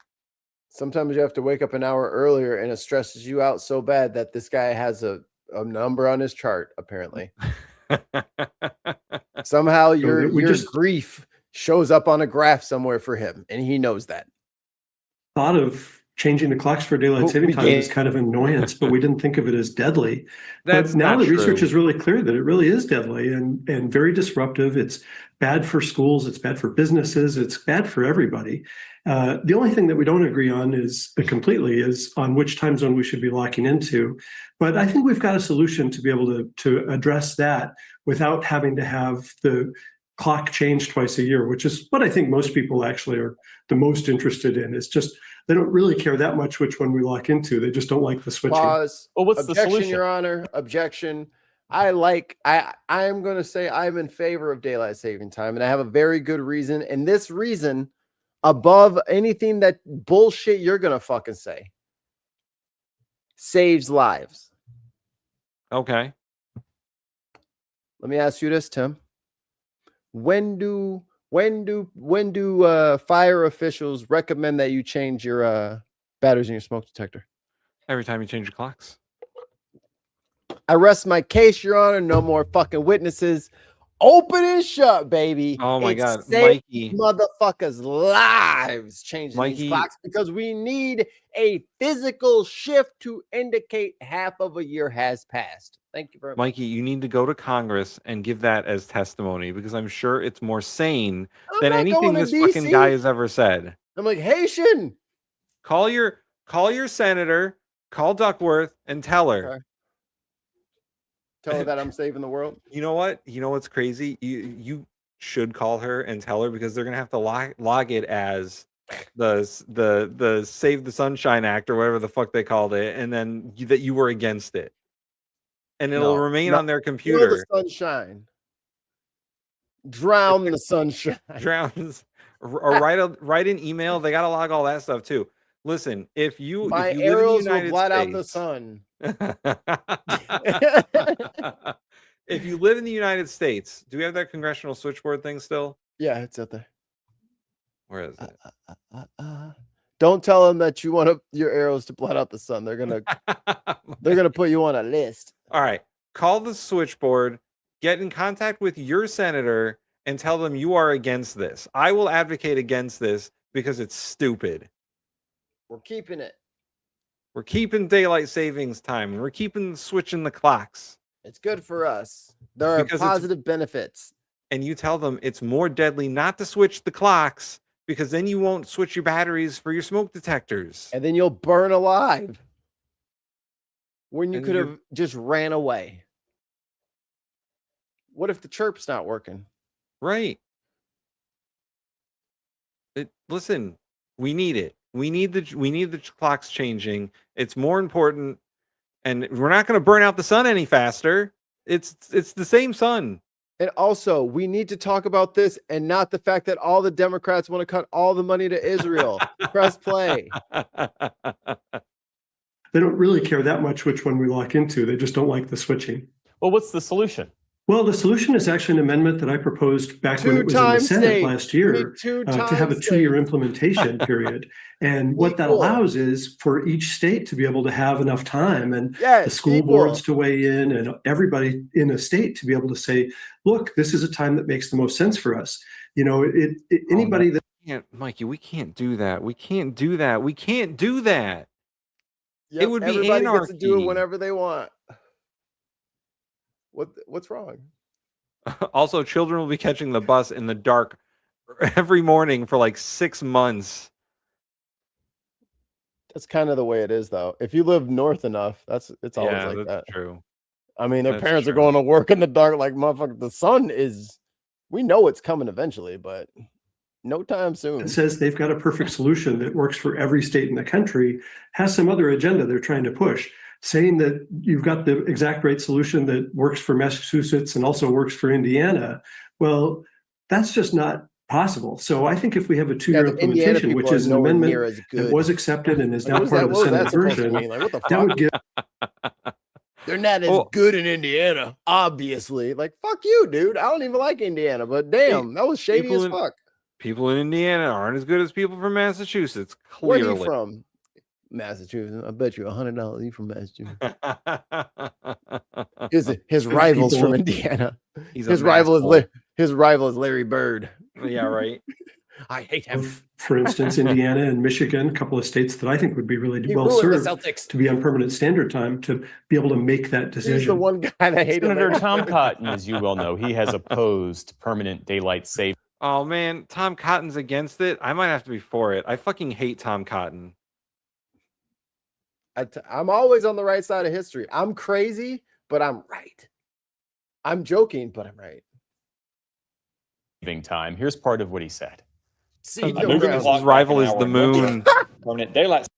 Sometimes you have to wake up an hour earlier, and it stresses you out so bad that this guy has a number on his chart, apparently. Somehow your grief shows up on a graph somewhere for him, and he knows that. Thought of changing the clocks for daylight saving time is kind of an annoyance, but we didn't think of it as deadly. But now the research is really clear that it really is deadly and very disruptive. It's bad for schools. It's bad for businesses. It's bad for everybody. The only thing that we don't agree on is on which time zone we should be locking into. But I think we've got a solution to be able to address that without having to have the clock change twice a year, which is what I think most people actually are the most interested in. It's just they don't really care that much which one we lock into. They just don't like the switching. Pause. Well, what's Objection, the solution? Your Honor. Objection. I am going to say I'm in favor of daylight saving time, and I have a very good reason. And this reason, above anything that bullshit you're going to fucking say, saves lives. Okay. Let me ask you this, Tim. When do fire officials recommend that you change your batteries in your smoke detector? Every time you change your clocks. I rest my case, Your Honor. No more fucking witnesses. Open and shut, baby. Oh my God, Mikey, Mikey. motherfuckers' lives changing Mikey. these clocks because we need a physical shift to indicate half of a year has passed. Thank you very much. Mikey, you need to go to Congress and give that as testimony because I'm sure it's more sane than not anything going to this fucking DC. guy has ever said. I'm like, Haitian. Call your senator, call Duckworth, and tell her. Okay. Tell her that I'm saving the world. You know what? You know what's crazy? You should call her and tell her because they're gonna have to log it as the Save the Sunshine Act or whatever the fuck they called it, and then that you were against it, and it'll remain on their computer. Kill the sunshine. Drown the sunshine. Drowns. Or write an email. They gotta log all that stuff too. Listen, if you arrows live in the will blot out the States, sun. if you live in the United States, do we have that congressional switchboard thing still? Yeah, it's out there. Where is it? Don't tell them that you want your arrows to blot out the sun. They're gonna put you on a list. All right, call the switchboard, get in contact with your senator, and tell them you are against this. I will advocate against this because it's stupid. We're keeping it. We're keeping daylight savings time. We're keeping switching the clocks. It's good for us. There are positive benefits. And you tell them it's more deadly not to switch the clocks because then you won't switch your batteries for your smoke detectors. And then you'll burn alive when you could have just ran away. What if the chirp's not working? Right. Listen, we need it. We need the clocks changing. It's more important, and we're not going to burn out the sun any faster. It's the same sun. And also, we need to talk about this and not the fact that all the Democrats want to cut all the money to Israel. Press play. They don't really care that much which one we lock into. They just don't like the switching. Well, what's the solution? Well, the solution is actually an amendment that I proposed back when it was in the Senate last year to have a 2-year implementation period. And what that allows is for each state to be able to have enough time and the school boards to weigh in and everybody in a state to be able to say, look, this is a time that makes the most sense for us. You know, anybody that can't, Mikey, we can't do that. We can't do that. We can't do that. Yep, it would be everybody anarchy. gets to do it whenever they want. What's wrong? Also, children will be catching the bus in the dark every morning for like 6 months. That's kind of the way it is, though. If you live north enough, it's always like that. True. I mean, their parents are going to work in the dark like motherfucker. The sun is, we know it's coming eventually, but no time soon. It says they've got a perfect solution that works for every state in the country, has some other agenda they're trying to push. Saying that you've got the exact right solution that works for Massachusetts and also works for Indiana, well, that's just not possible. So I think if we have a 2-year implementation, which is an amendment that was accepted and is now part of the Senate version, that would give. They're not as good in Indiana, obviously. Like, fuck you, dude. I don't even like Indiana, but damn, that was shady as fuck. People in Indiana aren't as good as people from Massachusetts, clearly. Where are you from? Massachusetts. I bet you $100 you from Massachusetts. his rival's from Indiana. His rival is Larry Bird. Yeah, right. I hate him. For instance, Indiana and Michigan, a couple of states that I think would be really well served to be on permanent standard time to be able to make that decision. He's the one guy that hated Senator Tom Cotton, as you well know, he has opposed permanent daylight saving. Oh man, Tom Cotton's against it. I might have to be for it. I fucking hate Tom Cotton. I'm always on the right side of history. I'm crazy, but I'm right. I'm joking, but I'm right. Time. Here's part of what he said. See, his rival is the moon. Permanent daylight.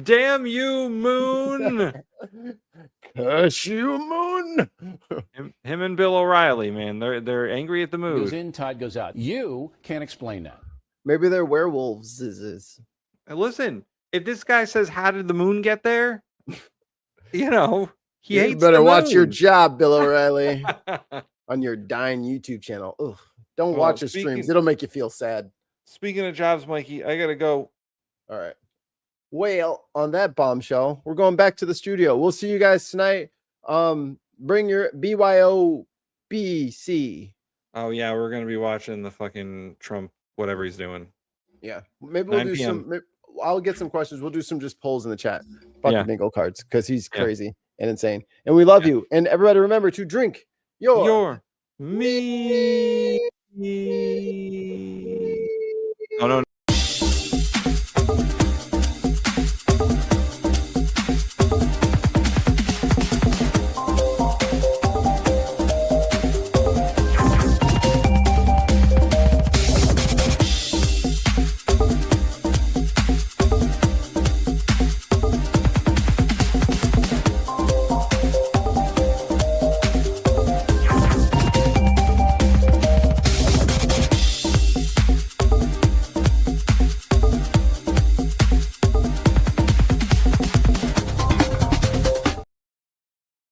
Damn you, Moon. Curse you, Moon. Him and Bill O'Reilly, man, they're angry at the moon. Goes in, tide goes out. You can't explain that. Maybe they're werewolves. Listen, if this guy says, "How did the moon get there?" You know, he you hates. better the watch moon. your job, Bill O'Reilly, on your dying YouTube channel. Ugh. Don't watch his streams. It'll make you feel sad. Speaking of jobs, Mikey, I gotta go. All right. Well, on that bombshell, we're going back to the studio. We'll see you guys tonight. Bring your BYOBC. Oh yeah, we're gonna be watching the fucking Trump, whatever he's doing. Yeah, maybe we'll do 9 p.m. some. Maybe, I'll get some questions. We'll do some just polls in the chat. Fuck the bingo cards because he's crazy and insane. And we love you. And everybody remember to drink your me. Oh no.